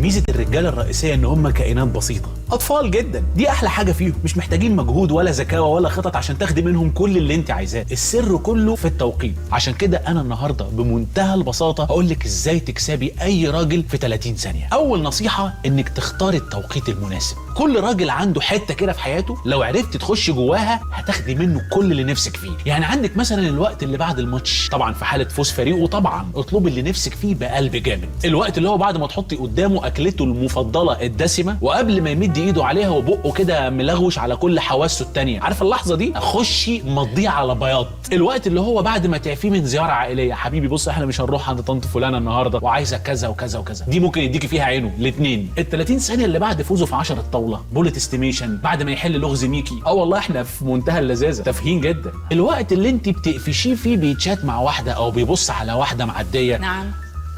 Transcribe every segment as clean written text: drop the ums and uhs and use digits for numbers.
ميزه الرجاله الرئيسيه ان هم كائنات بسيطه، اطفال جدا، دي احلى حاجه فيهم، مش محتاجين مجهود ولا ذكاوه ولا خطط عشان تاخدي منهم كل اللي انت عايزاه، السر كله في التوقيت. عشان كده انا النهارده بمنتهى البساطه هقول لك ازاي تكسبي اي راجل في 30 ثانيه. اول نصيحه انك تختاري التوقيت المناسب. كل راجل عنده حته كده في حياته لو عرفت تخش جواها هتاخدي منه كل اللي نفسك فيه. يعني عندك مثلا الوقت اللي بعد الماتش، طبعا في حاله فوز فريقه طبعا اطلبي اللي نفسك فيه بقلب جامد. الوقت اللي هو بعد ما تحطي قدامه اكلته المفضله الدسمه وقبل ما يمد ايده عليها وبقه كده ملغوش على كل حواسه التانيه، عارفه اللحظه دي خشي مضيه على بياض. الوقت اللي هو بعد ما تعفيه من زياره عائليه، حبيبي بص احنا مش هنروح عند طنط فلانه النهارده وعايزه كذا وكذا وكذا، دي ممكن يديكي فيها عينه الاثنين. ال 30 ثانيه اللي بعد فوزه في 10 الطاوله، بولت استيميشن، بعد ما يحل لغز ميكي، والله احنا في منتهى اللذاذه، تافهين جدا. الوقت اللي انت بتقفشيه فيه بيتشات مع واحده او بيبص على واحده معديه، نعم،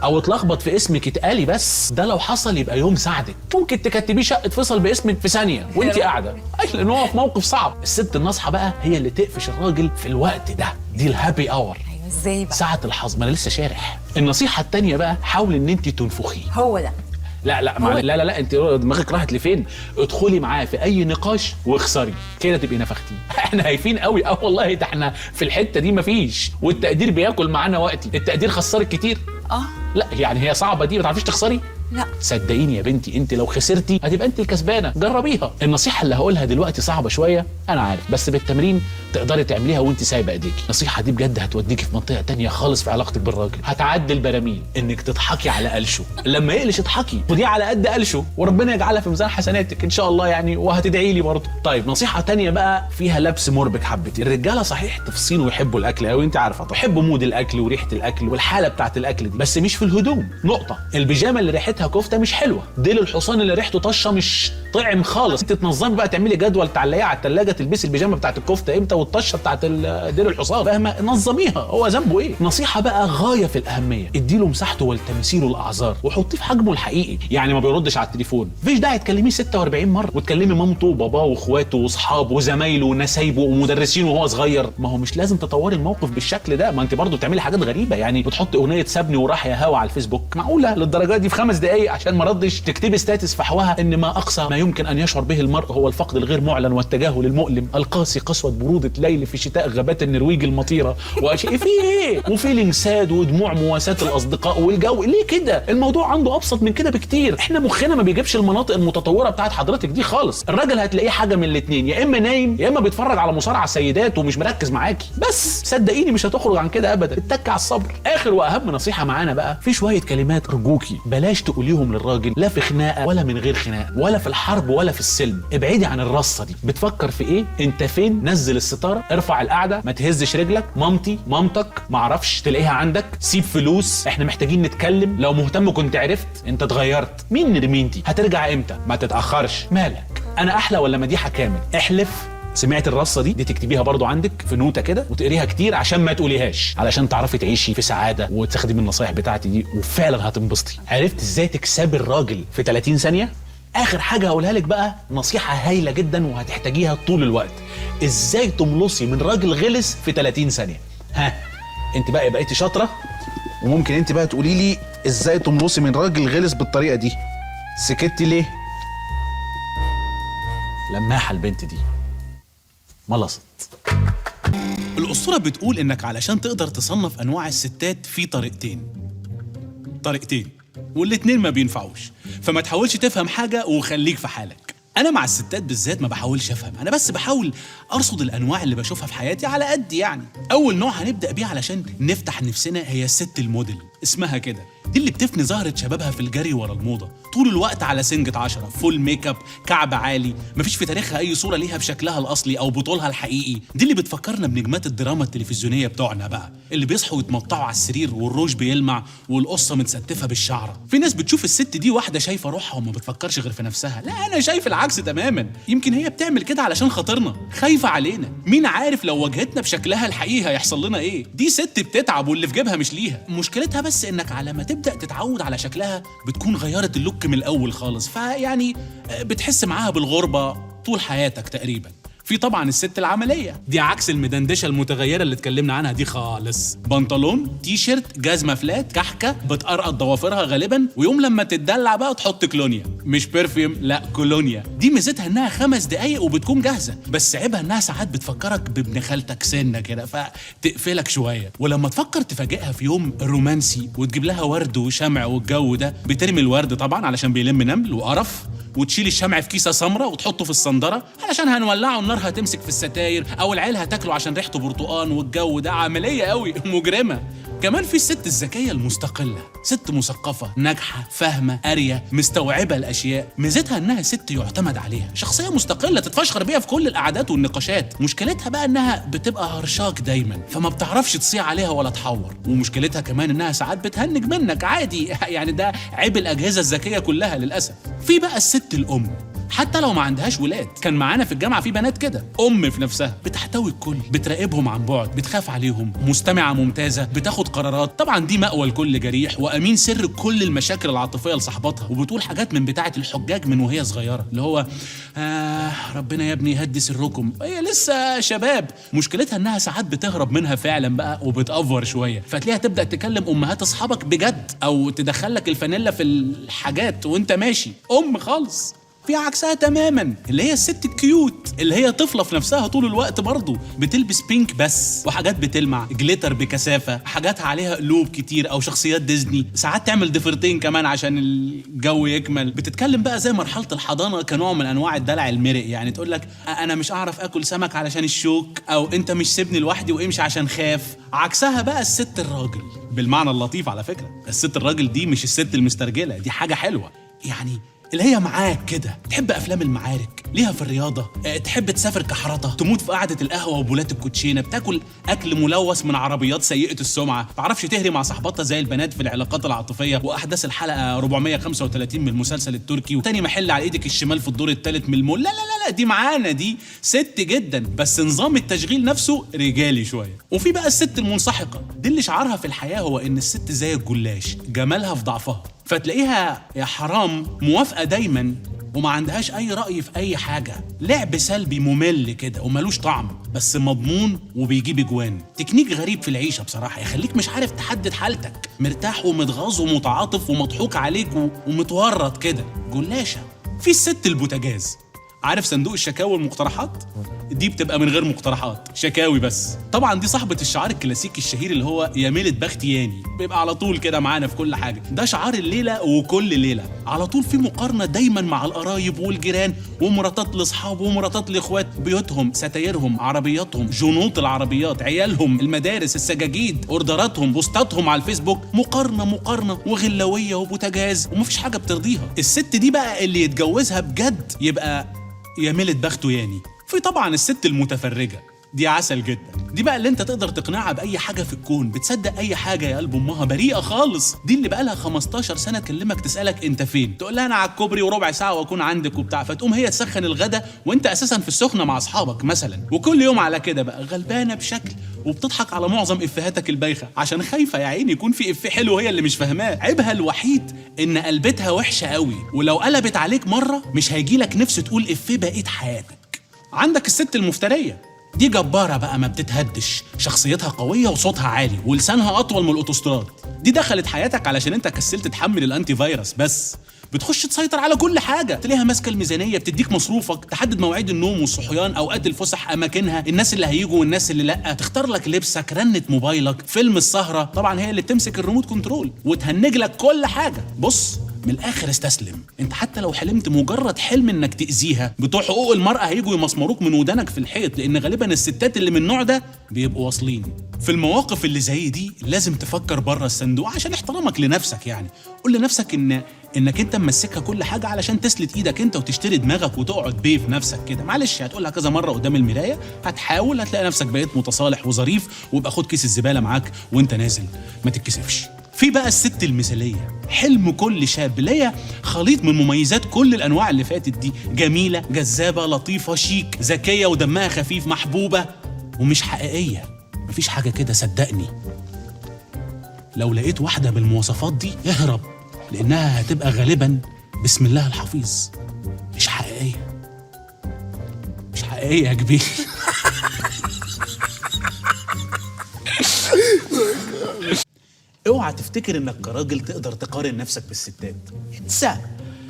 او اتلخبط في اسمك اتقالي، بس ده لو حصل يبقى يوم ساعدك، ممكن تكتبيه شقه فصل باسمك في ثانيه وانت قاعده، لان هو في موقف صعب. الست الناصحه بقى هي اللي تقفش الراجل في الوقت ده، دي الهابي اور، ايوه ازاي بقى؟ ساعه الحظ. ما انا لسه شارح. النصيحه الثانيه بقى حاول ان انت تنفخيه. هو ده لا لا انت دماغك راحت لفين؟ ادخلي معاه في اي نقاش واخسري كده تبقي نفختيه. احنا هايفين قوي، والله ده احنا في الحته دي مفيش، والتقدير بياكل معانا وقتي. التقدير خسرك كتير؟ لا يعني هي صعبه دي، ما تعرفيش تخسري؟ لا صدقيني يا بنتي انت لو خسرتي هتبقى انت الكسبانه، جربيها. النصيحه اللي هقولها دلوقتي صعبه شويه انا عارف، بس بالتمرين تقدري تعمليها وانت سايبه ايديكي. النصيحه دي بجد هتوديكي في منطقه تانية خالص في علاقتك بالراجل، هتعدي البراميل. انك تضحكي على قلشه، لما يقلش اضحكي، ودي على قد قلشه وربنا يجعلها في ميزان حسناتك ان شاء الله يعني، وهتدعي لي برضه. طيب نصيحه تانية بقى فيها لبس مربك حبتين. الرجاله صحيح تفصين ويحبوا الاكل قوي، انت عارفه، يحبوا مود الاكل وريحه الاكل والحاله بتاعه الاكل دي، بس مش في الهدوم نقطه. البيجامه اللي ريحتها كفته مش حلوه، ديل الحصان اللي ريحته طشه مش طعم خالص. انت تنظمي بقى، تعملي جدول تعلقيه على الثلاجه، تلبسي البيجامه بتاعه الكفته امتى والطشه بتاعه ديل الحصان، فاهمه؟ نظميها، هو ذنبه ايه؟ نصيحه بقى غايه في الاهميه، اديله مساحته والتمثيل الاعذار وحطيه في حجمه الحقيقي. يعني ما بيردش على التليفون، مفيش داعي تكلميه 46 مره وتكلمي مامته وباباه واخواته واصحابه وزمايله ونسايبه ومدرسينه وهو صغير. ما هو مش لازم تطوري الموقف بالشكل ده، ما انت برضه بتعملي حاجات غريبه، يعني بتحطي اغنيه سابني وراح يا هوا على الفيسبوك، معقوله للدرجه دي في 5 دقائق عشان ما ردش تكتبي ستاتس فحواها ان ما اقصى ما يمكن ان يشعر به المرء هو الفقد الغير معلن والتجاهل المؤلم القاسي، قسوه بروده ليل في شتاء غابات النرويج المطيره واشياء في ايه، وفيلينج ساد ودموع مواساه الاصدقاء والجو. ليه كده؟ الموضوع عنده ابسط من كده بكتير. احنا مخنا ما بيجيبش المناطق المتطوره بتاعت حضرتك دي خالص. الراجل هتلاقيه حاجه من الاثنين، يا اما نايم يا اما بيتفرج على مصارعه سيدات ومش مركز معاكي، بس صدقيني مش هتخرج عن كده ابدا. اتك على الصبر. اخر واهم نصيحه معانا بقى، في شويه كلمات ارجوكي بلاش تقوليهم للراجل، لا في خناقه ولا من غير خناقه ولا في الحرب ولا في السلم. ابعدي عن الرصه دي. بتفكر في ايه؟ انت فين؟ نزل الستاره، ارفع القعده، ما تهزش رجلك، مامتي مامتك معرفش تلاقيها عندك، سيب فلوس، احنا محتاجين نتكلم، لو مهتم كنت عرفت، انت اتغيرت. مين نرمينتي؟ هترجع امتى؟ ما تتاخرش، مالك؟ انا احلى ولا مديحه كامل؟ احلف. سمعت الرصه دي تكتبيها برضو عندك في نوته كده وتقريها كتير عشان ما تقوليهاش، علشان تعرفي تعيشي في سعاده وتستخدمي النصايح بتاعتي دي وفعلا هتنبسطي. عرفت ازاي تكسبي الراجل في 30 ثانيه؟ اخر حاجه هقولها لك بقى نصيحه هايله جدا وهتحتاجيها طول الوقت، ازاي تملصي من راجل غلس في 30 ثانيه. ها انت بقى بقيتي شاطره وممكن انت بقى تقولي لي ازاي تملصي من راجل غلس بالطريقه دي. سكتي ليه؟ لماحه البنت دي ملصت. الأسطورة بتقول إنك علشان تقدر تصنف أنواع الستات في طريقتين والاتنين ما بينفعوش، فما تحاولش تفهم حاجة وخليك في حالك. أنا مع الستات بالذات ما بحاولش أفهم، أنا بس بحاول أرصد الأنواع اللي بشوفها في حياتي على قد يعني. أول نوع هنبدأ بيه علشان نفتح نفسنا هي الست الموديل، اسمها كده، دي اللي بتفني زهرة شبابها في الجري ورا الموضة، طول الوقت على سنجة 10، فول ميك اب، كعب عالي، مفيش في تاريخها أي صورة ليها بشكلها الأصلي أو بطولها الحقيقي. دي اللي بتفكرنا بنجمات الدراما التلفزيونية بتوعنا بقى، اللي بيصحوا يتمطعوا على السرير والروج بيلمع والقصة متستفة بالشعرة. في ناس بتشوف الست دي واحدة شايفة روحها وما بتفكرش غير في نفسها، لا أنا شايف العكس تماما. يمكن هي بتعمل كده علشان خاطرنا، خايفة علينا، مين عارف لو واجهتنا بشكلها الحقيقي هيحصل لنا إيه. دي ست بتتعب واللي في جيبها مش ليها. مشكلتها بس إنك على ما تبدأ تتعود على شكلها بتكون غيرت اللوك من الأول خالص، فيعني بتحس معاها بالغربة طول حياتك تقريبا. في طبعا الست العمليه، دي عكس المدندشه المتغيره اللي اتكلمنا عنها دي خالص. بنطلون، تي شيرت، جزمه فلات، كحكه بتقرقط ضوافرها غالبا، ويوم لما تتدلع بقى تحط كلونيا، مش برفيوم، لا كولونيا. دي ميزتها انها 5 دقايق وبتكون جاهزه، بس عيبها انها ساعات بتفكرك بابن خالتك سنه كده فتقفلك شويه. ولما تفكر تفاجئها في يوم رومانسي وتجيب لها ورد وشمع والجو ده، بترمي الورد طبعا علشان بيلم نمل وقرف، وتشيل الشمع في كيسه سمراء وتحطه في الصندره علشان هنولعه النار هتمسك في الستاير، او العيال هتاكله عشان ريحته برتقان والجو ده. عمليه قوي مجرمه. كمان في الست الذكيه المستقله، ست مثقفه ناجحه فاهمه قاريه مستوعبه الاشياء. ميزتها انها ست يعتمد عليها، شخصيه مستقله تتفشخر بيها في كل القعدات والنقاشات. مشكلتها بقى انها بتبقى هرشاك دايما، فما بتعرفش تصيع عليها ولا تحور. ومشكلتها كمان انها ساعات بتهنج منك عادي يعني ده عيب الاجهزه الذكيه كلها للاسف. في بقى الست الام، حتى لو ما عندهاش ولاد، كان معانا في الجامعه في بنات كده، ام في نفسها، بتحتوي الكل، بتراقبهم عن بعد، بتخاف عليهم، مستمعه ممتازه، بتاخد قرارات. طبعا دي مأوى لكل جريح وامين سر كل المشاكل العاطفيه لصاحباتها، وبتقول حاجات من بتاعه الحجاج من وهي صغيره، اللي هو ربنا يا ابني يهدي سركم، هي لسه شباب. مشكلتها انها ساعات بتهرب منها فعلا بقى وبتأفور شويه، فتلاقيها تبدا تكلم امهات اصحابك بجد، او تدخلك الفانيلا في الحاجات وانت ماشي، ام خالص. في عكسها تماما اللي هي الست الكيوت، اللي هي طفله في نفسها طول الوقت، برضو بتلبس بينك بس، وحاجات بتلمع جليتر بكثافه، حاجاتها عليها قلوب كتير او شخصيات ديزني، ساعات تعمل ضفيرتين كمان عشان الجو يكمل. بتتكلم بقى زي مرحله الحضانه كنوع من انواع الدلع المرئ، يعني تقول لك انا مش اعرف اكل سمك علشان الشوك، او انت مش سيبني لوحدي وامشي عشان خاف. عكسها بقى الست الراجل، بالمعنى اللطيف على فكره. الست الراجل دي مش الست المسترجله، دي حاجه حلوه، يعني اللي هي معاك كده، تحب افلام المعارك، ليها في الرياضه، تحب تسافر كحرطه، تموت في قعده القهوه وبولات الكوتشينه، بتاكل اكل ملوث من عربيات سيئه السمعه، تعرفش تهري مع صاحباتها زي البنات في العلاقات العاطفيه، واحداث الحلقه 435 من المسلسل التركي، وتاني محل على ايدك الشمال في الدور الثالث من المول. لا لا لا، دي معانا، دي ست جدا، بس نظام التشغيل نفسه رجالي شويه. وفي بقى الست المنسحقه، دي اللي شعارها في الحياه هو ان الست زي الجلاش، جمالها في ضعفها، فتلاقيها يا حرام موافقة دايما وما عندهاش أي رأي في أي حاجة، لعب سلبي ممل كده وملوش طعم، بس مضمون وبيجيب اجوان. تكنيك غريب في العيشة بصراحة، يخليك مش عارف تحدد حالتك، مرتاح ومتغاظ ومتعاطف ومضحوك عليك ومتورط كده، جلاشة. في الست البوتاجاز، عارف صندوق الشكاوي والمقترحات؟ دي بتبقى من غير مقترحات، شكاوي بس. طبعا دي صاحبة الشعار الكلاسيكي الشهير اللي هو يا ميلة بختي ياني، بيبقى على طول كده معانا في كل حاجة. ده شعار الليلة وكل ليلة، على طول في مقارنة دايما مع القرايب والجيران ومراتات لاصحاب ومراتات لاخوات، بيوتهم، ستايرهم، عربياتهم، جنوط العربيات، عيالهم، المدارس، السجاجيد، اوردراتهم، بوستاتهم على الفيسبوك، مقارنة وغلوية وبوتاجاز، ومفيش حاجة بترضيها. الست دي بقى اللي يتجوزها بجد يبقى يا ميلة بخته ياني. في طبعا الست المتفرجة، دي عسل جدا، دي بقى اللي انت تقدر تقنعها بأي حاجة في الكون، بتصدق أي حاجة يا قلب أمها، بريئة خالص. دي اللي بقالها 15 سنة تكلمك تسألك أنت فين، تقول لها أنا على الكوبري وربع ساعة وأكون عندك وبتاع، فتقوم هي تسخن الغدا وأنت أساسا في السخنة مع أصحابك مثلا، وكل يوم على كده بقى، غلبانة بشكل، وبتضحك على معظم إفيهاتك البايخة عشان خايفة يا عيني يكون في إفيه حلو هي اللي مش فاهماه. عيبها الوحيد إن قلبتها وحشة قوي، ولو قلبت عليك مرة مش هيجيلك نفس تقول إفيه بقيت حياتك. عندك الست المفترية، دي جبارة بقى ما بتتهدش، شخصيتها قوية وصوتها عالي ولسانها أطول من الأوتوستراد. دي دخلت حياتك علشان انت كسلت تحمل الانتي فيروس بس، بتخش تسيطر على كل حاجة، تلاقيها ماسكة الميزانية، بتديك مصروفك، تحدد مواعيد النوم والصحيان، أوقات الفسح، أماكنها، الناس اللي هيجوا والناس اللي لأ، تختار لك لبسك، رنة موبايلك، فيلم السهرة، طبعا هي اللي بتمسك الريموت كنترول وتهنج لك كل حاجة. بص من الاخر استسلم، انت حتى لو حلمت مجرد حلم انك تاذيها، بتوع حقوق المراه هيجوا يمسمروك من ودانك في الحيط، لان غالبا الستات اللي من النوع ده بيبقوا واصلين. في المواقف اللي زي دي لازم تفكر بره الصندوق عشان احترامك لنفسك، يعني قول لنفسك انك انت ممسكها كل حاجه علشان تسلت ايدك انت وتشتري دماغك وتقعد بيه في نفسك كده. معلش هتقولها كذا مره قدام المرايه، هتحاول، هتلاقي نفسك بقيت متصالح وظريف، ويبقى خد كيس الزباله معاك وانت نازل، ما تتكسفش. في بقى الست المثاليه، حلم كل شاب، اللي هي خليط من مميزات كل الانواع اللي فاتت دي، جميله، جذابه، لطيفه، شيك، ذكيه، ودمها خفيف، محبوبه ومش حقيقيه. مفيش حاجه كده صدقني. لو لقيت واحده بالمواصفات دي اهرب، لانها هتبقى غالبا بسم الله الحفيظ مش حقيقيه. حقيقيه يا كبير. اوعى تفتكر انك كراجل تقدر تقارن نفسك بالستات، انسى.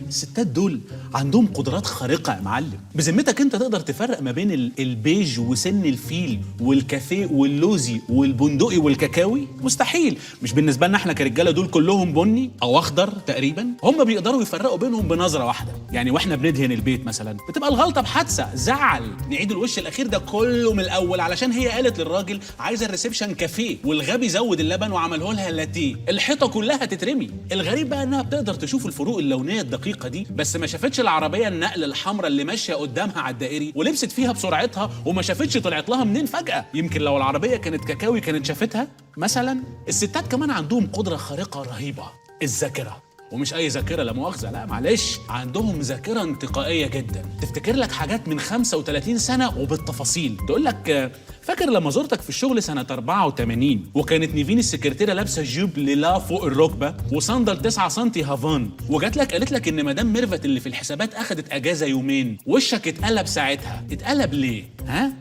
الستات دول عندهم قدرات خارقة يا معلم. بذمتك انت تقدر تفرق ما بين البيج وسن الفيل والكافيه واللوزي والبندقي والكاكاوي؟ مستحيل. مش بالنسبة لنا احنا كرجالة دول كلهم بني او اخضر تقريبا؟ هم بيقدروا يفرقوا بينهم بنظرة واحدة. يعني واحنا بندهن البيت مثلا بتبقى الغلطة بحادثة زعل، نعيد الوش الاخير ده كله من الاول علشان هي قالت للراجل عايزة الريسبشن كافيه، والغبي زود اللبن وعمله لها لاتيه، الحيطة كلها تترمي. الغريب بقى انها بتقدر تشوف الفروق اللونية الدقيقة دي، بس ما شافتش العربيه النقل الحمراء اللي ماشيه قدامها على الدائري ولبست فيها بسرعتها، وما شافتش طلعت لها منين فجاه. يمكن لو العربيه كانت كاكاوي كانت شافتها مثلا. الستات كمان عندهم قدره خارقه رهيبه، الذاكره. ومش اي ذاكره لا مؤاخذه، لا معلش، عندهم ذاكره انتقائيه جدا، تفتكر لك حاجات من 35 سنه وبالتفاصيل. تقول لك فاكر لما زرتك في الشغل سنه 84 وكانت نيفين السكرتيره لابسه جيب ليلا فوق الركبه وصندل 9 سم هافان، وجات لك قالت لك ان مدام ميرفت اللي في الحسابات اخذت اجازه يومين، وشك اتقلب ساعتها. اتقلب ليه؟ ها؟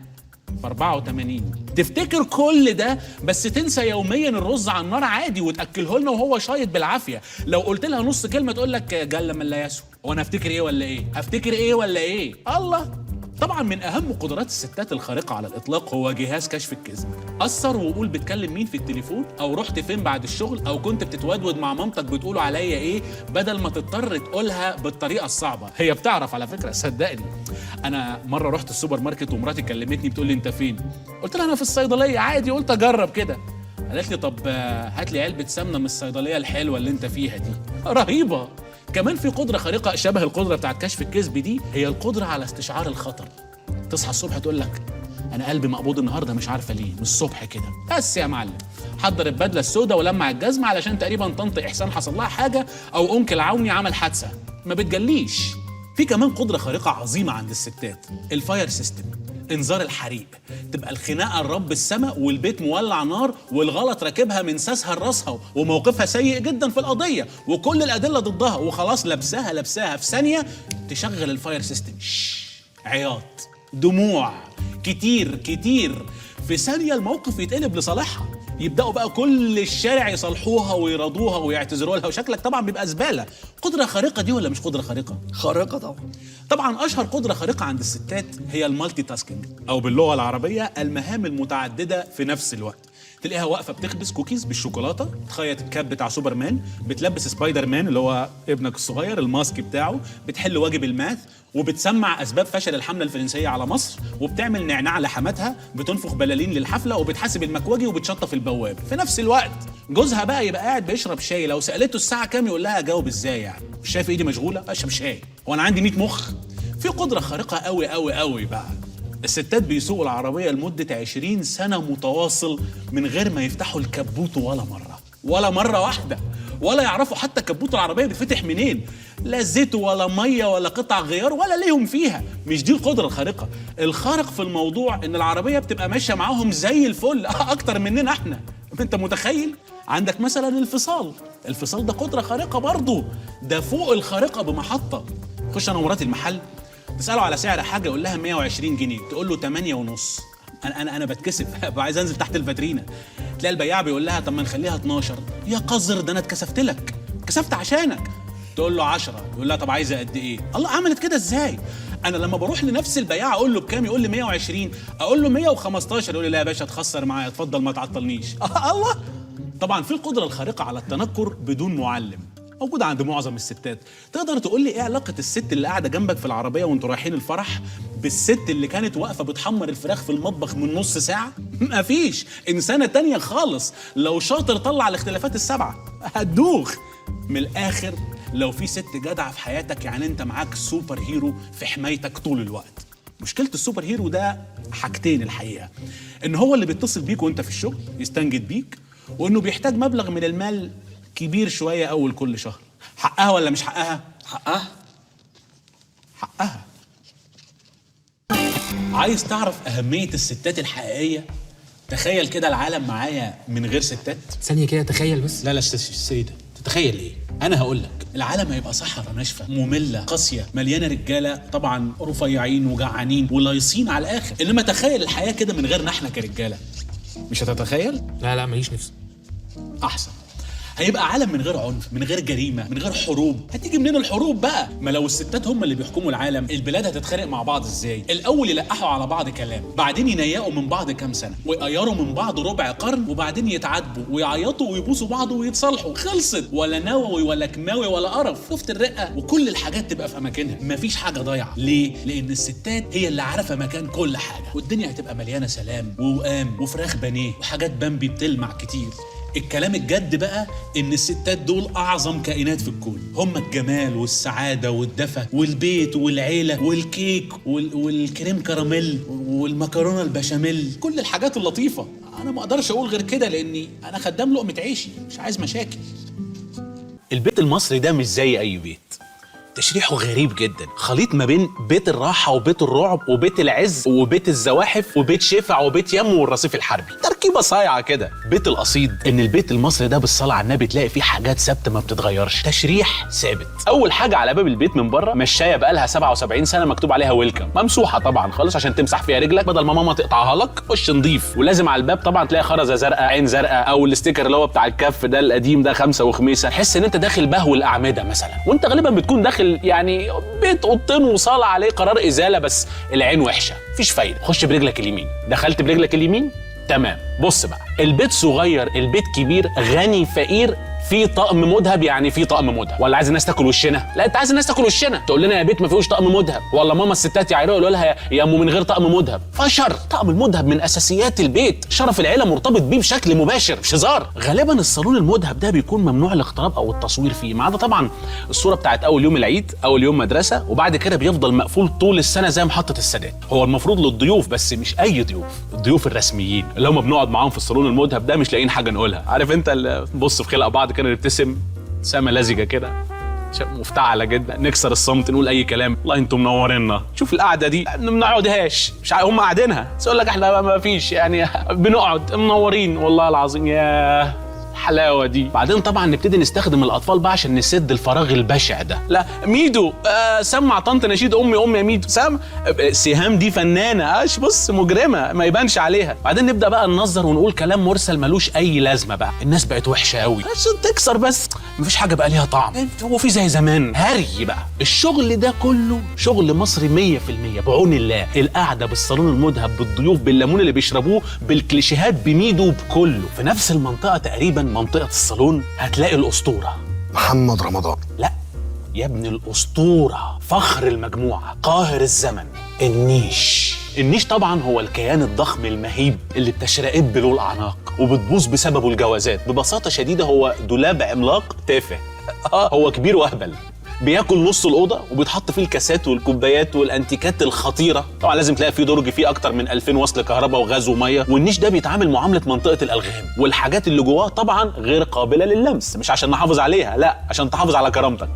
في 84 تفتكر كل ده بس تنسى يوميا الرز على النار عادي وتاكله لنا وهو شايط بالعافيه. لو قلت لها نص كلمه تقول لك جل من لا يسوى. وانا افتكر ايه ولا ايه؟ افتكر ايه ولا ايه؟ الله. طبعا من اهم قدرات الستات الخارقه على الاطلاق هو جهاز كشف الكذب. اثر وقول بتكلم مين في التليفون، او رحت فين بعد الشغل، او كنت بتتودود مع مامتك بتقولوا عليا ايه، بدل ما تضطر تقولها بالطريقه الصعبه. هي بتعرف على فكره صدقني. انا مره رحت السوبر ماركت ومراتي كلمتني بتقول لي انت فين؟ قلت لها انا في الصيدليه عادي، قلت اجرب كده. قالت لي طب هات لي علبه سمنه من الصيدليه الحلوه اللي انت فيها دي. رهيبه. كمان في قدرة خارقة شبه القدرة بتاعت كشف الكذب دي، هي القدرة على استشعار الخطر. تصحى الصبح تقول لك أنا قلبي مقبوض النهاردة مش عارفة ليه، من الصبح كده. بس يا معلم حضر البدلة السوداء ولمع الجزمة علشان تقريبا طنط إحسان حصل لها حاجة أو أنكل عوني عمل حادثة. ما بتجليش. في كمان قدرة خارقة عظيمة عند الستات، الفاير سيستم، انذار الحريق. تبقى الخناقه لرب السماء والبيت مولع نار والغلط راكبها من ساسها لراسها وموقفها سيء جدا في القضيه وكل الادله ضدها وخلاص لابساها في ثانيه تشغل الفاير سيستم. عياط، دموع، كتير في ثانيه الموقف يتقلب لصالحها. يبداوا بقى كل الشارع يصالحوها ويرضوها ويعتذروا لها، وشكلك طبعا بيبقى زباله. قدره خارقه دي ولا مش قدره خارقه؟ خارقة طبعا. طبعا اشهر قدره خارقه عند الستات هي المالتي تاسكينج، او باللغه العربيه المهام المتعدده في نفس الوقت. تلاقيها واقفه بتخبز كوكيز بالشوكولاته، تخيط الكاب بتاع سوبرمان، بتلبس سبايدر مان اللي هو ابنك الصغير الماسك بتاعه، بتحل واجب الماث، وبتسمع اسباب فشل الحمله الفرنسيه على مصر، وبتعمل نعناع لحماتها، بتنفخ بلالين للحفله، وبتحاسب المكواجي وبتشطف البواب في نفس الوقت. جوزها بقى يبقى قاعد بيشرب شاي، لو سالته الساعه كام يقول لها اجاوب ازاي يعني؟ مش شايف ايدي مشغوله؟ اشرب شاي وانا عندي 100 مخ. في قدره خارقه قوي بقى، الستات بيسوقوا العربيه لمده 20 سنه متواصل من غير ما يفتحوا الكبوت ولا مره واحده، ولا يعرفوا حتى كبوت العربيه بيتفتح منين، لا زيت ولا ميه ولا قطع غيار ولا ليهم فيها. مش دي القدره الخارقه. الخارق في الموضوع ان العربيه بتبقى ماشيه معاهم زي الفل اكتر مننا احنا. انت متخيل؟ عندك مثلا الفصال ده قدره خارقه برضه، ده فوق الخارقه بمحطه. خش انا ومراتي المحل، تساله على سعر حاجه يقول لها 120 جنيه، تقول له 8 ونص. انا بتكسف عايز انزل تحت الفاترينا. تلاقي البياع بيقول لها طب ما نخليها 12. يا قذر ده انا اتكسفت لك، كسفت عشانك. تقول له 10، يقول لها طب عايزه قد ايه؟ الله، عملت كده ازاي؟ انا لما بروح لنفس البياع اقول له بكام يقول لي 120، اقول له 115 يقول لي لا يا باشا تخسر معايا، اتفضل ما تعطلنيش. الله. طبعا في القدره الخارقه على التنكر بدون معلم، موجودة عند معظم الستات. تقدر تقول لي ايه علاقة الست اللي قاعدة جنبك في العربية وانتوا رايحين الفرح بالست اللي كانت واقفة بتحمر الفراخ في المطبخ من نص ساعة؟ مفيش. إنسانة تانية خالص. لو شاطر طلع الاختلافات السبعة هتدوخ. من الآخر لو في ست جدعة في حياتك يعني انت معاك سوبر هيرو في حمايتك طول الوقت. مشكلة السوبر هيرو ده حاجتين الحقيقة، ان هو اللي بيتصل بيك وانت في الشغل يستنجد بيك، وانه بيحتاج مبلغ من المال كبير شوية أول كل شهر. حقها ولا مش حقها؟ حقها. عايز تعرف أهمية الستات الحقيقية؟ تخيل كده العالم معايا من غير ستات. ثانية كده تخيل بس. لا السيدة تتخيل ايه؟ انا هقول لك، العالم هيبقى صحراء ناشفه ممله قاسيه مليانه رجاله طبعا رفيعين وجعانين ولايصين على الاخر. انما تخيل الحياه كده من غيرنا احنا كرجاله، مش هتتخيل؟ لا ماليش نفس. احسن. هيبقى عالم من غير عنف، من غير جريمه، من غير حروب. هتيجي منين الحروب بقى؟ ما لو الستات هم اللي بيحكموا العالم، البلاد هتتخانق مع بعض ازاي؟ الاول يلقحوا على بعض كلام، بعدين ينيقوا من بعض كام سنه، ويقيروا من بعض ربع قرن، وبعدين يتعاتبوا ويعيطوا ويبوسوا بعض ويتصالحوا. خلصت. ولا نووي ولا كيماوي ولا قرف. شفت الرقه؟ وكل الحاجات تبقى في اماكنها، مفيش حاجه ضايعه. ليه؟ لان الستات هي اللي عارفه مكان كل حاجه، والدنيا هتبقى مليانه سلام ووئام وفراخ بانيه وحاجات بامبي بتلمع كتير. الكلام الجد بقى ان الستات دول اعظم كائنات في الكون. هم الجمال والسعاده والدفى والبيت والعيله والكيك والكريم كراميل والمكرونه البشاميل، كل الحاجات اللطيفه. انا ما اقدرش اقول غير كده لاني انا خدام لقمه عيشي، مش عايز مشاكل. البيت المصري ده مش زي اي بيت، تشريحه غريب جدا، خليط ما بين بيت الراحة وبيت الرعب وبيت العز وبيت الزواحف وبيت شفع وبيت يم والرصيف الحربي، تركيبة صايعة كده. بيت القصيد ان البيت المصري ده بالصلاة على النبي تلاقي فيه حاجات ثابتة ما بتتغيرش، تشريح ثابت. اول حاجة على باب البيت من بره مشاية بقالها 77 سنة مكتوب عليها ويلكم، ممسوحة طبعا خالص عشان تمسح فيها رجلك بدل ما ماما تقطعها لك، وش نضيف. ولازم على الباب طبعا تلاقي خرزة زرقاء، عين زرقاء، او الاستيكر اللي هو بتاع الكف ده القديم ده 5 وخميسة، تحس ان انت داخل بهو الاعمدة مثلا، وانت غالبا بتكون داخل يعني بيت اوضتين وصاله عليه قرار ازاله، بس العين وحشه مفيش فايده. خش برجلك اليمين. دخلت برجلك اليمين تمام. بص بقى، البيت صغير، البيت كبير، غني فقير، في طقم مذهب، يعني في طقم مذهب. ولا عايز الناس تاكل وشنا؟ لا انت عايز الناس تاكل وشنا تقول لنا يا بيت ما فيهوش طقم مذهب، ولا ماما الستات يعيروا يقولوا لها يا ام من غير طقم مذهب. فشر. طقم المذهب من اساسيات البيت، شرف العيله مرتبط بيه بشكل مباشر، مش هزار. غالبا الصالون المذهب ده بيكون ممنوع الاقتراب او التصوير فيه، ما عدا طبعا الصوره بتاعت اول يوم العيد، اول يوم مدرسه، وبعد كده بيفضل مقفول طول السنه زي محطه السادات. هو المفروض للضيوف بس مش اي ضيوف، الضيوف الرسميين اللي هم بنقعد معاهم في الصالون المذهب ده مش لاقيين حاجه نقولها. عارف انت اللي بص في خلق بعض كده نبتسم ابتسامه لزجه كده مفتعله جدا، نكسر الصمت نقول اي كلام. والله انتم منورينا. شوف القعده دي ما بنقعدهاش، مش هم قاعدينها بس اقول لك احنا ما فيش يعني بنقعد منورين والله العظيم. يا الحلاوه دي. بعدين طبعا نبتدي نستخدم الاطفال بقى عشان نسد الفراغ البشع ده. لا ميدو سمع طنط نشيد امي يا ميدو. سهام دي فنانه بص مجرمه ما يبانش عليها. بعدين نبدا بقى ننظر ونقول كلام مرسل ملوش اي لازمه بقى. الناس بقت وحشه قوي عشان تكسر بس، مفيش حاجه بقى ليها طعم. هو في زي زمان هري بقى. الشغل ده كله شغل مصري 100% بعون الله. القعده بالصالون المذهب بالضيوف بالليمون اللي بيشربوه بالكليشيهات بميدو بكله. في نفس المنطقه تقريبا منطقة الصالون هتلاقي الأسطورة محمد رمضان. لا يا ابن الأسطورة، فخر المجموعة، قاهر الزمن، النيش. النيش طبعا هو الكيان الضخم المهيب اللي بتشرقب له الأعناق وبتبوظ بسببه الجوازات. ببساطة شديدة هو دولاب عملاق تافه. هو كبير وهبل، بياكل نص الاوضه وبيتحط فيه الكاسات والكوبايات والانتيكات الخطيره. طبعا لازم تلاقي فيه درج فيه اكتر من 2000 وصل كهرباء وغاز وميه. والنيش ده بيتعامل معامله منطقه الالغام، والحاجات اللي جواه طبعا غير قابله لللمس، مش عشان نحافظ عليها، لا عشان تحافظ على كرامتك.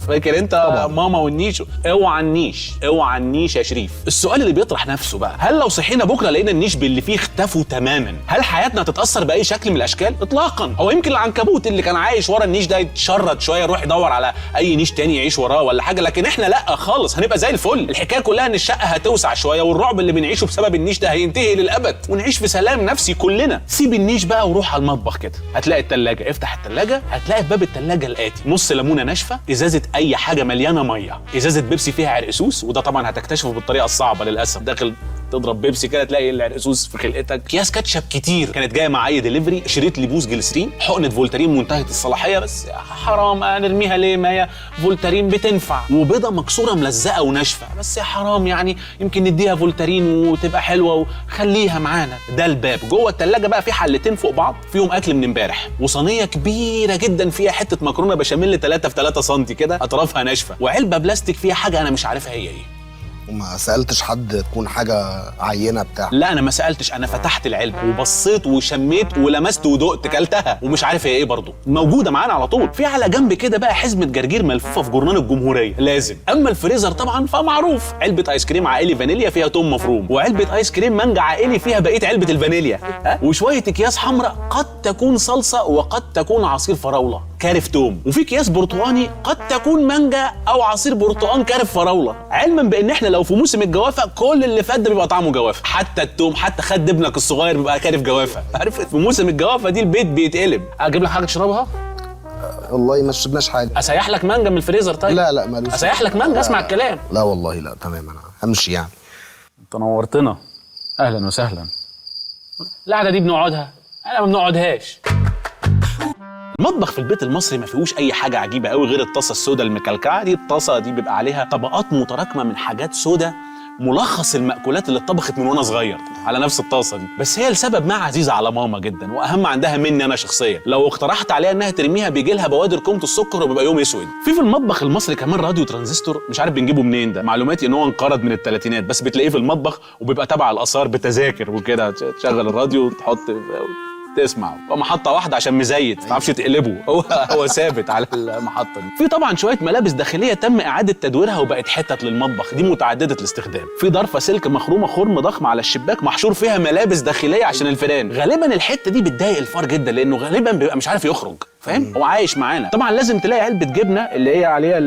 فاكر انت طبعا. ماما والنيش. اوعى النيش، اوعى النيش يا شريف. السؤال اللي بيطرح نفسه بقى، هل لو صحينا بكره لقينا النيش باللي فيه اختفوا تماما، هل حياتنا هتتاثر باي شكل من الاشكال؟ اطلاقا. هو يمكن العنكبوت اللي كان عايش ورا النيش ده يتشرد شويه يروح يدور على اي نيش تاني يعيش وراه ولا حاجه، لكن احنا لا خالص، هنبقى زي الفل. الحكايه كلها ان الشقه هتوسع شويه، والرعب اللي بنعيشه بسبب النيش ده هينتهي للابد، ونعيش في سلام نفسي كلنا. سيب النيش بقى وروح على المطبخ كده، هتلاقي الثلاجه، افتح الثلاجه هتلاقي في باب الثلاجه الاتي: نص ليمونه ناشفه، ازازه اي حاجه مليانه ميه، ازازه بيبسي فيها عرقسوس، وده طبعا هتكتشفه بالطريقه الصعبه للاسف. داخل تضرب بيبسي كده تلاقي العرقسوس في خلقتك. اكياس كاتشب كتير كانت جايه مع اي دليفري، شريط لبوس جليسرين، حقنه فولتارين منتهيه الصلاحيه، بس حرام نرميها ليه، ما هي فولتارين بتنفع. وبيضه مكسوره ملزقه وناشفه، بس يا حرام يعني يمكن نديها فولتارين وتبقى حلوه وخليها معانا. ده الباب. جوه الثلاجه بقى في حلتين فوق بعض فيهم اكل من امبارح، وصينيه كبيره جدا فيها حته مكرونه بشاميل 3 في 3 سم كده اطرافها ناشفه، وعلبه بلاستيك فيها حاجه انا مش عارفها هي ايه. وما سألتش حد تكون حاجة عينة بتاع؟ لا انا ما سألتش، انا فتحت العلبة وبصيت وشميت ولمست ودقت، كلتها ومش عارف هي ايه برضو، موجودة معانا على طول. في على جنب كده بقى حزمة جرجير ملفوفة في جرنان الجمهورية لازم. اما الفريزر طبعا فمعروف، علبة ايس كريم عائلي فانيليا فيها توم مفروم، وعلبة ايس كريم مانجا عائلي فيها بقية علبة الفانيليا، وشوية اكياس حمراء قد تكون صلصة وقد تكون عصير فراولة. كارف توم، وفي اكياس برتقاني قد تكون مانجا او عصير برتقان كارف فراوله، علما بان احنا لو في موسم الجوافه كل اللي فات ده بيبقى طعمه جوافه، حتى التوم، حتى خد ابنك الصغير بيبقى كارف جوافه. عارف في موسم الجوافه دي البيت بيتقلب. اجيب لك حاجه تشربها؟ والله ما شربناش حاجه. اسيح لك مانجا من الفريزر؟ طيب لا مالوش. اسيح لك مانجا؟ اسمع الكلام. لا والله لا، تمام انا همشي يعني. انت نورتنا، اهلا وسهلا. القعده دي بنقعدها؟ انا ما بنقعدهاش. المطبخ في البيت المصري ما فيهوش اي حاجه عجيبه قوي غير الطاسه السوداء المكلكعه دي. الطاسه دي بيبقى عليها طبقات متراكمه من حاجات سوداء، ملخص المأكولات اللي اتطبخت من وانا صغير على نفس الطاسه دي. بس هي لسبب ما عزيزه على ماما جدا، واهم عندها مني انا شخصيا. لو اقترحت عليها انها ترميها بيجي لها بوادر كومه السكر وبيبقى يوم اسود. في المطبخ المصري كمان راديو ترانزستور، مش عارف بنجيبه منين ده، معلوماتي ان هو انقرض من الثلاثينات، بس بتلاقيه في المطبخ وبيبقى تبع الاثار بتذاكر وكده، تشغل الراديو وتحط تسمع محطه واحده عشان مزيت ما تعرفش تقلبه، هو ثابت على المحطه دي. في طبعا شويه ملابس داخليه تم اعاده تدويرها وبقت حتت للمطبخ، دي متعدده الاستخدام. في ضرفه سلك مخرومه خرم ضخم على الشباك محشور فيها ملابس داخليه عشان الفيران. غالبا الحته دي بتضايق الفار جدا لانه غالبا بيبقى مش عارف يخرج، فاهم؟ هو عايش معانا. طبعا لازم تلاقي علبه جبنه اللي هي عليها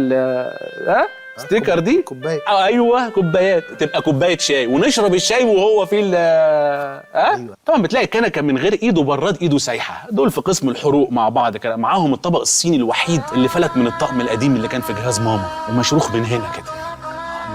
ستيكر دي كوبايه. ايوه كوبايات، تبقى كوبايه شاي ونشرب الشاي وهو في أيوة. طبعا بتلاقي كنكه من غير ايد وبراد ايده سايحه، دول في قسم الحروق مع بعض كده. معاهم الطبق الصيني الوحيد اللي فلت من الطقم القديم اللي كان في جهاز ماما ومشروخ من هنا كده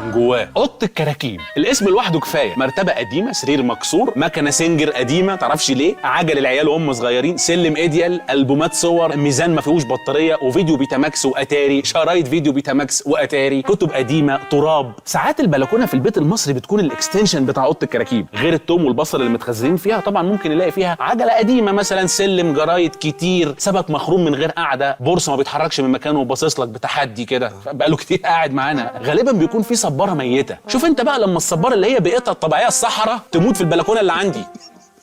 من جواه. اوضه الكراكيب الاسم لوحده كفايه، مرتبه قديمه، سرير مكسور، مكنه سنجر قديمه تعرفش ليه، عجل العيال وهم صغيرين، سلم ايديال، البومات صور، ميزان ما فيهوش بطاريه، وفيديو بيتاماكس واتاري، شرايط فيديو بيتاماكس واتاري، كتب قديمه، تراب. ساعات البلكونه في البيت المصري بتكون الاكستنشن بتاع اوضه الكراكيب، غير التوم والبصل اللي متخزنين فيها طبعا ممكن نلاقي فيها عجله قديمه مثلا، سلم، جرايد كتير، سبك مخروم من غير قاعده، بورصه ما بيتحركش من مكانه وباصص لك بتحدي كده بقاله كتير قاعد معانا. غالبا بيكون في صباره ميته. شوف انت بقى لما الصباره اللي هي بيئتها الطبيعيه الصحراء تموت في البلكونه اللي عندي،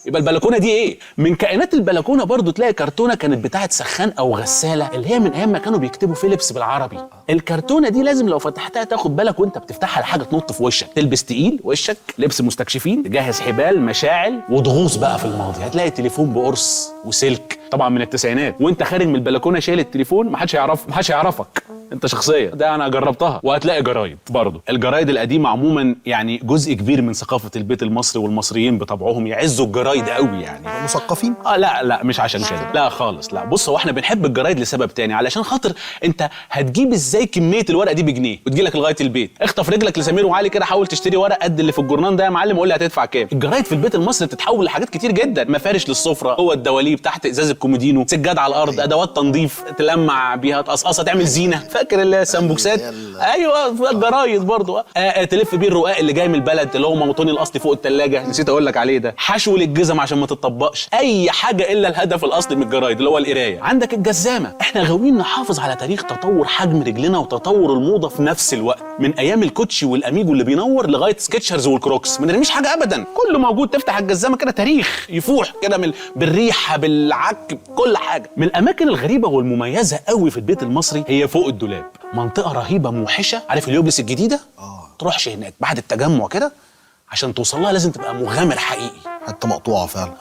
يبقى البلكونه دي ايه؟ من كائنات البلكونه برضو تلاقي كرتونه كانت بتاعه سخان او غساله، اللي هي من ايام ما كانوا بيكتبوا فيليبس بالعربي. الكرتونه دي لازم لو فتحتها تاخد بالك وانت بتفتحها لحاجه تنط في وشك، تلبس تقيل وشك، لبس مستكشفين، تجهز حبال، مشاعل وضغوص بقى في الماضي. هتلاقي تليفون بقرص وسلك طبعا من التسعينات، وانت خارج من البلكونه شايل التليفون محدش يعرفك انت شخصيا، ده انا جربتها. وهتلاقي جرايد برضه. الجرايد القديمه عموما يعني جزء كبير من ثقافه البيت المصري، والمصريين بطبعهم يعزوا الجرايد قوي يعني. مثقفين؟ لا مش عشان كده، لا خالص، لا. بص، هو احنا بنحب الجرايد لسبب تاني، علشان خاطر انت هتجيب ازاي كميه الورقه دي بجنيه وتجي لك لغايه البيت؟ اخطف رجلك لسمير وعلي كده، حاول تشتري ورق قد اللي في الجورنان ده يا معلم وقول لي هتدفع كام. الجرايد في البيت المصري بتتحول لحاجات كتير جدا، مفارش للسفره، هو الدواليب، تحت ازاز الكومودينو، سجاد على الارض، ادوات تنظيف تلمع بيها، تقصقصه، تعمل زينه. فاكر السمبوكسات؟ ايوه الجرايد برضو. تلف بيه الرقاق اللي جاي من البلد اللي هو موطني الاصلي فوق الثلاجه، نسيت اقول لك عليه ده، حشو للجزم عشان ما تتطبقش، اي حاجه الا الهدف الاصلي من الجرايد اللي هو القرايه. عندك الجزامه، احنا غاويين نحافظ على تاريخ تطور حجم رجلنا وتطور الموضه في نفس الوقت، من ايام الكوتشي والاميجو اللي بينور لغايه سكتشرز والكروكس، ما نرميش حاجه ابدا، كله موجود. تفتح الجزامه كده تاريخ يفوح كده بالريحه بالعك كل حاجه. من الاماكن الغريبه والمميزه قوي في البيت المصري هي فوق الدولاب، منطقه رهيبه موحشه. عارف اليوبلس الجديده؟ تروحش هناك بعد التجمع كده، عشان توصل لها لازم تبقى مغامر حقيقي، حتى مقطوعه فعلا.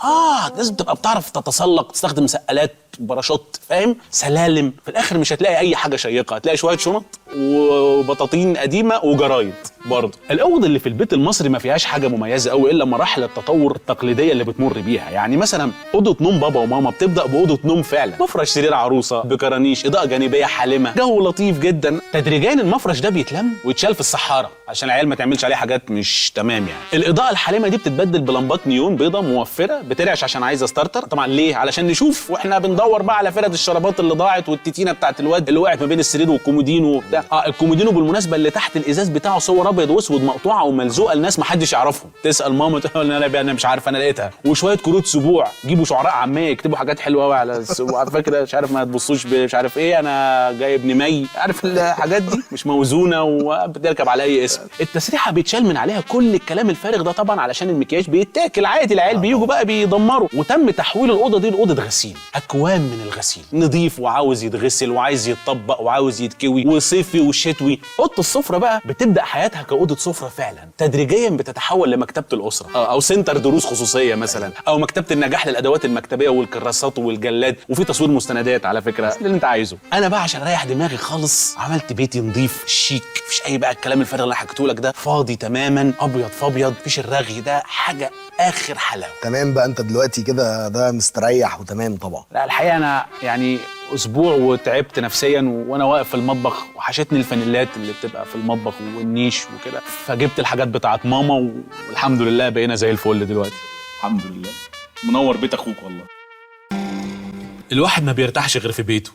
لازم تبقى بتعرف تتسلق، تستخدم سقالات، باراشوت، فاهم، سلالم. في الاخر مش هتلاقي اي حاجه شيقه، هتلاقي شويه شنط وبطاطين قديمه وجرايد برضه. الاوض اللي في البيت المصري ما فيهاش حاجه مميزه قوي الا مراحل التطور التقليديه اللي بتمر بيها. يعني مثلا اوضه نوم بابا وماما بتبدا باوضه نوم فعلا، مفرش سرير عروسه بكرانيش، اضاءه جانبيه حالمه، جو لطيف جدا. تدريجيا المفرش ده بيتلم ويتشال في الصحاره عشان العيال ما تعملش عليه حاجات مش تمام يعني. الاضاءه الحالمه دي بتتبدل بلمبات نيون بيضه موفره بترعش عشان عايزه ستارتر. طبعا ليه؟ علشان نشوف واحنا بندور بقى على فرد الشرابات اللي ضاعت والتتينه بتاعت الواد اللي وقعت ما بين السرير والكومودينو وبتاع. الكومودينو بالمناسبه اللي تحت الازاز بتاعه صور ابيض واسود مقطوعه وملزوقه لناس ما حدش يعرفهم، تسال ماما تقول انا مش عارف انا لقيتها. وشويه كروت سبوع، جيبوا شعراء عاميه يكتبوا حاجات حلوه قوي على السبوع، فاكر مش عارف ما تبصوش مش عارف ايه، انا جايب نمي، عارف الحاجات دي مش موزونه وبتركب على اي اسم. التسريحه بيتشال من عليها كل الكلام الفارغ ده طبعا علشان المكياج بيتاكل عادي، العيال بيجوا بقى بيدمروا. وتم تحويل الاوضه دي لاوضه غسيل، اكوام من الغسيل، نضيف وعاوز يتغسل وعايز يتطبق وعاوز يتكوي، وصيفي وشتوي. اوضه السفره بقى بتبدا حياتها كأوضة سفرة فعلا تدريجيا بتتحول لمكتبة الأسرة أو سنتر دروس خصوصية مثلا، أو مكتبة النجاح للأدوات المكتبية والكراسات والجلاد، وفي تصوير مستندات على فكرة اللي أنت عايزه. أنا بقى عشان أريح دماغي خالص عملت بيتي نظيف شيك، مفيش أي بقى الكلام الفارغ اللي حكيته لك ده، فاضي تماما، أبيض فأبيض، مفيش الرغي ده، حاجة آخر حلاوة. تمام بقى انت دلوقتي كده ده مستريح وتمام طبعا. لا الحقيقة أنا يعني أسبوع وتعبت نفسيا وأنا واقف في المطبخ، وحشتني الفانيلات اللي بتبقى في المطبخ والنيش وكده، فجبت الحاجات بتاعت ماما والحمد لله بقينا زي الفل دلوقتي. الحمد لله. منور بيت أخوك والله. الواحد ما بيرتاحش غير في بيته،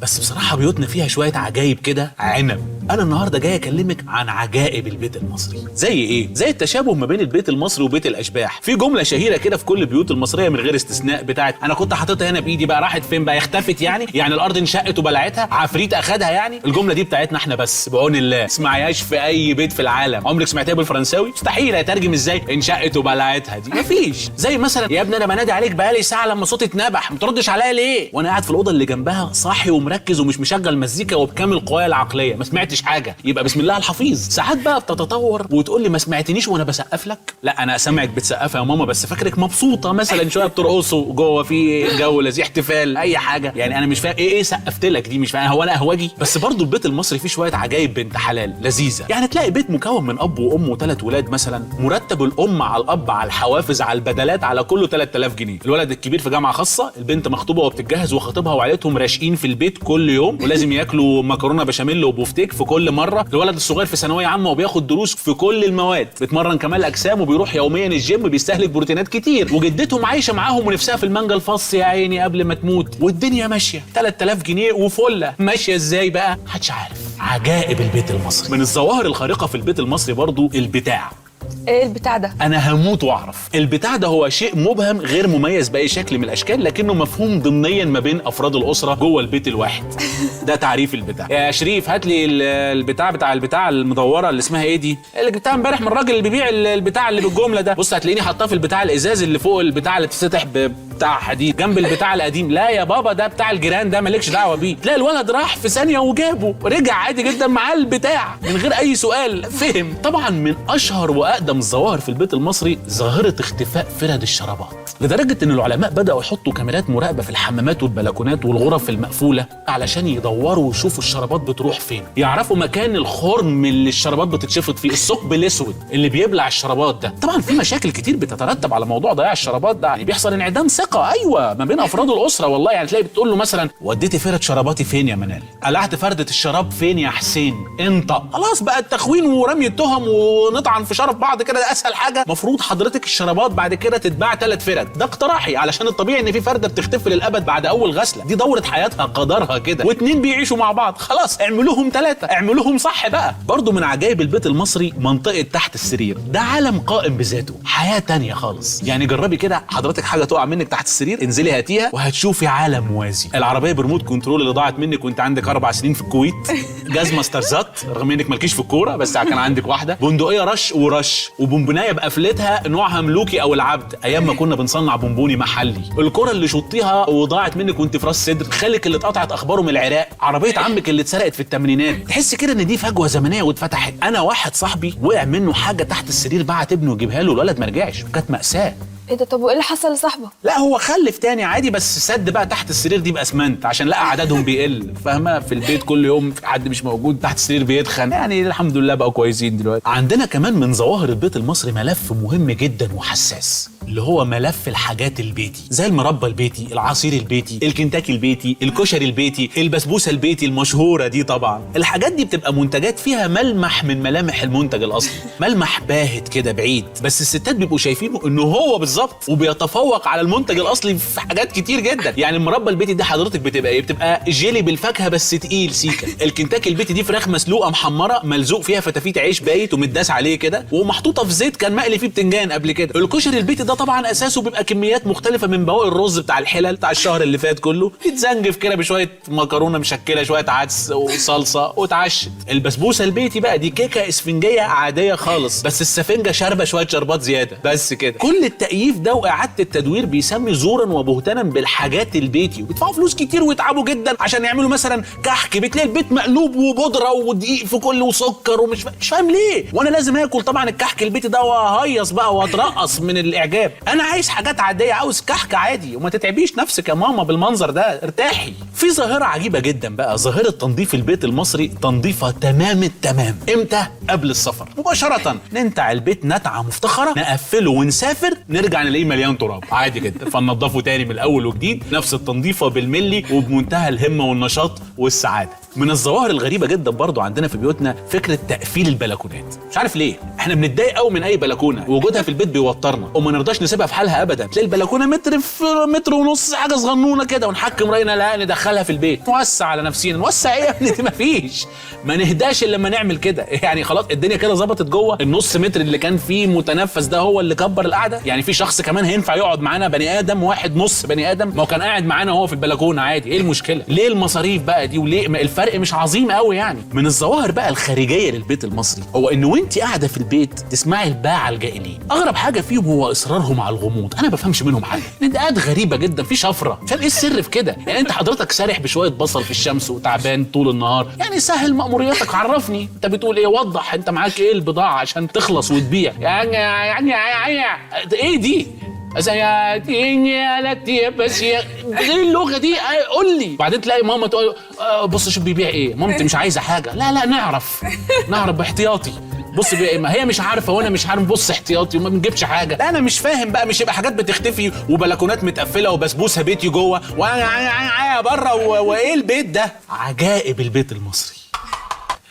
بس بصراحة بيوتنا فيها شوية عجايب كده عنب. أنا النهاردة جاي أكلمك عن عجائب البيت المصري. زي إيه؟ زي التشابه ما بين البيت المصري وبيت الأشباح. في جملة شهيرة كده في كل البيوت المصرية من غير استثناء بتاعت أنا كنت حاططها هنا بإيدي بقى راحت فين بقى، اختفت يعني الأرض انشقت وبلعتها، عفريت أخدها يعني. الجملة دي بتاعتنا إحنا بس بعون الله، اسمعيهاش في أي بيت في العالم. عمرك سمعتها بالفرنساوي؟ مستحيل. هيترجم إزاي انشقت وبلعتها دي؟ مفيش. زي مثلا يا ابني أنا بنادي عليك بقالي ساعة لما صوتي اتنبح، ما تردش عليا ليه؟ وأنا قاعد في الأوضة اللي جنبها صاحي ومركز ومش مشغل مزيكا وبكامل قوايا العقليه، ما سمعتش حاجه، يبقى بسم الله الحفيظ. ساعات بقى بتتطور وتقول لي ما سمعتنيش وانا بسقف لك. لا انا سامعك بتسقفها يا ماما، بس فاكرك مبسوطه مثلا شويه بترقصوا جوه في جو لذيذ احتفال اي حاجه يعني. انا مش فاهم ايه سقفت لك دي، مش فاهم هو انا اهواجي. بس برضو البيت المصري فيه شويه عجايب بنت حلال لذيذه. يعني تلاقي بيت مكون من اب وام وثلاث ولاد مثلا، مرتب الام على الاب على الحوافز على البدلات على كله 3000 جنيه. الولد الكبير في جامعه خاصه، البنت مخطوبه وبتتجهز وخطيبها وعيلتهم راشقين في البيت كل يوم، ولازم ياكلوا مكرونه بشاميل وبوفتيك في كل مره. الولد الصغير في ثانويه عامه وبياخد دروس في كل المواد، بيتمرن كمال اجسام وبيروح يوميا الجيم، بيستهلك بروتينات كتير. وجدتهم عايشه معاهم ونفسها في المانجا الفص يا عيني قبل ما تموت، والدنيا ماشيه 3000 جنيه وفله. ماشيه ازاي بقى؟ محدش عارف. عجائب البيت المصري. من الظواهر الخارقه في البيت المصري برضو البتاع. ايه البتاع ده؟ انا هموت واعرف. البتاع ده هو شيء مبهم غير مميز باي شكل من الاشكال، لكنه مفهوم ضمنيا ما بين افراد الاسره جوه البيت الواحد. ده تعريف البتاع. يا شريف هات لي البتاع المدوره اللي اسمها ايه دي، اللي جبتها امبارح من الراجل اللي بيبيع البتاع اللي بالجمله ده. بص هتلاقيني حاطاه في البتاع الازاز اللي فوق البتاع اللي بتتفتح بتاع حديد جنب البتاع القديم. لا يا بابا ده بتاع الجيران، ده مالكش دعوه بيه. تلاقي الولد راح في ثانيه وجابه ورجع عادي جدا معاه البتاع من غير اي سؤال، فهم. طبعا من اشهر واقدم الظواهر في البيت المصري ظاهره اختفاء فرد الشرابات، لدرجه ان العلماء بداوا يحطوا كاميرات مراقبه في الحمامات والبلكونات والغرف المقفوله علشان يدوروا ويشوفوا الشرابات بتروح فين، يعرفوا مكان الخرم اللي الشرابات بتتشفط فيه، الثقب الاسود اللي بيبلع الشرابات ده. طبعا في مشاكل كتير بتترتب على موضوع ضياع الشرابات ده، يعني بيحصل انعدام ثقه ايوه ما بين افراد الاسره والله. يعني تلاقي بتقول له مثلا وديتي فرد شراباتي فين يا منال، قلعت فرده الشراب فين يا حسين، انت خلاص بقى التخوين ورمي التهم ونطعن في شرف بعض كده، ده اسهل حاجه. مفروض حضرتك الشرابات بعد كده تتباع 3 فرد، ده اقتراحي علشان الطبيعي ان في فرده بتختفي للابد بعد اول غسله، دي دوره حياتها قدرها كده، واتنين بيعيشوا مع بعض خلاص اعملوهم 3، اعملوهم صح بقى. برضو من عجائب البيت المصري منطقه تحت السرير، ده عالم قائم بذاته، حياه تانية خالص. يعني جربي كده حضرتك حاجه تقع منك تحت السرير، انزلي هاتيها وهتشوفي عالم موازي. العربيه بريموت كنترول اللي ضاعت منك وانت عندك 4 سنين في الكويت، جزمه ستارزات رغم انك مالكيش في الكوره بس كان عندك واحده، بندقيه رش ورش، وبونبونايه بقفلتها نوعها ملوكي او العبد ايام ما كنا بنصنع بونبوني محلي، الكره اللي شطيها وضاعت منك وانت في راس صدر، خالك اللي اتقطعت اخباره من العراق، عربيه عمك اللي اتسرقت في الثمانينات. تحس كده ان دي فجوه زمنيه واتفتحت. انا واحد صاحبي وقع منه حاجه تحت السرير، بعت ابنه يجيبها له، الولد ما رجعش، كانت مأساة. ايه ده؟ طب وايه اللي حصل لصاحبه؟ لا هو خلف تاني عادي، بس سد بقى تحت السرير دي باسمنت عشان لقى عددهم بيقل، فاهمه؟ في البيت كل يوم في حد مش موجود تحت السرير بيتخن، يعني الحمد لله بقوا كويسين دلوقتي. عندنا كمان من ظواهر البيت المصري ملف مهم جدا وحساس، اللي هو ملف الحاجات البيتي، زي المربى البيتي، العصير البيتي، الكنتاكي البيتي، الكشري البيتي، البسبوسه البيتي المشهوره دي. طبعا الحاجات دي بتبقى منتجات فيها ملمح من ملامح المنتج الاصلي، ملمح باهت كده بعيد، بس الستات بيبقوا شايفينه انه هو بالظبط وبيتفوق على المنتج الاصلي في حاجات كتير جدا. يعني المربى البيتي دي حضرتك بتبقى ايه؟ بتبقى جيلي بالفاكهه بس تقيل سيكا. الكنتاكي البيتي دي فراخ مسلوقه محمره ملزوق فيها فتافيت عيش بايت ومتداس عليه كده ومحطوطه في زيت كان مقلي فيه بتنجان قبل كده. الكشري البيتي ده طبعا اساسه بيبقى كميات مختلفه من بواقي الرز بتاع الحلل بتاع الشهر اللي فات كله، يتزنجف كده بشويه مكرونه مشكله شويه عدس وصلصه وتعشت. البسبوسه البيتي بقى دي كيكه اسفنجيه عاديه خالص، بس السفنجه شاربه شويه شربات زياده بس كده. كل التقييم التكييف ده واعاده التدوير بيسمي زورا وبهتانا بالحاجات البيتي، وبيدفعوا فلوس كتير ويتعبوا جدا عشان يعملوا مثلا كحك، بتلاقي البيت مقلوب وبودره ودقيق في كل وسكر مش فاهم ليه، وانا لازم اكل طبعا الكحك البيتي ده واهيص بقى واترقص من الاعجاب. انا عايز حاجات عاديه، عاوز كحك عادي، وما تتعبيش نفسك يا ماما بالمنظر ده، ارتاحي. في ظاهره عجيبه جدا بقى، ظاهره تنظيف البيت المصري تنظيفه تمام التمام. امتى؟ قبل السفر مباشره، ننتع البيت نتعه مفتخره، نقفله ونسافر، نرجع نلاقيه مليان تراب عادي جدا، فننضفه تاني من الاول وجديد، نفس التنظيفه بالملي وبمنتهى الهمه والنشاط والسعاده. من الظواهر الغريبه جدا برضو عندنا في بيوتنا فكره تقفيل البلكونات. مش عارف ليه احنا بنتضايق قوي من اي بلكونه، وجودها في البيت بيوترنا وما نرضاش نسيبها في حالها ابدا. تلاقي البلكونه متر في متر ونص، حاجه صغنونه كده، ونحكم راينا لا ندخلها في البيت، نوسع على نفسينا. نوسع ايه يا ابني؟ مفيش، ما نهداش الا لما نعمل كده. يعني خلاص الدنيا كده ظبطت جوه، النص متر اللي كان فيه متنفس ده هو اللي كبر القعده. يعني في شخص كمان هينفع يقعد معانا، بني ادم واحد نص بني ادم، ما هو كان قاعد معانا وهو في البلكونه عادي، ايه المشكله؟ ليه المصاريف بقى دي؟ وليه الفرق مش عظيم قوي يعني؟ من الظواهر بقى الخارجيه للبيت المصري هو ان وانت قاعده في البيت تسمعي الباعه الجائلين. اغرب حاجه فيهم هو اصرارهم على الغموض، انا ما بفهمش منهم حاجه، نداءات غريبه جدا، في شفره، عشان ايه السر في كده؟ يعني انت حضرتك سارح بشويه بصل في الشمس وتعبان طول النهار، يعني سهل مأمورياتك، عرفني انت بتقول ايه، وضح انت معاك ايه البضاعه عشان تخلص وتبيع. يعني ايه دي؟ بس ايه اللغه دي؟ قول لي. بعدين تلاقي ماما تقول بص شوف بيبيع ايه. مامتي مش عايزه حاجه، لا نعرف باحتياطي. بص ما هي مش عارفه وانا مش عارف، بص احتياطي وما بنجيبش حاجه. لا انا مش فاهم بقى، مش يبقى حاجات بتختفي وبلكونات متقفله وبسبوسه بيتي جوه وانا بره وايه البيت ده؟ عجائب البيت المصري.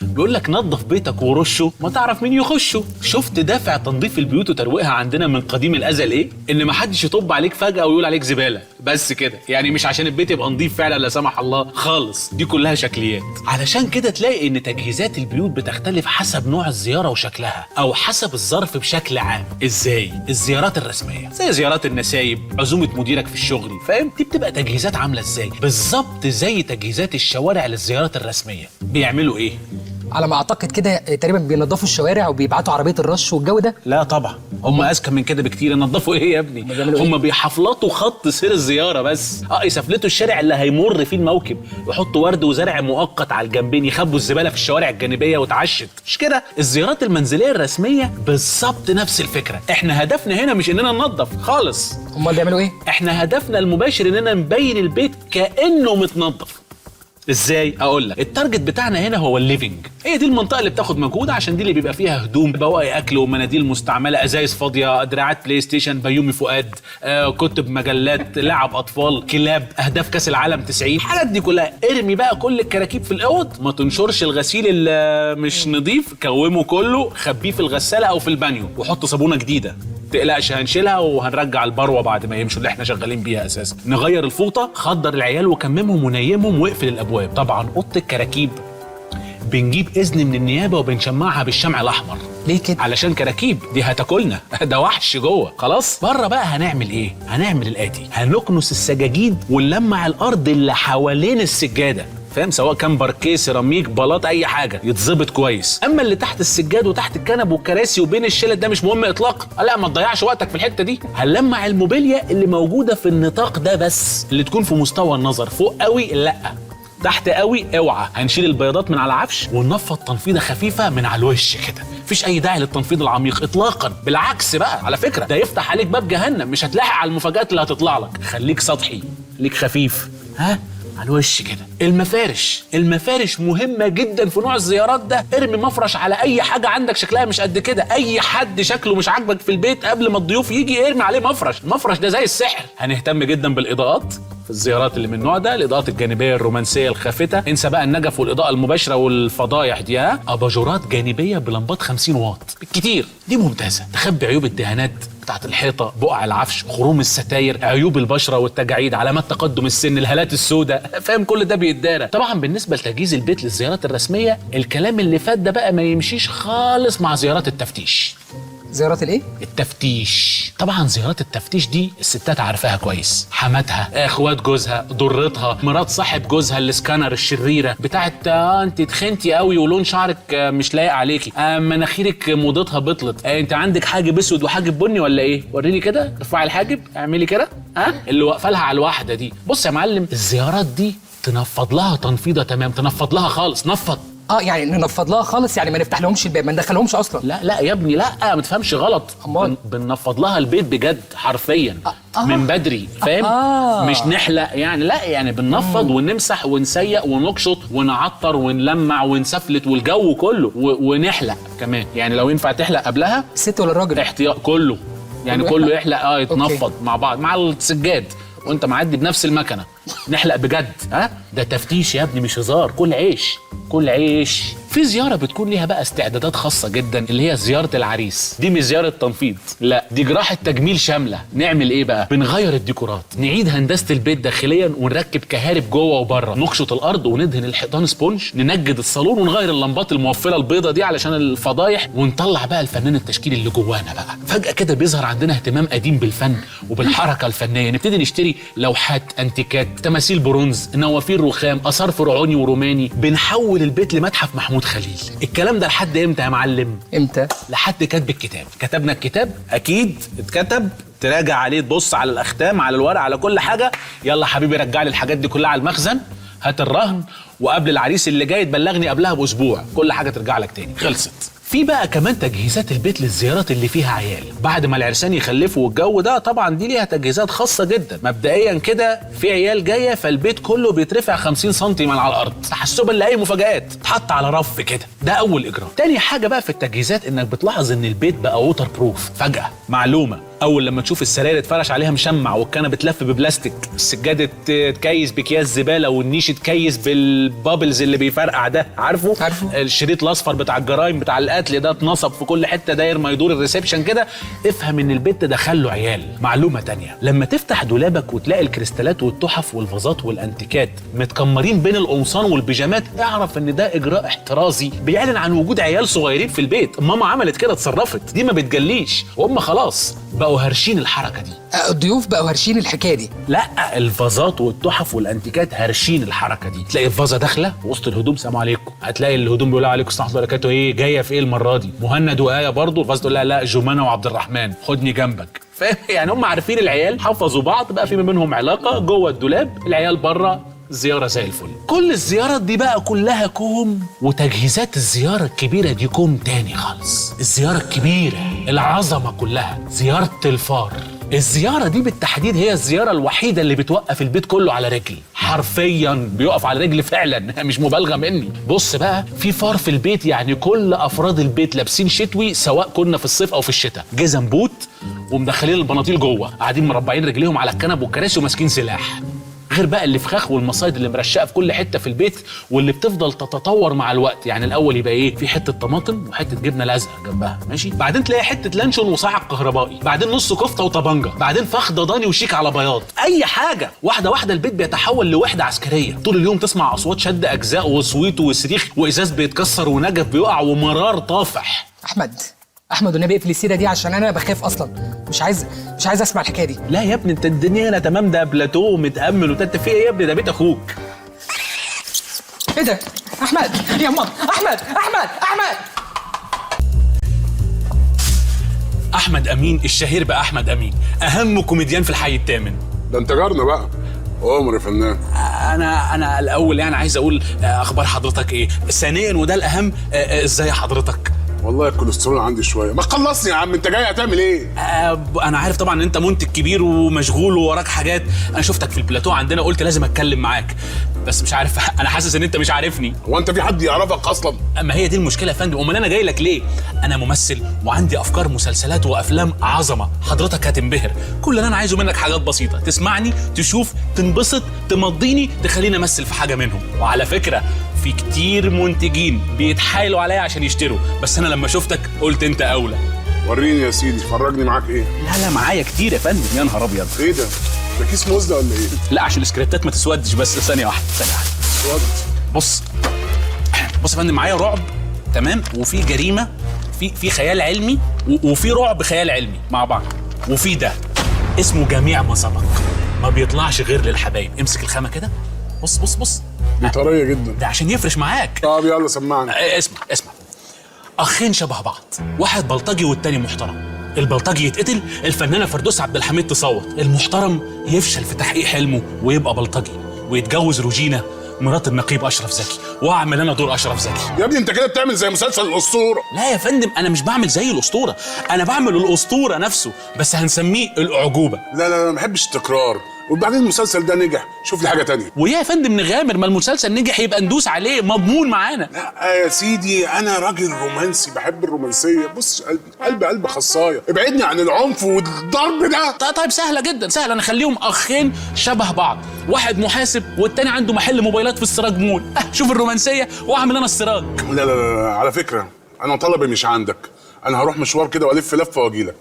بيقول لك نظف بيتك ورشه ما تعرف مين يخشه. شفت دافع تنظيف البيوت وترويقها عندنا من قديم الازل ايه؟ ان ما حدش يطب عليك فجاه ويقول عليك زباله بس كده. يعني مش عشان البيت يبقى نظيف فعلا لا سمح الله خالص، دي كلها شكليات. علشان كده تلاقي ان تجهيزات البيوت بتختلف حسب نوع الزياره وشكلها، او حسب الظرف بشكل عام. ازاي؟ الزيارات الرسميه زي زيارات النسايب، عزومه مديرك في الشغل، فاهم؟ دي بتبقى تجهيزات عامله ازاي؟ بالظبط زي تجهيزات الشوارع للزيارات الرسميه. بيعملوا ايه؟ على ما اعتقد كده تقريبا بينظفوا الشوارع وبيبعتوا عربيه الرش والجو ده. لا طبعا هم اذكى من كده بكتير. ينظفوا ايه يا ابني؟ هم بيحفلطوا خط سير الزياره بس. يسفلتوا الشارع اللي هيمر فيه الموكب، يحطوا ورد وزرع مؤقت على الجنبين، يخبوا الزباله في الشوارع الجانبيه وتعشت. مش كده؟ الزيارات المنزليه الرسميه بالظبط نفس الفكره. احنا هدفنا هنا مش اننا ننظف خالص. امال بيعملوا ايه؟ احنا هدفنا المباشر اننا نبين البيت كانه متنظف. ازاي؟ اقول لك، التارجت بتاعنا هنا هو الليفنج. هي دي المنطقه اللي بتاخد مجهود، عشان دي اللي بيبقى فيها هدوم، بواقي اكل ومناديل مستعمله، ازايز فاضيه، دراعات بلاي ستيشن، بيومي فؤاد، كتب، مجلات، لعب اطفال، كلاب، اهداف كاس العالم 90، الحاجات دي كلها. ارمي بقى كل الكراكيب في الاوض، ما تنشرش الغسيل اللي مش نظيف، كومه كله، خبيه في الغساله او في البانيو، وحط صابونه جديده. تقلقش هنشيلها وهنرجع البروه بعد ما يمشوا اللي احنا شغالين بيها اساسا. نغير الفوطه، خدر العيال وكممهم ونيمهم واقفل الابواب. طبعا اوضه الكراكيب بنجيب اذن من النيابه وبنشمعها بالشمع الاحمر. ليه كده؟ علشان كراكيب دي هتاكلنا ده وحش جوه. خلاص بره بقى هنعمل ايه؟ هنعمل الاتي: هنكنس السجاجيد ونلمع الارض اللي حوالين السجاده، فاهم؟ سواء كان باركيه، سيراميك، بلاط، اي حاجه يتظبط كويس. اما اللي تحت السجاد وتحت الكنب والكراسي وبين الشلت ده مش مهم اطلاقا. لا ما تضيعش وقتك في الحته دي. هنلمع الموبيليا اللي موجوده في النطاق ده بس، اللي تكون في مستوى النظر، فوق قوي لا، تحت قوي اوعى. هنشيل البياضات من على العفش وننفض تنفيضه خفيفه من على الوش كده. مفيش اي داعي للتنفيض العميق اطلاقا، بالعكس بقى على فكره ده يفتح عليك باب جهنم، مش هتلاحق على المفاجآت اللي هتطلع لك. خليك سطحي، خليك خفيف، على الوش كده. المفارش مهمه جدا في نوع الزيارات ده. ارمي مفرش على اي حاجه عندك شكلها مش قد كده. اي حد شكله مش عاجبك في البيت قبل ما الضيوف يجي ارمي عليه مفرش. المفرش ده زي السحر. هنهتم جدا بالاضاءات في الزيارات اللي من النوع ده، الاضاءات الجانبيه الرومانسيه الخافته. انسى بقى النجف والاضاءه المباشره والفضايح دي. اباجورات جانبيه بلمبات 50 واط بالكتير، دي ممتازه تخبي عيوب الدهانات بتاعت الحيطه، بقع العفش، خروم الستاير، عيوب البشره والتجاعيد، علامات تقدم السن، الهالات السوداء، فاهم؟ كل ده بيتدارى. طبعا بالنسبه لتجهيز البيت للزيارات الرسميه، الكلام اللي فات ده بقى ما يمشيش خالص مع زيارات التفتيش. زيارات الايه؟ التفتيش. طبعا زيارات التفتيش دي الستات عارفاها كويس، حماتها، اخوات جوزها، ضرتها، مرات صاحب جوزها السكانر الشريره بتاعت انت تخنتي قوي ولون شعرك مش لايق عليكي، مناخيرك موضتها بطلت، انت عندك حاجب اسود وحاجب بني ولا ايه؟ وريني كده، ارفعي الحاجب، اعملي كده، اللي واقفه لها على الواحده دي. بص يا معلم، الزيارات دي تنفض لها تنفيضه تمام، تنفض لها خالص، نفض. يعني ننفض لها خالص، يعني ما نفتح لهمش الباب، ما ندخلهمش اصلا. لا يا ابني، لا ما تفهمش غلط. بننفض لها البيت بجد حرفيا من بدري، فاهم؟ مش نحلق يعني، لا يعني بننفض ونمسح ونسيق ونقشط ونعطر ونلمع ونسفلت والجو كله ونحلق كمان، يعني لو ينفع تحلق قبلها الست ولا الراجل؟ احتياط كله، يعني كله يحلق يتنفض مع بعض مع السجاد وانت معدي بنفس المكنه، نحلق بجد. ده تفتيش يا ابني مش هزار، كل عيش كل عيش. في زياره بتكون ليها بقى استعدادات خاصه جدا، اللي هي زياره العريس. دي مش زياره تنفيض، لا دي جراحه تجميل شامله. نعمل ايه بقى؟ بنغير الديكورات، نعيد هندسه البيت داخليا ونركب كهارب جوه وبره، نقشط الارض وندهن الحيطان سبونج، ننجد الصالون ونغير اللمبات الموفله البيضه دي علشان الفضايح، ونطلع بقى الفنان التشكيلي اللي جوانا بقى. فجاه كده بيظهر عندنا اهتمام قديم بالفن وبالحركه الفنيه، نبتدي نشتري لوحات انتيكات، تماثيل برونز، نوافير رخام، اثار فرعوني وروماني. بنحول البيت لمتحف محمود خليل. الكلام ده لحد امتى يا معلم؟ امتى؟ لحد كتب الكتاب. كتبنا الكتاب اكيد اتكتب، تراجع عليه، تبص على الاختام، على الورق، على كل حاجه. يلا حبيبي رجع لي الحاجات دي كلها على المخزن، هات الرهن، وقبل العريس اللي جاي تبلغني قبلها باسبوع، كل حاجه ترجع لك تاني، خلصت. في بقى كمان تجهيزات البيت للزيارات اللي فيها عيال بعد ما العرسان يخلفوا، والجو ده طبعا دي ليها تجهيزات خاصه جدا. مبدئيا كده في عيال جايه، فالبيت كله بيترفع 50 سم من على الارض تحسبا لاي مفاجآت، تحط على رف كده. ده اول اجراء. تاني حاجه بقى في التجهيزات انك بتلاحظ ان البيت بقى ووتر بروف فجاه. معلومه، اول لما تشوف السراير اتفرش عليها مشمع، والكنبه تلف ببلاستيك، السجاده تكيس باكياس زباله، والنيش تكيس بالبابلز اللي بيفرقع ده، عارفه؟ الشريط الاصفر بتاع الجرايم بتاع القتل ده اتنصب في كل حته، داير ما يدور الريسبشن كده، افهم ان البيت ده دخله عيال. معلومه تانية، لما تفتح دولابك وتلاقي الكريستالات والتحف والفازات والانتيكات متكمرين بين القمصان والبيجامات، اعرف ان ده اجراء احترازي بيعلن عن وجود عيال صغيرين في البيت. ماما عملت كده، اتصرفت، دي ما بتجليش، وهم خلاص بقوا هرشين الحركه دي. الضيوف بقوا هرشين الحكايه دي؟ لا، الفازات والتحف والانتيكات هرشين الحركه دي. تلاقي الفازه داخله وسط الهدوم، سلام عليكم، هتلاقي الهدوم بيقولوا عليكم السلام ورحمه الله وبركاته، ايه جايه في ايه المره دي؟ مهند وآية برضه، الفازه تقول لها لا جمانه وعبد الرحمن خدني جنبك، فاهم؟ يعني هم عارفين العيال، حفظوا بعض، بقى في ما بينهم علاقه جوه الدولاب، العيال بره، زياره زي الفل. كل الزيارات دي بقى كلها كوم، وتجهيزات الزياره الكبيره دي كوم تاني خالص. الزياره الكبيره العظمه كلها، زياره الفار. الزياره دي بالتحديد هي الزياره الوحيده اللي بتوقف البيت كله على رجل، حرفيا بيقف على رجل فعلا، مش مبالغه مني. بص بقى، في فار في البيت، يعني كل افراد البيت لابسين شتوي، سواء كنا في الصيف او في الشتاء، جزم بوت ومدخلين البناطيل جوه، قاعدين مربعين رجليهم على الكنب والكراسي وماسكين سلاح. غير بقى الفخاخ والمصايد اللي مرشقه في كل حته في البيت، واللي بتفضل تتطور مع الوقت. يعني الاول يبقى ايه؟ في حته طماطم وحته جبنه لازقه جنبها، ماشي، بعدين تلاقي حته لانشون وصاعق كهربائي، بعدين نص كفته وطبنجه، بعدين فخ ضاني وشيك على بياض. اي حاجه، واحده واحده البيت بيتحول لوحده عسكريه. طول اليوم تسمع اصوات شد اجزاء وصويت وصريخ، وازاز بيتكسر ونجف بيقع ومرار طافح. احمد والنبي اقفل السيره دي، عشان انا بخاف اصلا، مش عايز اسمع الحكايه دي. لا يا ابني، انت الدنيا هنا تمام، ده بلاتو متامل، وانت في ايه يا ابني؟ ده بيت اخوك. ايه ده؟ احمد يا ماما، احمد احمد امين الشهير باحمد امين، اهم كوميديان في الحي الثامن. ده انت جارنا بقى، عمر يا فنان. انا الاول يعني عايز اقول اخبار حضرتك ايه، ثانيا وده الاهم، ازاي حضرتك؟ والله الكوليسترول عندي شويه. ما خلصني يا عم، انت جاي هتعمل ايه؟ انا عارف طبعا ان انت منتج كبير ومشغول ووراك حاجات. انا شفتك في البلاتو عندنا، قلت لازم اتكلم معاك، بس مش عارف انا حاسس ان انت مش عارفني. هو انت في حد يعرفك اصلا؟ اما هي دي المشكله يا فندم. امال انا جاي لك ليه؟ انا ممثل وعندي افكار مسلسلات وافلام عظمه، حضرتك هتنبهر. كل اللي انا عايزه منك حاجات بسيطه، تسمعني، تشوف، تنبسط، تمضيني، تخليني امثل في حاجه منهم. وعلى فكره في كتير منتجين بيتحايلوا عليا عشان يشتروا، بس انا لما شفتك قلت انت اولى. وريني يا سيدي، فرجني معاك ايه؟ لا معايا كتير يا فندم. يا نهار ابيض، ايه ده؟ ده كيس موز ده ولا ايه؟ لا عشان السكريبتات ما تسودش، بس ثانيه واحده. اسود. بص يا فندم، معايا رعب تمام، وفي جريمه، في خيال علمي، وفي رعب خيال علمي مع بعض. وفي ده اسمه جميع ما سبق، ما بيطلعش غير للحبايب. امسك الخامه كده، بص بص بص، دي طريه جدا. ده عشان يفرش معاك. طب يلا سمعني. اسمع، اخين شبه بعض، واحد بلطجي والتاني محترم. البلطجي يتقتل، الفنانه فردوس عبد الحميد تصوت، المحترم يفشل في تحقيق حلمه ويبقى بلطجي ويتجوز روجينا مرات النقيب اشرف زكي، واعمل انا دور اشرف زكي. يا ابني انت كده بتعمل زي مسلسل الاسطوره. لا يا فندم، انا مش بعمل زي الاسطوره، انا بعمل الاسطوره نفسه، بس هنسميه الاعجوبه. لا لا لا، ما بحبش التكرار. وبعدين المسلسل ده نجح، شوف لي حاجه تانية. ويا يا فندم نغامر، ما المسلسل نجح يبقى ندوس عليه، مضمون معانا. لا يا سيدي، انا راجل رومانسي، بحب الرومانسيه. بص قلبي خصايه، ابعدني عن العنف والضرب ده. طيب سهله جدا، سهله. انا اخليهم اخين شبه بعض، واحد محاسب والتاني عنده محل موبايلات في السراج مول. شوف الرومانسيه، واعمل انا السراج. لا لا لا، على فكره انا طلبي مش عندك، انا هروح مشوار كده والف لفه واجيلك.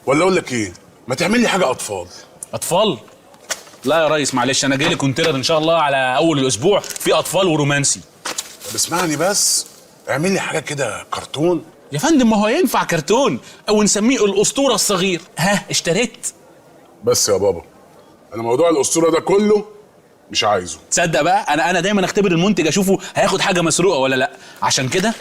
ولا اقول لك ايه، ما تعمل لي حاجه اطفال. اطفال؟ لا يا ريس معلش، انا جاي لي كونتينر ان شاء الله على اول الاسبوع في اطفال ورومانسي. طب اسمعني بس، اعمل لي حاجه كده كرتون. يا فندم ما هو ينفع كرتون، او نسميه الاسطوره الصغير. ها اشتريت؟ بس يا بابا، انا موضوع الاسطوره ده كله مش عايزه. تصدق بقى، انا دايما اختبر المنتج اشوفه هياخد حاجه مسروقه ولا لا. عشان كده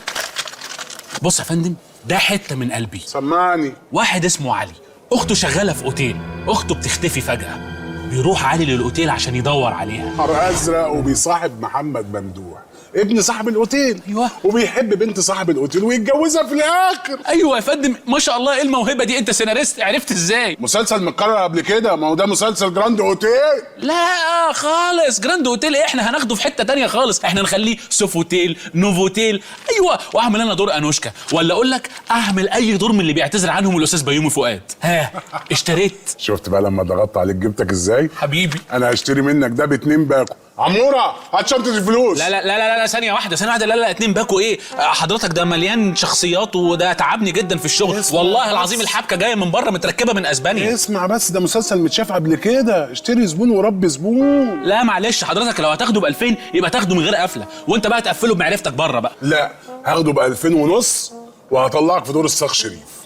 بص يا فندم، ده حته من قلبي. سمعني. واحد اسمه علي، اخته شغاله في اوتيل، اخته بتختفي فجاه، بيروح علي للاوتيل عشان يدور عليها. نهار ازرق، وبيصاحب محمد ممدوح ابن صاحب الاوتيل. ايوه، وبيحب بنت صاحب الاوتيل ويتجوزها في الاخر. ايوه يا فندم، ما شاء الله، ايه الموهبه دي؟ انت سيناريست، عرفت ازاي؟ مسلسل متكرر قبل كده، ما هو ده مسلسل جراند اوتيل. لا خالص، جراند اوتيل ايه، احنا هناخده في حته تانية خالص، احنا نخليه سوفوتيل، نوفوتيل. ايوه، واعمل انا دور انوشكا، ولا اقول لك اعمل اي دور من اللي بيعتذر عنهم الاستاذ بيومي فؤاد. ها اشتريت؟ شفت بقى لما ضغطت عليك جبتك ازاي؟ حبيبي انا هشتري منك ده ب2 باكو. عموره هات شنطه الفلوس. لا لا لا لا لا، ثانيه واحده، لا لا 2 باكو ايه حضرتك؟ ده مليان شخصيات وده تعبني جدا في الشغل. والله العظيم الحبكه جايه من بره متركبه من اسبانيا. اسمع بس، ده مسلسل متشاف قبل كده، اشتري زبون وربي زبون. لا معلش حضرتك، لو هتاخده ب2000 يبقى تاخده من غير قفله، وانت بقى تقفله بمعرفتك بره بقى. لا، هاخده ب2500 وهطلعك في دور الصاغ شريف.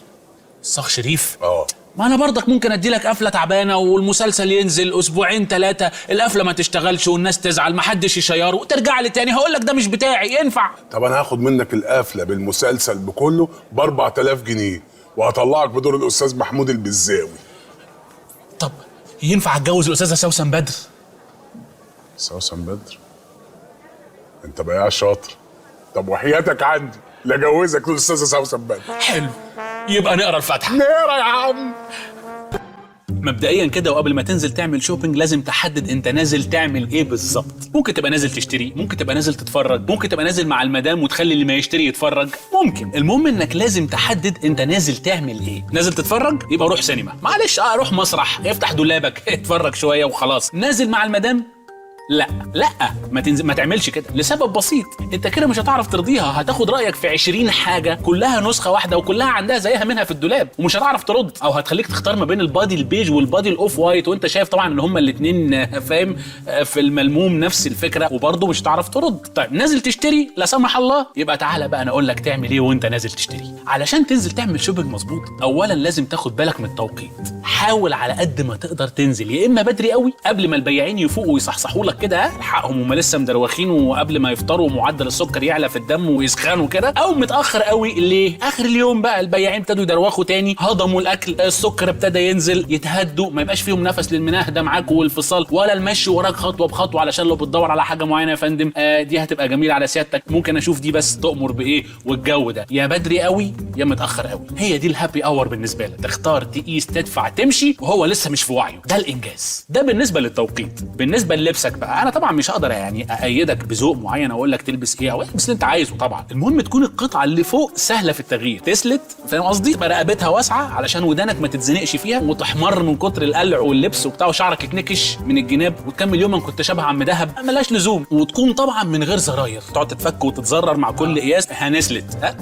الصاغ شريف؟ اه. ما انا برضك ممكن ادي لك قفله تعبانه والمسلسل ينزل اسبوعين 3، القفله ما تشتغلش والناس تزعل، ما حدش يشيره وترجع لي تاني، هقول لك ده مش بتاعي. ينفع؟ طب انا هاخد منك القفله بالمسلسل بكله ب4000 جنيه وهطلعك بدور الاستاذ محمود البزاوي. طب ينفع اتجوز الاستاذه سوسن بدر؟ سوسن بدر؟ انت بقى شاطر. طب وحياتك عندي لا جوزك الاستاذه سوسن بدر. حلو، يبقى نقرا الفاتحه. نقرا يا عم. مبدئيا كده، وقبل ما تنزل تعمل شوبينج لازم تحدد انت نازل تعمل ايه بالظبط. ممكن تبقى نازل تشتري، ممكن تبقى نازل تتفرج، ممكن تبقى نازل مع المدام وتخلي اللي ما يشتري يتفرج، ممكن. المهم انك لازم تحدد انت نازل تعمل ايه. نازل تتفرج؟ يبقى روح سينما، معلش روح مسرح، افتح دولابك اتفرج شويه وخلاص. نازل مع المدام؟ لا ما تعملش كده، لسبب بسيط، انت كده مش هتعرف ترضيها، هتاخد رايك في 20 حاجه كلها نسخه واحده وكلها عندها زيها منها في الدولاب، ومش هتعرف ترد، او هتخليك تختار ما بين البادي البيج والبادي الاوف وايت، وانت شايف طبعا ان هما الاثنين فاهم في الملموم نفس الفكره، وبرضه مش هتعرف ترد. طيب نازل تشتري لا سمح الله، يبقى تعالى بقى انا اقول لك تعمل ايه وانت نازل تشتري. علشان تنزل تعمل شوبينج مظبوط، اولا لازم تاخد بالك من التوقيت. حاول على قد ما تقدر تنزل يا اما بدري قوي قبل ما البياعين يفوقوا ويصحصحوا لك كده، الحقهم هم لسه مدروخين وقبل ما يفطروا ومعدل السكر يعلى في الدم ويسخنوا كده، او متاخر قوي ليه اخر اليوم بقى البياعين ابتدوا يدروخوا تاني، هضموا الاكل، السكر ابتدى ينزل، يتهدوا، ما يبقاش فيهم نفس للمناهده معاك والانفصال ولا المشي وراك خطوه بخطوه، علشان لو بتدور على حاجه معينه يا فندم دي هتبقى جميله على سيادتك، ممكن اشوف دي بس تؤمر بايه، والجو ده يا بدري قوي يا متاخر قوي. هي دي الهابي اور بالنسبه لك، تختار تقيس تدفع تمشي وهو لسه مش في وعيه، ده الانجاز. ده بالنسبه للتوقيت. بالنسبه للبسك بقى، انا طبعا مش هقدر يعني ايدك بذوق معين اقول لك تلبس ايه او البس اللي انت عايزه طبعا، المهم تكون القطعه اللي فوق سهله في التغيير، تسلت، فاهم قصدي، تبقى رقبتها واسعه علشان ودانك ما تتزنقش فيها وتحمر من كتر القلع واللبس وبتاع، وشعرك يتنكش من الجناب وتكمل يومك كنت شبه عم دهب، ملاش لزوم. وتكون طبعا من غير زراير تقعد تتفك وتتزرر مع كل قياس، هنسلت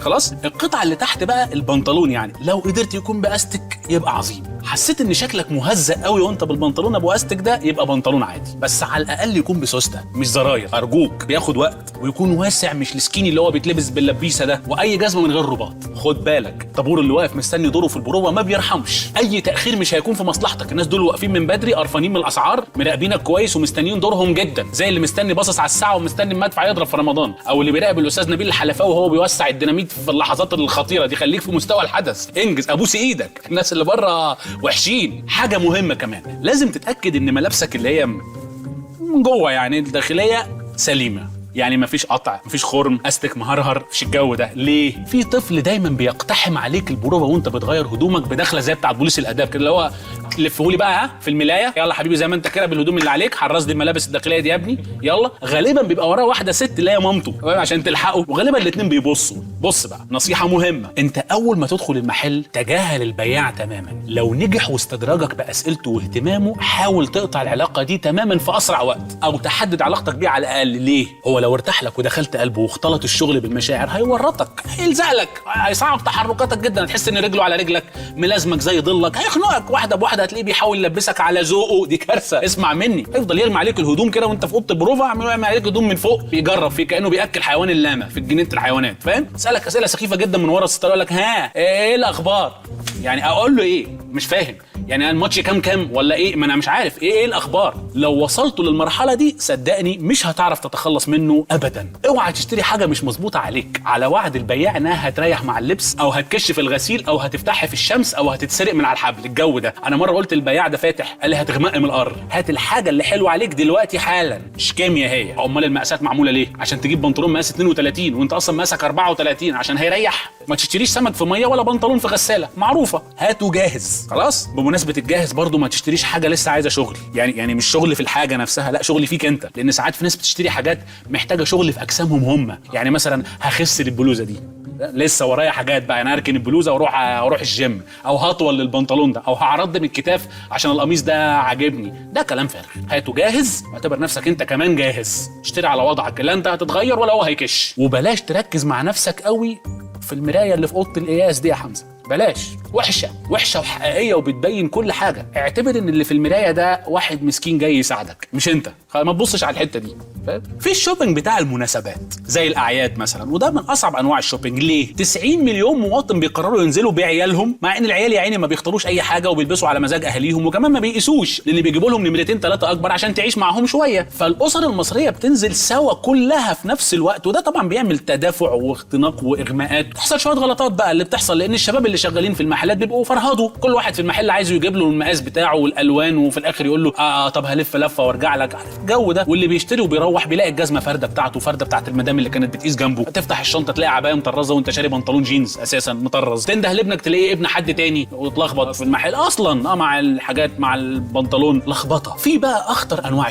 خلاص. القطعه اللي تحت بقى البنطلون، يعني لو قدرت يكون باستك يبقى عظيم. حسيت ان شكلك مهزأ قوي وانت بالبنطلون ابو استك ده، يبقى بنطلون عادي، بس بس على الاقل يكون بسوسته مش زراير ارجوك، بياخد وقت، ويكون واسع مش السكيني اللي هو بيتلبس باللبيسه ده، واي جزمه من غير رباط. خد بالك طابور اللي واقف مستني دوره في البروفه ما بيرحمش، اي تاخير مش هيكون في مصلحتك. الناس دول واقفين من بدري قرفانين من الاسعار، مراقبينك كويس ومستنيين دورهم جدا، زي اللي مستني باصص على الساعه ومستني المدفع يضرب في رمضان، او اللي بيراقب الاستاذ نبيل الحلفاوي وهو بيوسع الديناميت في اللحظات الخطيره دي. خليك في مستوى الحدث، انجز، ابوس ايدك. الناس اللي بره وحشين. حاجه مهمه كمان، لازم تتاكد ان ملابسك اللي هي من جوه يعني الداخليه سليمه، يعني مفيش قطع، مفيش خرم، استك مهرهر، مفيش الجو ده. ليه؟ في طفل دايما بيقتحم عليك البروفه وانت بتغير هدومك بدخله زي بتاعه بوليس الاداب كده، اللي هو لفهولي بقى في الملايه، يلا حبيبي زي ما انت كده بالهدوم اللي عليك، حرص لي الملابس الداخليه دي يا ابني، يلا. غالبا بيبقى وراه واحده ست اللي هي مامته عشان تلحقه، وغالبا الاثنين بيبصوا. بص بقى، نصيحه مهمه، انت اول ما تدخل المحل تجاهل البياع تماما. لو نجح واستدرجك باسئلته واهتمامه، حاول تقطع العلاقه دي تماما في اسرع وقت، او تحدد علاقتك بيه على الاقل. ليه؟ هو لو ارتاح لك ودخلت قلبه واختلط الشغل بالمشاعر هيورطك، هيلزق لك، هيصعب تحركاتك جدا، هتحس ان رجله على رجلك، ملازمك زي ضلك، هيخنقك واحده بواحده، هتلاقيه بيحاول يلبسك على ذوقه. دي كارثه، اسمع مني. يفضل يرمي عليك الهدوم كده وانت في اوضه البروفه، يرمي عليك هدوم من فوق، بيجرب فيه كانه بياكل حيوان اللامه في جنينه الحيوانات، فاهم؟ اسالك اسئله سخيفه جدا من ورا الستاره، يقول لك ها ايه الاخبار؟ يعني اقول له ايه؟ مش فاهم يعني الماتش كام ولا ايه؟ ما انا مش عارف ايه الاخبار. لو وصلتوا للمرحله دي صدقني مش هتعرف تتخلص منه ابدا. اوعى تشتري حاجه مش مظبوطه عليك على وعد البياع انها هتريح مع اللبس، او هتكش في الغسيل، او هتفتحها في الشمس، او هتتسرق من على الحبل. الجو ده انا مره قلت البياع ده فاتح، قال لي هتغمق من الارض، هات الحاجه اللي حلوه عليك دلوقتي حالا، مش كيمياء هي. امال المقاسات معموله ليه؟ عشان تجيب بنطلون مقاس 32 وانت اصلا مقاسك 34 عشان هيريح. ما تشتريش سمك في ميه ولا بنطلون في غساله، معروفه، هاته جاهز خلاص. بمناسبه الجاهز برضو ما تشتريش حاجه لسه عايزه شغل، يعني مش شغل في الحاجه نفسها، لا شغل فيك انت، لان ساعات في ناس بتشتري حاجات محتاجه شغل في اجسامهم هم. يعني مثلا هخس البلوزه دي، لسه ورايا حاجات بقى، انا هركن البلوزه واروح الجيم، او هطول للبنطلون ده، او هعرض من الكتاف عشان القميص ده عاجبني. ده كلام فارغ. هاته جاهز، اعتبر نفسك انت كمان جاهز، اشتري على وضعك، لا انت هتتغير ولا هو هيكش. وبلاش تركز مع نفسك قوي في المرايه اللي في اوضه القياس دي يا حمزه، بلاش، وحشه وحقيقيه وبتبين كل حاجه. اعتبر ان اللي في المرايه ده واحد مسكين جاي يساعدك مش انت، ما تبصش على الحته دي، فاهم؟ في الشوبينج بتاع المناسبات زي الاعياد مثلا، وده من اصعب انواع الشوبينج. ليه؟ 90 مليون مواطن بيقرروا ينزلوا بعيالهم، مع ان العيال يا عيني ما بيختاروش اي حاجه وبيلبسوا على مزاج اهاليهم، وكمان ما بيقيسوش لان بيجيبوا لهم نمرتين 3 اكبر عشان تعيش معاهم شويه. فالاسر المصريه بتنزل سوا كلها في نفس الوقت، وده طبعا بيعمل تدافع واختناق واغماءات، بتحصل شويه غلطات بقى اللي بتحصل، لان الشباب اللي شغالين في المحلات بيبقوا فرهضوا، كل واحد في المحل عايزه يجيب له المقاس بتاعه والالوان، وفي الاخر يقول له طب هلف لفه وارجع لك، عارف الجو ده. واللي بيشتري وبيروح بيلاقي الجزمه فرده بتاعته، فرده بتاعت المدام اللي كانت بتقيس جنبه، تفتح الشنطه تلاقي عبايه مطرزه وانت شاري بنطلون جينز اساسا مطرز، تنده لابنك تلاقيه ابن حد تاني وتلخبط في المحل اصلا مع الحاجات مع البنطلون لخبطه. في بقى اخطر انواع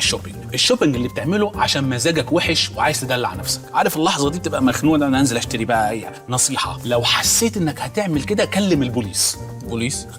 الشوبينج اللي بتعمله عشان مزاجك وحش وعايز تدلع نفسك. عارف اللحظه دي بتبقى مخنوق، انا انزل اشتري بقى اي نصيحه، لو حسيت انك هتعمل كده كلم البوليس،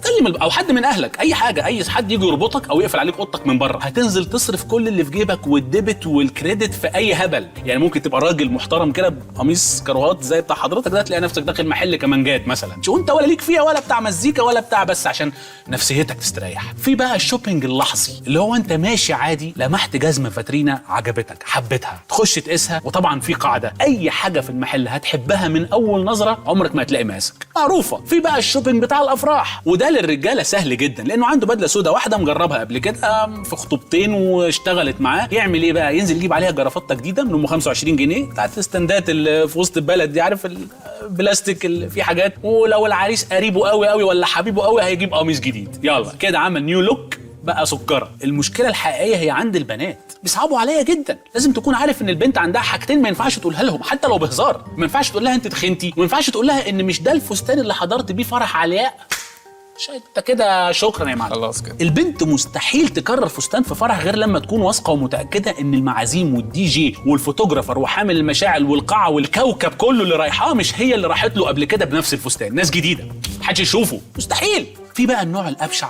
كلم او حد من اهلك، اي حاجه، اي حد يجي يربطك او يقفل عليك اوضتك من بره. هتنزل تصرف كل اللي في جيبك والديبت والكريدت في اي هبل. يعني ممكن تبقى راجل محترم كده بقميص كروهات زي بتاع حضرتك ده، تلاقي نفسك داخل محل كمانجات مثلا، شو انت ولا ليك فيها ولا بتاع مزيكا ولا بتاع، بس عشان نفسيتك تستريح. في بقى الشوبينج اللحظي اللي هو انت ماشي عادي، لمحت جزمه فاترينا عجبتك حبيتها، تخش تقيسها، وطبعا في قاعده اي حاجه في المحل هتحبها من اول نظره عمرك ما هتلاقي ماسك، معروفه. في بقى الشوبينج بتاع الافراح، وده للرجاله سهل جدا لانه عنده بدله سوداء واحده مجربها قبل كده في خطوبتين واشتغلت معاه. يعمل ايه بقى؟ ينزل يجيب عليها جرافطه جديده من ام 25 جنيه بتاعت الستاندات اللي في وسط البلد دي، عارف البلاستيك اللي فيه حاجات، ولو العريس قريبه قوي ولا حبيبه قوي هيجيب قميص جديد، يلا كده عمل نيو لوك بقى سكره. المشكله الحقيقيه هي عند البنات، بيصعبوا عليا جدا. لازم تكون عارف ان البنت عندها حاجتين ما ينفعش تقولها لهم حتى لو بهزار. ما ينفعش تقول لها انت تخنتي، وما ينفعش تقول لها ان مش ده الفستان اللي حضرت بيه فرح علياء. انت كده شكرا يا معلم، خلاص كده. البنت مستحيل تكرر فستان في فرح غير لما تكون واثقه ومتاكده ان المعازيم والدي جي والفوتوغرافر وحامل المشاعل والقاعه والكوكب كله اللي رايحاه مش هي اللي راحت له قبل كده بنفس الفستان، ناس جديده محدش يشوفه، مستحيل. في بقى النوع الابشع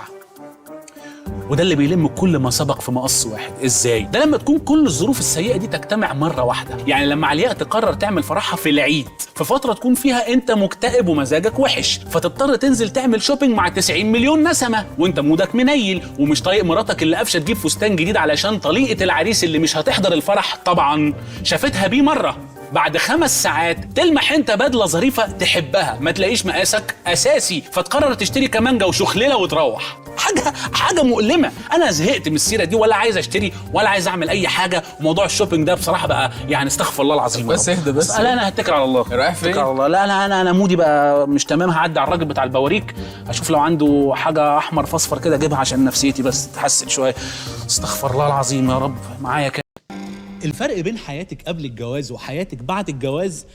وده اللي بيلم كل ما سبق في مقص واحد. ازاي؟ ده لما تكون كل الظروف السيئه دي تجتمع مره واحده. يعني لما علياء تقرر تعمل فرحها في العيد في فتره تكون فيها انت مكتئب ومزاجك وحش، فتضطر تنزل تعمل شوبينج مع 90 مليون نسمه وانت مودك منيل ومش طايق مراتك اللي قافشه تجيب فستان جديد علشان طليقه العريس اللي مش هتحضر الفرح طبعا شافتها بيه مره. بعد 5 ساعات تلمح انت بدله ظريفه تحبها ما تلاقيش مقاسك اساسي، فتقرر تشتري كمانجه وشخليله وتروح. حاجه مؤلمه. انا زهقت من السيره دي، ولا عايز اشتري ولا عايز اعمل اي حاجه. وموضوع الشوبينج ده بصراحه بقى يعني استغفر الله العظيم. بس اهدى بس. لا انا هتكل على الله. رايح فين؟ هتكل على الله. لا انا مودي بقى مش تمام. هعدي على الراجل بتاع البواريك اشوف لو عنده حاجه احمر فاصفر كده اجيبها عشان نفسيتي بس تتحسن شويه. استغفر الله العظيم يا رب معايا كده. الفرق بين حياتك قبل الجواز وحياتك بعد الجواز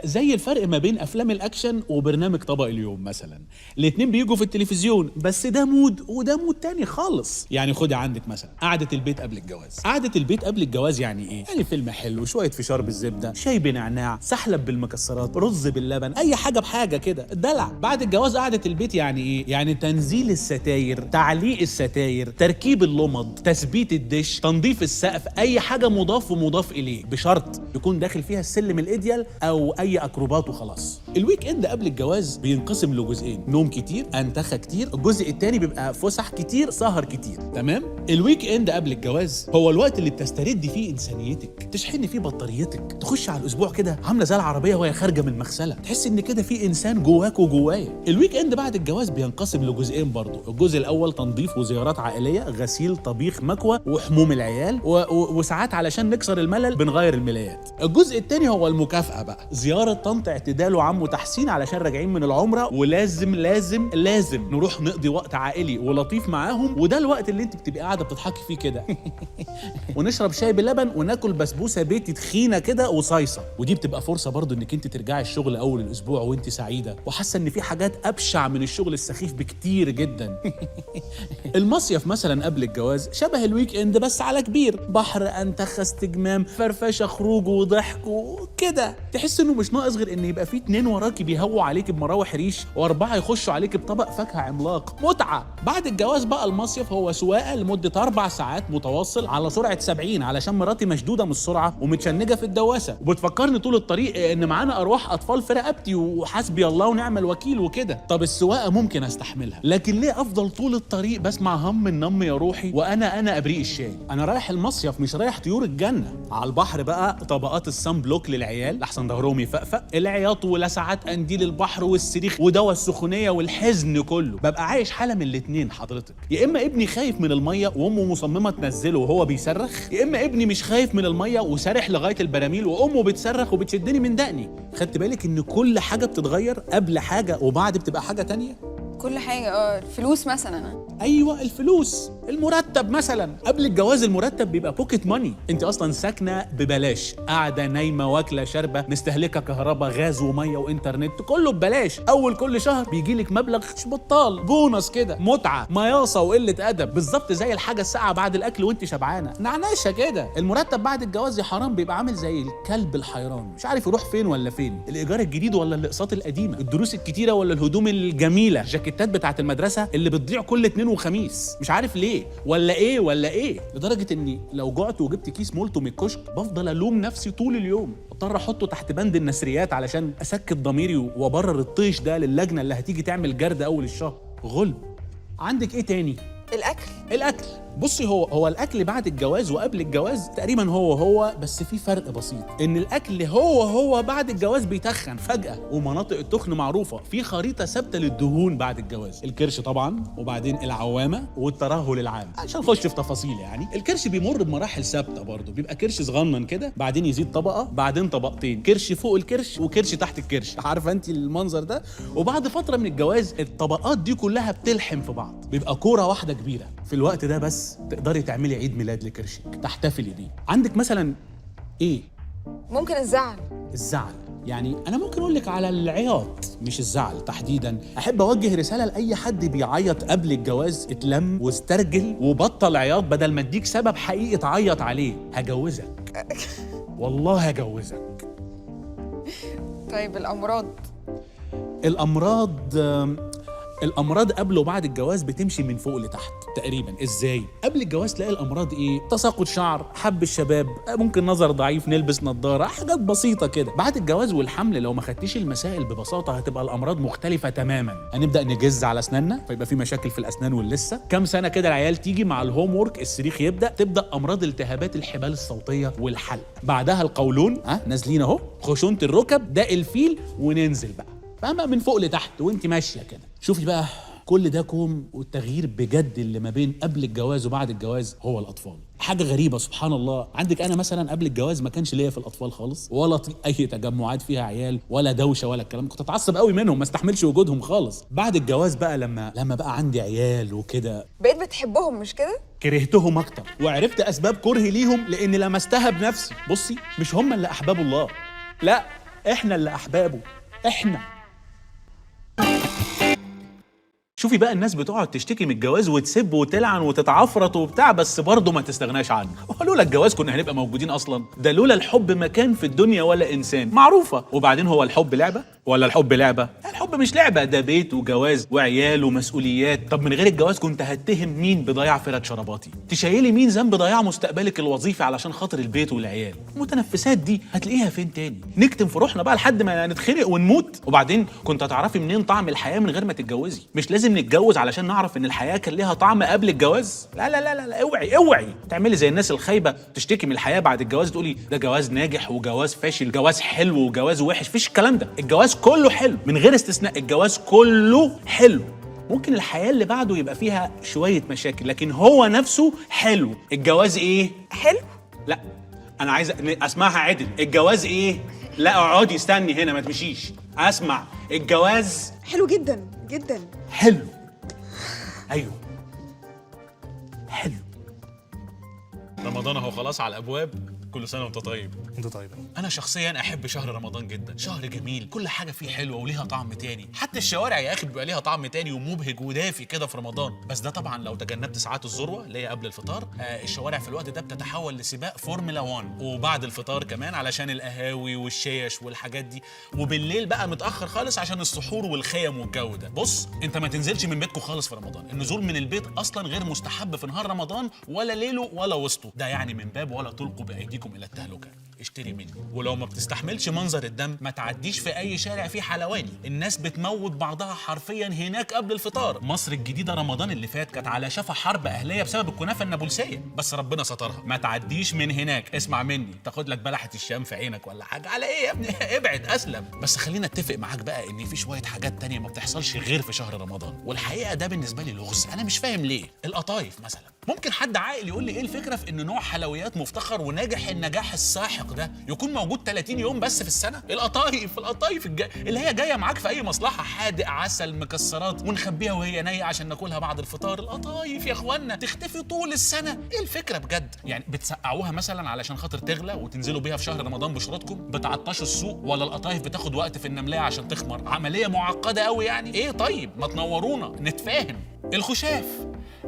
زي الفرق ما بين افلام الاكشن وبرنامج طبق اليوم مثلا. الاتنين بيجوا في التلفزيون بس ده مود وده مود تاني خالص. يعني خدي عندك مثلا قعدة البيت قبل الجواز. قعدة البيت قبل الجواز يعني ايه؟ يعني فيلم حلو، شوية فشار بالزبدة، شاي بنعناع، سحلب بالمكسرات، رز باللبن، اي حاجة بحاجة كده، دلع. بعد الجواز قعدة البيت يعني ايه؟ يعني تنزيل الستاير، تعليق الستاير، تركيب اللمض، تثبيت الدش، تنظيف السقف، اي حاجة مضاف ومضاف اليه، بشرط يكون داخل فيها السلم الايديال او اي اكروبات وخلاص. الويك اند قبل الجواز بينقسم لجزئين، نوم كتير، انتخه كتير. الجزء الثاني بيبقى فسح كتير، سهر كتير. تمام؟ الويك اند قبل الجواز هو الوقت اللي بتسترد فيه انسانيتك، تشحن فيه بطاريتك، تخش على الاسبوع كده عامله زي العربيه وهي خارجه من المغسله، تحس ان كده في انسان جواك وجوايا. الويك اند بعد الجواز بينقسم لجزئين برضه. الجزء الاول تنظيف وزيارات عائليه، غسيل، طبيخ، مكوى، وحموم العيال، وساعات علشان نكسر الملل بنغير الملايات. الجزء الثاني هو المكافاه بقى، زياره طنط اعتدال وعمو تحسين علشان راجعين من العمره، ولازم لازم لازم نروح نقضي وقت عائلي ولطيف معاهم. وده الوقت اللي انت بتبقي قاعده بتضحكي فيه كده ونشرب شاي بلبن وناكل بسبوسه بيتي تخينه كده وصايصه. ودي بتبقى فرصه برضو انك انت ترجعي الشغل اول الاسبوع وانت سعيده وحاسه ان في حاجات ابشع من الشغل السخيف بكتير جدا. المصيف مثلا قبل الجواز شبه الويك اند بس على كبير، بحر، انتخه، استجمام، فرفشه، خروج وضحك وكده. تحس انه مش ناقص غير ان يبقى في 2 وراكي بيهووا عليكي بمراوح ريش و4 يخشوا عليكي بطبق فاكهه عملاق. متعه. بعد الجواز بقى المصيف هو سواقه لمده 4 ساعات متواصل على سرعه 70 علشان مراتي مشدوده من السرعه ومتشنجه في الدواسه وبتفكرني طول الطريق ان معانا ارواح اطفال في رقبتي وحسبي الله ونعم الوكيل وكده. طب السواقه ممكن استحملها، لكن ليه افضل طول الطريق بسمع هم النم يا روحي وانا ابريق الشاي؟ انا رايح المصيف مش رايح طيور الجنه. على البحر بقى طبقات الصن بلوك للعيال لحسن ظهرهم يفقفق، العياط ولسعات قنديل البحر والصريخ ودواء السخونيه والحزن كله. ببقى عايش حاله من الاتنين حضرتك، يا اما ابني خايف من الميه وامه مصممه تنزله وهو بيصرخ، يا اما ابني مش خايف من الميه وسارح لغايه البراميل وامه بتصرخ وبتشدني من دقني. خدت بالك ان كل حاجه بتتغير، قبل حاجه وبعد بتبقى حاجه تانية؟ كل حاجه. الفلوس مثلا. ايوه الفلوس، المرتب مثلا. قبل الجواز المرتب بيبقى بوكيت ماني، انت اصلا ساكنه ببلاش، قاعده نايمه واكله شاربه مستهلكه كهرباء غاز وميه وانترنت كله ببلاش. اول كل شهر بيجي لك مبلغ مش بطال، بونص كده، متعه، مياصه وقله ادب، بالظبط زي الحاجه الساعه بعد الاكل وانت شبعانه، نعناشه كده. المرتب بعد الجواز يا حرام بيبقى عامل زي الكلب الحيران، مش عارف يروح فين ولا فين، الايجار الجديد ولا الاقساط القديمه، الدروس الكتيره ولا الهدوم الجميله، الجاكيتات بتاعت المدرسه اللي بتضيع كل 2 وخميس، مش عارف ليه ولا ايه، لدرجه اني لو جعت وجبت كيس مولتو من الكشك بفضل الوم نفسي طول اليوم، اضطر احطه تحت بند النسريات علشان اسكت ضميري وابرر الطيش ده للجنه اللي هتيجي تعمل جرد اول الشهر. غلب. عندك ايه تاني؟ الاكل. بصي هو الاكل بعد الجواز وقبل الجواز تقريبا هو بس في فرق بسيط، ان الاكل هو بعد الجواز بيتخن فجاه، ومناطق التخن معروفه، في خريطه ثابته للدهون بعد الجواز. الكرش طبعا، وبعدين العوامه والترهل العام، عشان نخش في تفاصيل. يعني الكرش بيمر بمراحل ثابته برضه، بيبقى كرش صغنن كده، بعدين يزيد طبقه، بعدين طبقتين، كرش فوق الكرش وكرش تحت الكرش، عارفه انت المنظر ده. وبعد فتره من الجواز الطبقات دي كلها بتلحم في بعض، بيبقى كوره واحده كبيره. في الوقت ده بس تقدري تعملي عيد ميلاد لكرشك، تحتفلي بيه. عندك مثلا ايه؟ ممكن الزعل. يعني انا ممكن اقول لك على العياط مش الزعل تحديدا. احب اوجه رساله لاي حد بيعيط قبل الجواز، اتلم واسترجل وبطل عياط، بدل ما اديك سبب حقيقي تعيط عليه. هجوزك والله هجوزك. طيب الامراض الامراض قبل وبعد الجواز بتمشي من فوق لتحت تقريبا. ازاي؟ قبل الجواز تلاقي الامراض ايه؟ تساقط شعر، حب الشباب، ممكن نظر ضعيف، نلبس نظاره، حاجات بسيطه كده. بعد الجواز والحمل لو ما خدتيش المسائل ببساطه هتبقى الامراض مختلفه تماما. هنبدا نجز على اسناننا فيبقى في مشاكل في الاسنان واللثه. كام سنه كده العيال تيجي مع الهوم وورك، الصريخ يبدا، تبدا امراض التهابات الحبال الصوتيه والحلق. بعدها القولون، نازلين اهو، خشونه الركب، ده الفيل، وننزل بقى فاهمه من فوق لتحت وانت ماشيه كده. شوفي بقى كل ده كوم، والتغيير بجد اللي ما بين قبل الجواز وبعد الجواز هو الاطفال. حاجه غريبه سبحان الله. عندك انا مثلا قبل الجواز ما كانش ليا في الاطفال خالص، ولا اي تجمعات فيها عيال ولا دوشه ولا الكلام، كنت اتعصب قوي منهم، ما استحملش وجودهم خالص. بعد الجواز بقى لما بقى عندي عيال وكده بقيت بتحبهم مش كده؟ كرهتهم اكتر، وعرفت اسباب كرهي ليهم لاني لمستها بنفسي. بصي، مش هم اللي احباب الله، لا احنا اللي احبابه، احنا. شوفي بقى الناس بتقعد تشتكي من الجواز وتسب وتلعن وتتعفرط وبتاع، بس برضه ما تستغناش عنه. ولولا الجواز كنا هنبقى موجودين اصلا؟ ده لولا الحب ما كان في الدنيا ولا انسان، معروفه. وبعدين هو الحب لعبه ولا الحب لعبه؟ الحب مش لعبه، ده بيت وجواز وعيال ومسؤوليات. طب من غير الجواز كنت هتهم مين بضياع فرد شراباتي؟ تشيلي مين ذنب ضياع مستقبلك الوظيفي علشان خاطر البيت والعيال؟ المتنفسات دي هتلاقيها فين تاني؟ نكتم في روحنا بقى لحد ما نتخنق ونموت؟ وبعدين كنت هتعرفي منين طعم الحياه من غير ما تتجوزي؟ مش لازم نتجوز علشان نعرف ان الحياه كان ليها طعم قبل الجواز؟ لا لا لا لا، اوعي تعملي زي الناس الخايبه تشتكي من الحياه بعد الجواز، تقولي ده جواز ناجح وجواز فاشل، جواز حلو وجواز وحش. فيش الكلام ده، الجواز كله حلو من غير استثناء، الجواز كله حلو. ممكن الحياه اللي بعده يبقى فيها شويه مشاكل، لكن هو نفسه حلو. الجواز ايه؟ حلو؟ لا انا عايز اسمعها عدل. الجواز ايه؟ لا اقعدي استني هنا ما تمشيش، اسمع. الجواز حلو جدا جدا. حلو، ايوه حلو. رمضان اهو خلاص على الابواب، كل سنه وانت طيب. انت طيب. انا شخصيا احب شهر رمضان جدا، شهر جميل، كل حاجه فيه حلوه وليها طعم تاني. حتى الشوارع يا اخي بيبقى ليها طعم تاني ومبهج ودافي كده في رمضان. بس ده طبعا لو تجنبت ساعات الذروه اللي هي قبل الفطار. الشوارع في الوقت ده بتتحول لسباق فورمولا 1، وبعد الفطار كمان علشان القهاوي والشيش والحاجات دي، وبالليل بقى متاخر خالص عشان السحور والخيم والجو ده. بص انت ما تنزلش من بيتكم خالص في رمضان، النزول من البيت اصلا غير مستحب في نهار رمضان، ولا ليله ولا وسطه، ده يعني من باب ولا تلقوا بايديكم الى التهلكه. اشتري مني. ولو ما بتستحملش منظر الدم ما تعديش في اي شارع فيه حلواني، الناس بتموت بعضها حرفيا هناك قبل الفطار. مصر الجديده رمضان اللي فات كانت على شفا حرب اهليه بسبب الكنافه النابلسيه، بس ربنا سترها. ما تعديش من هناك، اسمع مني، تاخد لك بلحه الشام في عينك ولا حاجه. على ايه يا ابني؟ ابعد اسلم. بس خلينا اتفق معاك بقى ان في شويه حاجات تانية ما بتحصلش غير في شهر رمضان، والحقيقه ده بالنسبه لي لغز، انا مش فاهم ليه. القطايف مثلا، ممكن حد عاقل يقول لي ايه الفكره في ان نوع حلويات مفتخر وناجح النجاح الساحق ده يكون موجود 30 يوم بس في السنه؟ القطايف اللي هي جايه معاك في اي مصلحه، حادق، عسل، مكسرات، ونخبيها وهي نيه عشان ناكلها بعد الفطار. القطايف يا اخوانا تختفي طول السنه، ايه الفكره بجد؟ يعني بتسقعوها مثلا علشان خاطر تغلى وتنزلوا بيها في شهر رمضان بشروطكم؟ بتعطشوا السوق؟ ولا القطايف بتاخد وقت في النمليه عشان تخمر؟ عمليه معقده قوي يعني. ايه طيب ما تنورونا نتفاهم. الخشاف،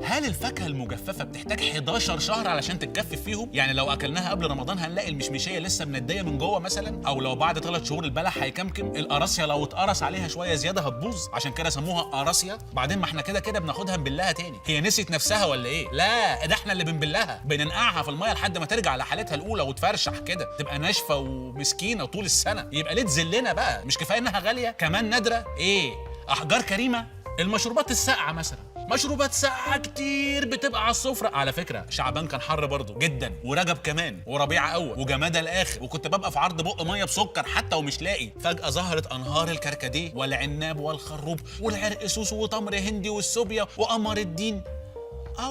هل الفاكهه المجففه بتحتاج 11 شهر علشان تتجفف فيهم؟ يعني لو اكلناها قبل رمضان هنلاقي المشمشيه لسه منديه من جوه مثلا، او لو بعد 3 شهور البلح هيكمكم. القراصيه لو اتقرص عليها شويه زياده هتبوظ، عشان كده سموها قراصيه. بعدين ما احنا كده بناخدها نبلها تاني، هي نسيت نفسها ولا ايه؟ لا ده احنا اللي بنبلها، بننقعها في الميه لحد ما ترجع لحالتها الاولى وتفرشح كده، تبقى ناشفه ومسكينه طول السنه. يبقى ليه تذلنا بقى؟ مش كفايه انها غاليه كمان نادره؟ ايه احجار كريمه. المشروبات الساقعه مثلا، مشروبات ساقعه كتير بتبقى على السفره. على فكره شعبان كان حر برضه جدا، ورجب كمان، وربيع اول، وجمادى الاخر، وكنت ببقى في عرض بق ميه بسكر حتى ومش لاقي. فجاه ظهرت انهار الكركديه والعناب والخروب والعرقسوس وتمر هندي والسوبيا وقمر الدين.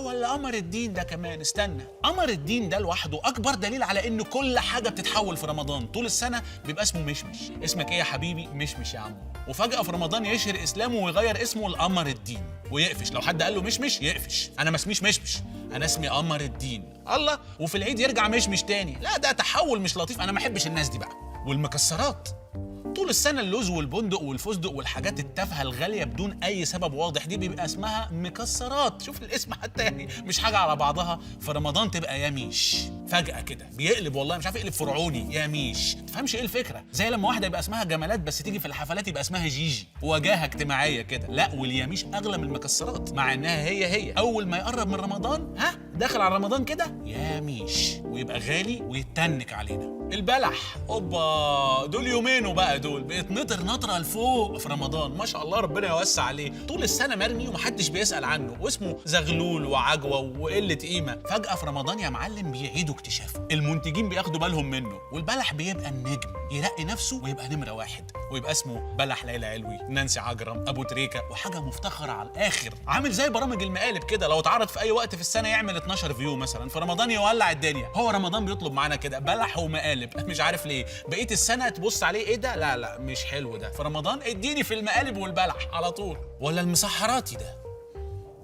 ولا قمر الدين ده كمان، استنى، قمر الدين ده لوحده اكبر دليل على ان كل حاجه بتتحول في رمضان. طول السنه بيبقى اسمه مشمش. اسمك ايه يا حبيبي؟ مشمش يا عم. وفجاه في رمضان يشهر اسلامه ويغير اسمه لقمر الدين ويقفش. لو حد قال له مشمش يقفش. انا ما اسميش مشمش، انا اسمي قمر الدين. الله. وفي العيد يرجع مشمش تاني. لا ده تحول مش لطيف، انا ما احبش الناس دي بقى. والمكسرات، طول السنه اللوز والبندق والفستق والحاجات التافهه الغاليه بدون اي سبب واضح دي بيبقى اسمها مكسرات. شوف الاسم حتى يعني مش حاجه على بعضها. في رمضان تبقى يميش فجاه كده بيقلب، والله مش عارف يقلب فرعوني يميش. تفهمش ايه الفكره؟ زي لما واحده يبقى اسمها جمالات بس تيجي في الحفلات يبقى اسمها جيجي، وجاهه اجتماعيه كده. لا، واليميش اغلى من المكسرات مع انها هي اول ما يقرب من رمضان داخل على رمضان كده يميش ويبقى غالي ويتنك علينا. البلح اوبا دول يومين وبقى دول بيتنطر نطره لفوق في رمضان، ما شاء الله ربنا يوسع عليه. طول السنه مرمي ومحدش بيسال عنه، واسمه زغلول وعجوه وقله قيمه. فجاه في رمضان يا معلم بيعيدوا اكتشافه، المنتجين بياخدوا بالهم منه، والبلح بيبقى النجم، يرقي نفسه ويبقى نمره واحد، ويبقى اسمه بلح ليلى علوي، نانسي عجرم، ابو تريكه، وحاجه مفتخره على الاخر. عامل زي برامج المقالب كده، لو اتعرض في اي وقت في السنه يعمل 12 فيو مثلا، في رمضان يولع الدنيا. هو رمضان بيطلب معانا كده بلح ومقالب، مش عارف ليه. بقيه السنه تبص عليه ايه ده، لا مش حلو ده. في رمضان اديني في المقالب والبلح على طول. ولا المسحراتي ده،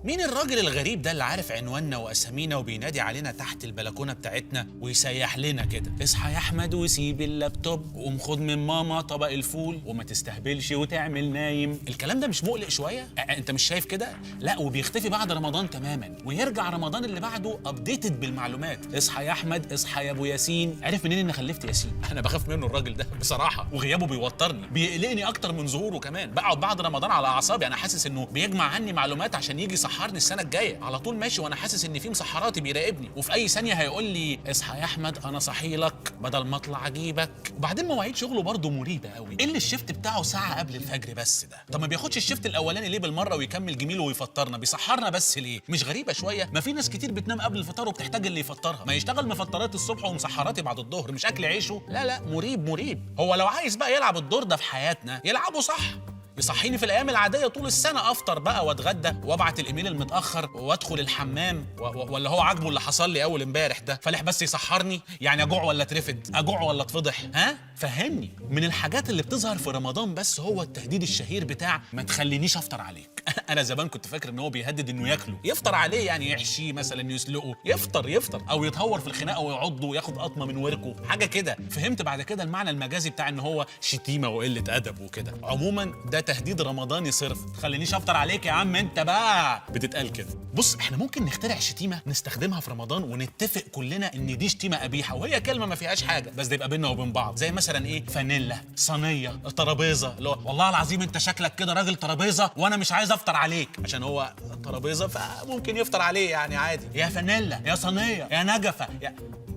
مين الراجل الغريب ده اللي عارف عنواننا واسامينا وبينادي علينا تحت البلكونه بتاعتنا ويسيح لنا كده؟ اصحى يا احمد وسيب اللابتوب وقوم خد من ماما طبق الفول وما تستهبلش وتعمل نايم. الكلام ده مش مقلق شويه؟ انت مش شايف كده؟ لا، وبيختفي بعد رمضان تماما ويرجع رمضان اللي بعده ابديتد بالمعلومات. اصحى يا احمد، اصحى يا ابو ياسين. عرف منين ان خلفت ياسين؟ انا بخاف منه الراجل ده بصراحه، وغيابه بيوترني، بيقلقني اكتر من ظهوره كمان. بقعد بعد رمضان على اعصابي، انا حاسس انه بيجمع عني معلومات عشان يجي يسحرني السنه الجايه. على طول ماشي وانا حاسس ان في مسحراتي بيراقبني، وفي اي ثانيه هيقول لي اصحى يا احمد انا صحي لك بدل ما اطلع اجيبك. وبعدين مواعيد شغله برضه مريبه قوي. ايه اللي الشيفت بتاعه ساعه قبل الفجر بس ده؟ طب ما بياخدش الشيفت الاولاني ليه بالمره ويكمل جميله ويفطرنا؟ بيسحرنا بس ليه؟ مش غريبه شويه؟ ما في ناس كتير بتنام قبل الفطار وبتحتاج اللي يفطرها، ما يشتغل مفطرات الصبح ومسحراتي بعد الظهر، مش اكل عيشه. لا مريب. هو لو عايز بقى يلعب الدور ده في حياتنا يلعبه صح، يصحيني في الايام العاديه طول السنه افطر بقى واتغدى وابعت الايميل المتاخر وادخل الحمام ولا هو عاجبه اللي حصل لي اول امبارح ده فالح بس يسحرني؟ يعني اجوع ولا اترفد، اجوع ولا اتفضح؟ فهمني. من الحاجات اللي بتظهر في رمضان بس هو التهديد الشهير بتاع ما تخلينيش افطر عليك. انا زمان كنت فاكر ان هو بيهدد انه ياكله، يفطر عليه، يعني يحشيه مثلا، يسلقه، يفطر او يتهور في الخناقه ويعضه وياخد قطمه من وركه، حاجه كده. فهمت بعد كده المعنى المجازي بتاع ان هو شتيمه وقله ادب وكده. عموما ده تهديد رمضاني صرف. تخلينيش افطر عليك يا عم انت بقى، بتتقال كده. بص، احنا ممكن نخترع شتيمه نستخدمها في رمضان ونتفق كلنا ان دي شتيمه قبيحه وهي كلمه ما فيهاش حاجه، بس ده يبقى بينا وبين بعض. زي مثلا ايه؟ فانيلا، صينيه، ترابيزه. اللي هو والله العظيم انت شكلك كده راجل ترابيزه وانا مش عايز افطر عليك، عشان هو ترابيزه فممكن يفطر عليه يعني عادي. يا فانيلا، يا صينيه، يا نجفه،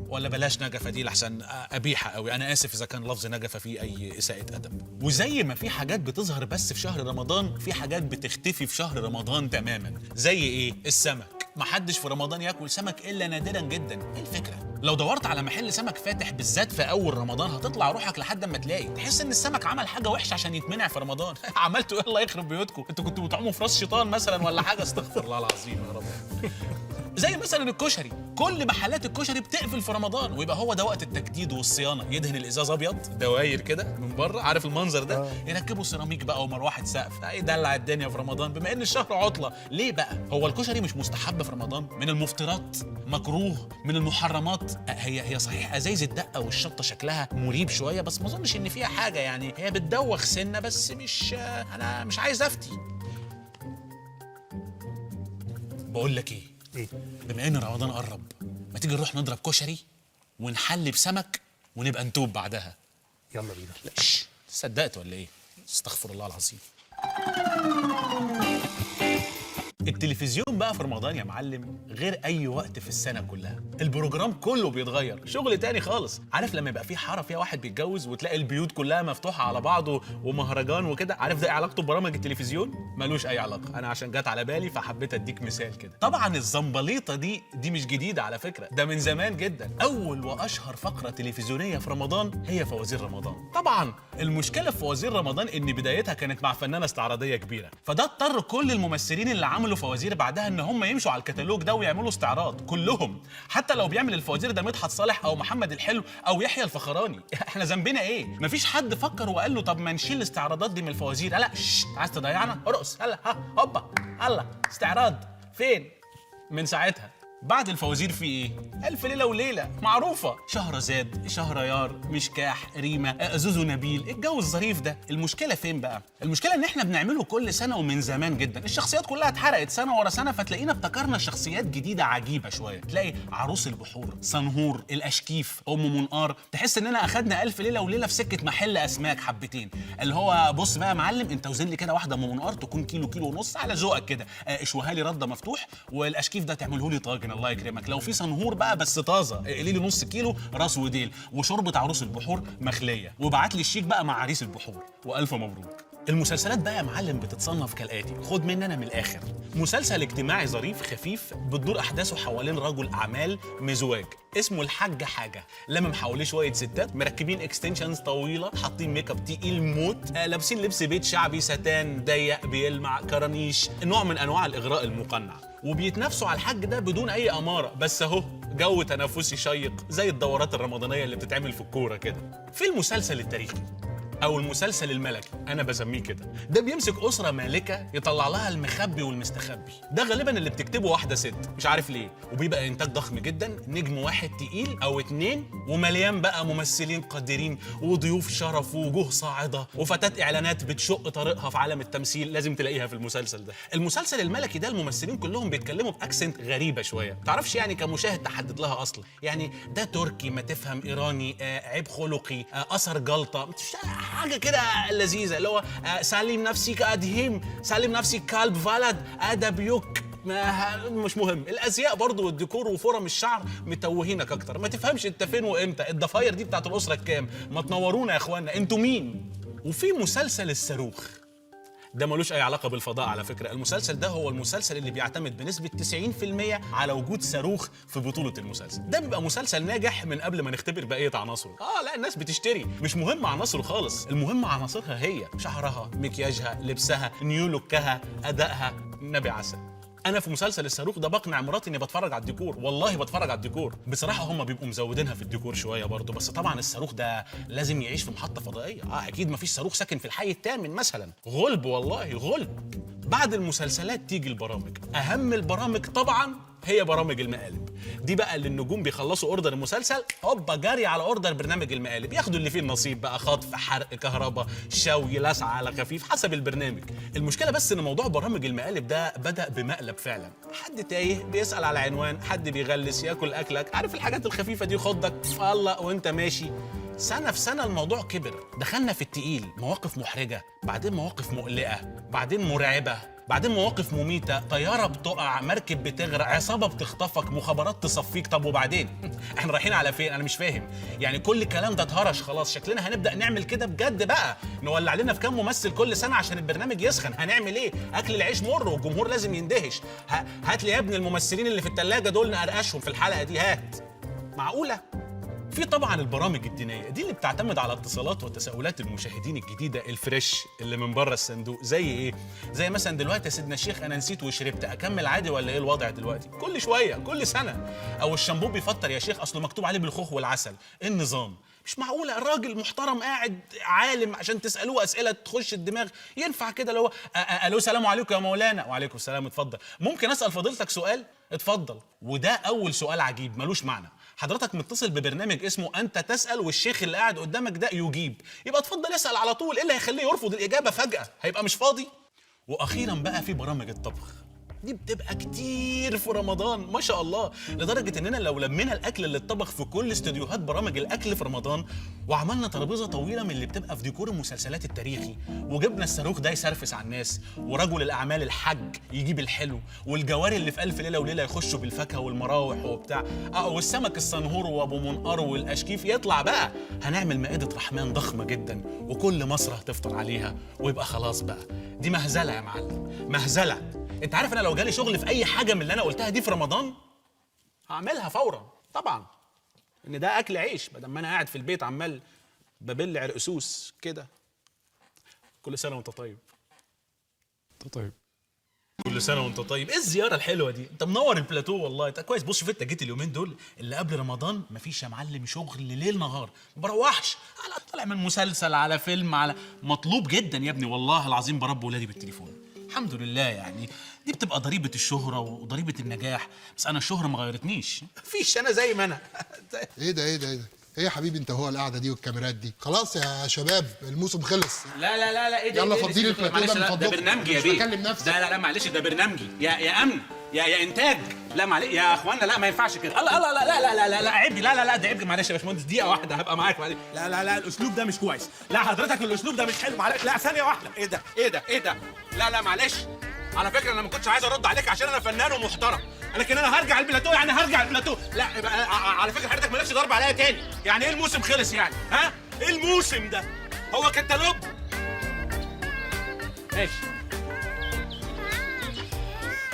ولا بلاش نجفه دي لحسن قبيحه قوي. انا اسف اذا كان لفظ نجفه فيه اي اساءه ادب. وزي ما في حاجات بتظهر بس في شهر رمضان، في حاجات بتختفي في شهر رمضان تماما. زي ايه؟ السمك. محدش في رمضان ياكل سمك الا نادرا جدا. ايه الفكره؟ لو دورت على محل سمك فاتح بالذات في اول رمضان هتطلع روحك لحد ما تلاقي، تحس ان السمك عمل حاجه وحشه عشان يتمنع في رمضان. عملتوا ايه الله يخرب بيوتكم؟ انتوا كنتوا بتطعموا في راس شيطان مثلا ولا حاجه؟ استغفر الله العظيم يا رب. زي مثلا الكشري، كل محلات الكشري بتقفل في رمضان، ويبقى هو ده وقت التجديد والصيانه. يدهن الازاز ابيض دواير كده من بره، عارف المنظر ده؟ يركبوا سيراميك بقى ومروحه سقف، يدلع الدنيا في رمضان بما ان الشهر عطله. ليه بقى؟ هو الكشري مش مستحب في رمضان؟ من المفطرات، مكروه، من المحرمات. هي صحيح ازايز الدقه والشطه شكلها مريب شويه، بس ما اظنش ان فيها حاجه، يعني هي بتدوخ سنه بس مش، انا مش عايز افتي. بقول لك ايه؟ بما ان رمضان قرب، ما تيجي نروح نضرب كشري ونحلي بسمك ونبقى نتوب بعدها؟ يلا بينا. لا صدقت ولا ايه؟ استغفر الله العظيم. التلفزيون بقى في رمضان يا معلم غير اي وقت في السنه كلها. البروجرام كله بيتغير، شغل تاني خالص. عارف لما يبقى في حاره فيها واحد بيتجوز وتلاقي البيوت كلها مفتوحه على بعض ومهرجان وكده، عارف ده ايه علاقته ببرامج التلفزيون؟ ملوش اي علاقه. انا عشان جت على بالي فحبيت اديك مثال كده. طبعا الزنبليطه دي مش جديده على فكره، ده من زمان جدا. اول واشهر فقره تلفزيونيه في رمضان هي فوازير رمضان. طبعا المشكله في فوازير رمضان ان بدايتها كانت مع فنانه استعراضيه كبيره، فده اضطر كل الممثلين اللي عملوا فوازير بعدها ان هم يمشوا على الكتالوج ده ويعملوا استعراض كلهم، حتى لو بيعمل الفوازير ده مدحت صالح او محمد الحلو او يحيى الفخراني. احنا ذنبنا ايه؟ مفيش حد فكر وقال له طب ما نشيل الاستعراضات دي من الفوازير. لا عايز تضيعنا؟ ارقص، هلا هوبا، هلا استعراض فين؟ من ساعتها بعد الفوازير في ايه؟ ألف ليلة وليلة معروفة، شهرزاد، شهريار، مشكاح، ريمة، زوزو نبيل، الجو الظريف ده. المشكلة فين بقى؟ المشكلة ان احنا بنعمله كل سنة ومن زمان جدا، الشخصيات كلها اتحرقت سنة ورا سنة، فتلاقينا ابتكرنا شخصيات جديدة عجيبة شوية. تلاقي عروس البحور، صنهور، الأشكيف، أم منقار، تحس اننا اخدنا ألف ليلة وليلة في سكة محل أسماك حبتين، اللي هو بص بقى يا معلم، انت وزن لي كده واحدة أم منقار تكون كيلو كيلو ونص على ذوقك كده، اشوها لي رده مفتوح، والاشكيف ده تعمله لي طاجن الله يكرمك، لو في صنهور بقى بس طازه قلي لي نص كيلو راس وديل، وشوربه عروس البحور مخليه، وبعت لي الشيك بقى مع عريس البحور، والف مبروك. المسلسلات بقى يا معلم بتتصنف كالاتي، خد مني انا من الاخر. مسلسل اجتماعي ظريف خفيف بتدور احداثه حوالين رجل اعمال مزواج اسمه الحاج حاجه، لمم حواليه شويه ستات مركبين اكستنشنز طويله، حاطين ميك اب تقيل موت، لابسين لبس بيت شعبي ستان ضيق بيلمع كرانيش، نوع من انواع الاغراء المقنع، وبيتنافسوا على الحاج ده بدون اي اماره، بس اهو جو تنافسي شيق زي الدورات الرمضانيه اللي بتتعمل في الكوره كده. في المسلسل التاريخي او المسلسل الملكي انا بسميه كده، ده بيمسك اسره مالكه يطلع لها المخبي والمستخبي، ده غالبا اللي بتكتبه واحده ست مش عارف ليه، وبيبقى انتاج ضخم جدا، نجم واحد تقيل او اتنين، ومليان بقى ممثلين قادرين وضيوف شرف ووجوه صاعده وفتاه اعلانات بتشق طريقها في عالم التمثيل، لازم تلاقيها في المسلسل ده. المسلسل الملكي ده الممثلين كلهم بيتكلموا باكسنت غريبه شويه، تعرفش يعني كمشاهد تحدد لها اصلا، يعني ده تركي ما تفهم ايراني، عيب خلقي، اثر جلطه، حاجه كده لذيذه، اللي هو سلم نفسك ادهم، سلم نفسك كلب فلد ادب يوك، مش مهم. الازياء برضو والديكور وفرم الشعر متوهينك اكتر، ما تفهمش انت فين وامتى، الضفاير دي بتاعت الاسره الكام، ما تنورونا يا اخوانا انتوا مين. وفي مسلسل الصاروخ، ده ملوش اي علاقه بالفضاء على فكره، المسلسل ده هو المسلسل اللي بيعتمد بنسبه 90% على وجود صاروخ في بطوله المسلسل، ده بيبقى مسلسل ناجح من قبل ما نختبر بقيه عناصره. لا الناس بتشتري، مش مهم عناصره خالص، المهم عناصرها هي، شعرها، مكياجها، لبسها، نيو لوكها، ادائها، نبي عسل. انا في مسلسل الصاروخ ده بقنع مراتي اني بتفرج على الديكور، والله بتفرج على الديكور، بصراحه هم بيبقوا مزودينها في الديكور شويه برضه، بس طبعا الصاروخ ده لازم يعيش في محطه فضائيه، اكيد مفيش صاروخ ساكن في الحي الثامن مثلا، غلب والله غلب. بعد المسلسلات تيجي البرامج، اهم البرامج طبعا هي برامج المقالب، دي بقى اللي النجوم بيخلصوا اوردر المسلسل هوبا جري على اوردر برنامج المقالب، ياخدوا اللي فيه النصيب بقى، خطف، حرق، كهرباء، شوي، لسعه على خفيف حسب البرنامج. المشكله بس ان موضوع برامج المقالب ده بدا بمقلب فعلا، حد تايه بيسال على عنوان، حد بيغلس، ياكل اكلك، عارف الحاجات الخفيفه دي، خدك الله وانت ماشي. سنة في سنة الموضوع كبر، دخلنا في التقيل، مواقف محرجة، بعدين مواقف مقلقة، بعدين مرعبة، بعدين مواقف مميتة، طيارة بتقع، مركب بتغرق، عصابة بتخطفك، مخابرات تصفيك، طب وبعدين؟ احنا رايحين على فين؟ انا مش فاهم، يعني كل الكلام ده اتهرش خلاص، شكلنا هنبدأ نعمل كده بجد بقى، نولع لنا في كام ممثل كل سنة عشان البرنامج يسخن، هنعمل ايه؟ اكل العيش مر والجمهور لازم يندهش، هات لي يا ابني الممثلين اللي في التلاجة دول نقرقشهم في الحلقة دي، هات. معقولة؟ في طبعا البرامج الدينيه دي اللي بتعتمد على اتصالات وتساؤلات المشاهدين الجديده الفريش اللي من بره الصندوق، زي ايه؟ زي مثلا دلوقتي يا سيدنا الشيخ انا نسيت وشربت، اكمل عادي ولا ايه الوضع دلوقتي؟ كل شويه كل سنه. او الشامبو بيفطر يا شيخ اصله مكتوب عليه بالخوخ والعسل، ايه النظام؟ مش معقوله الراجل محترم قاعد عالم عشان تسالوه اسئله تخش الدماغ، ينفع كده؟ اللي هو الو سلام عليكم يا مولانا، وعليكم السلام، اتفضل، ممكن اسال فضيلتك سؤال؟ اتفضل. وده اول سؤال عجيب ملوش معنى، حضرتك متصل ببرنامج اسمه انت تسال والشيخ اللي قاعد قدامك ده يجيب، يبقى اتفضل اسال على طول، ايه اللي هيخليه يرفض الاجابه فجاه؟ هيبقى مش فاضي؟ واخيرا بقى في برامج الطبخ، دي بتبقى كتير في رمضان ما شاء الله، لدرجه اننا لو لمينا الاكل اللي اتطبخ في كل استوديوهات برامج الاكل في رمضان وعملنا ترابيزه طويله من اللي بتبقى في ديكور المسلسلات التاريخي، وجبنا الصاروخ ده يسرفس على الناس، ورجل الاعمال الحاج يجيب الحلو، والجواري اللي في الف ليله وليله يخشوا بالفاكهه والمراوح وبتاع، والسمك الصنهور وابو منقار والاشكيف يطلع بقى، هنعمل مائده رحمن ضخمه جدا وكل مصر هتفطر عليها، ويبقى خلاص بقى دي مهزله يا معلم، مهزله. انت عارف انا لو جالي شغل في اي حاجه من اللي انا قلتها دي في رمضان هعملها فورا طبعا، ان ده اكل عيش بدل ما انا قاعد في البيت عمال ببل عرقسوس كده. كل سنه وانت طيب. انت طيب. كل سنه وانت طيب. ايه الزياره الحلوه دي؟ انت منور البلاتو والله، انت كويس. بص شوف انت جيت اليومين دول اللي قبل رمضان مفيش يا معلم شغل ليل نهار، ما بروحش، طالع من مسلسل على فيلم على، مطلوب جدا يا ابني والله العظيم، برب ولادي بالتليفون. الحمد لله يعني دي بتبقى ضريبة الشهرة وضريبة النجاح، بس أنا الشهرة ما غيرتنيش. مفيش، انا زي ما انا. ايه ده ايه ده ايه ده؟ ايه يا حبيبي انت هو القعده دي والكاميرات دي؟ خلاص يا شباب الموسم خلص. لا لا لا لا، ايه ده؟ يلا إيه فضيلي البلاتو معلش، ده من لا، ده فضلكم. برنامجي يا مش بيه. بكلم نفسي. لا لا لا معلش، ده برنامجي يا امن يا انتاج. لا معلش يا اخوانا، لا ما ينفعش كده. الله الله لا لا لا لا لا عيب، لا لا لا ده عيب. معلش يا باشمهندس، دقيقة واحدة هبقى معاك. معلش. لا لا لا الاسلوب ده مش كويس. لا حضرتك الاسلوب ده مش حلو. معلش لا ثانية واحدة. ايه ده ايه ده ايه ده؟ لا لا معلش، على فكرة انا ما كنتش عايز ارد عليك عشان انا فنان ومحترم، لكن انا هرجع البلاتو. يعني هرجع البلاتو. لا على فكرة حضرتك مالكش ضرب عليا تاني. يعني ايه الموسم خلص يعني؟ ها؟ ايه الموسم ده؟ هو كنتالوب؟ ماشي.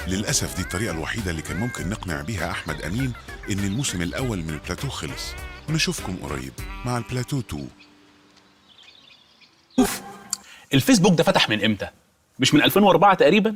للأسف دي الطريقة الوحيدة اللي كان ممكن نقنع بيها أحمد أمين إن الموسم الأول من البلاتو خلص. نشوفكم قريب مع البلاتو 2. الفيسبوك ده فتح من امتى؟ مش من 2004 تقريبا؟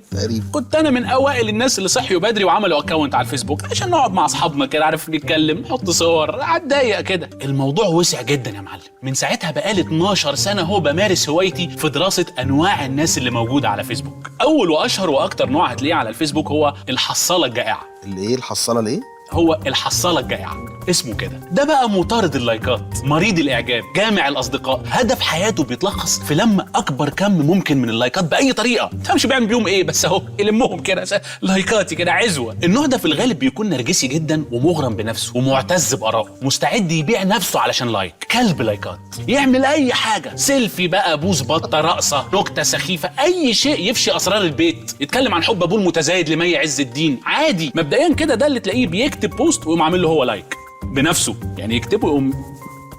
كنت انا من اوائل الناس اللي صحيوا بدري وعملوا اكونت على الفيسبوك عشان نقعد مع اصحابنا كده، عارف، نتكلم، نحط صور على الضيق كده. الموضوع وسع جدا يا معلم. من ساعتها بقالي 12 سنه هو بمارس هوايتي في دراسه انواع الناس اللي موجوده على فيسبوك. اول واشهر واكتر نوع هتلاقيه على الفيسبوك هو الحصاله الجائعه. اللي ايه الحصاله الايه؟ هو الحصالة الجائعة، اسمه كده. ده بقى مطارد اللايكات، مريض الإعجاب، جامع الأصدقاء. هدف حياته بيتلخص في لم أكبر كم ممكن من اللايكات بأي طريقة. مش بيعمل بيهم إيه، بس أهو يلمهم كده لايكاتي كده عزوة. النوع ده في الغالب بيكون نرجسي جدا ومغرم بنفسه ومعتز بآرائه، مستعد يبيع نفسه علشان لايك. كلب لايكات، يعمل أي حاجة، سيلفي بقى، بوز بطة، رقصة، نكتة سخيفة، أي شيء يفشي أسرار البيت، يتكلم عن حب أبوه المتزايد لمي عز الدين، عادي. مبدئيا كده ده اللي تلاقيه بيكتب بوست ويقوم عامل له هو لايك بنفسه، يعني يكتبه ويقوم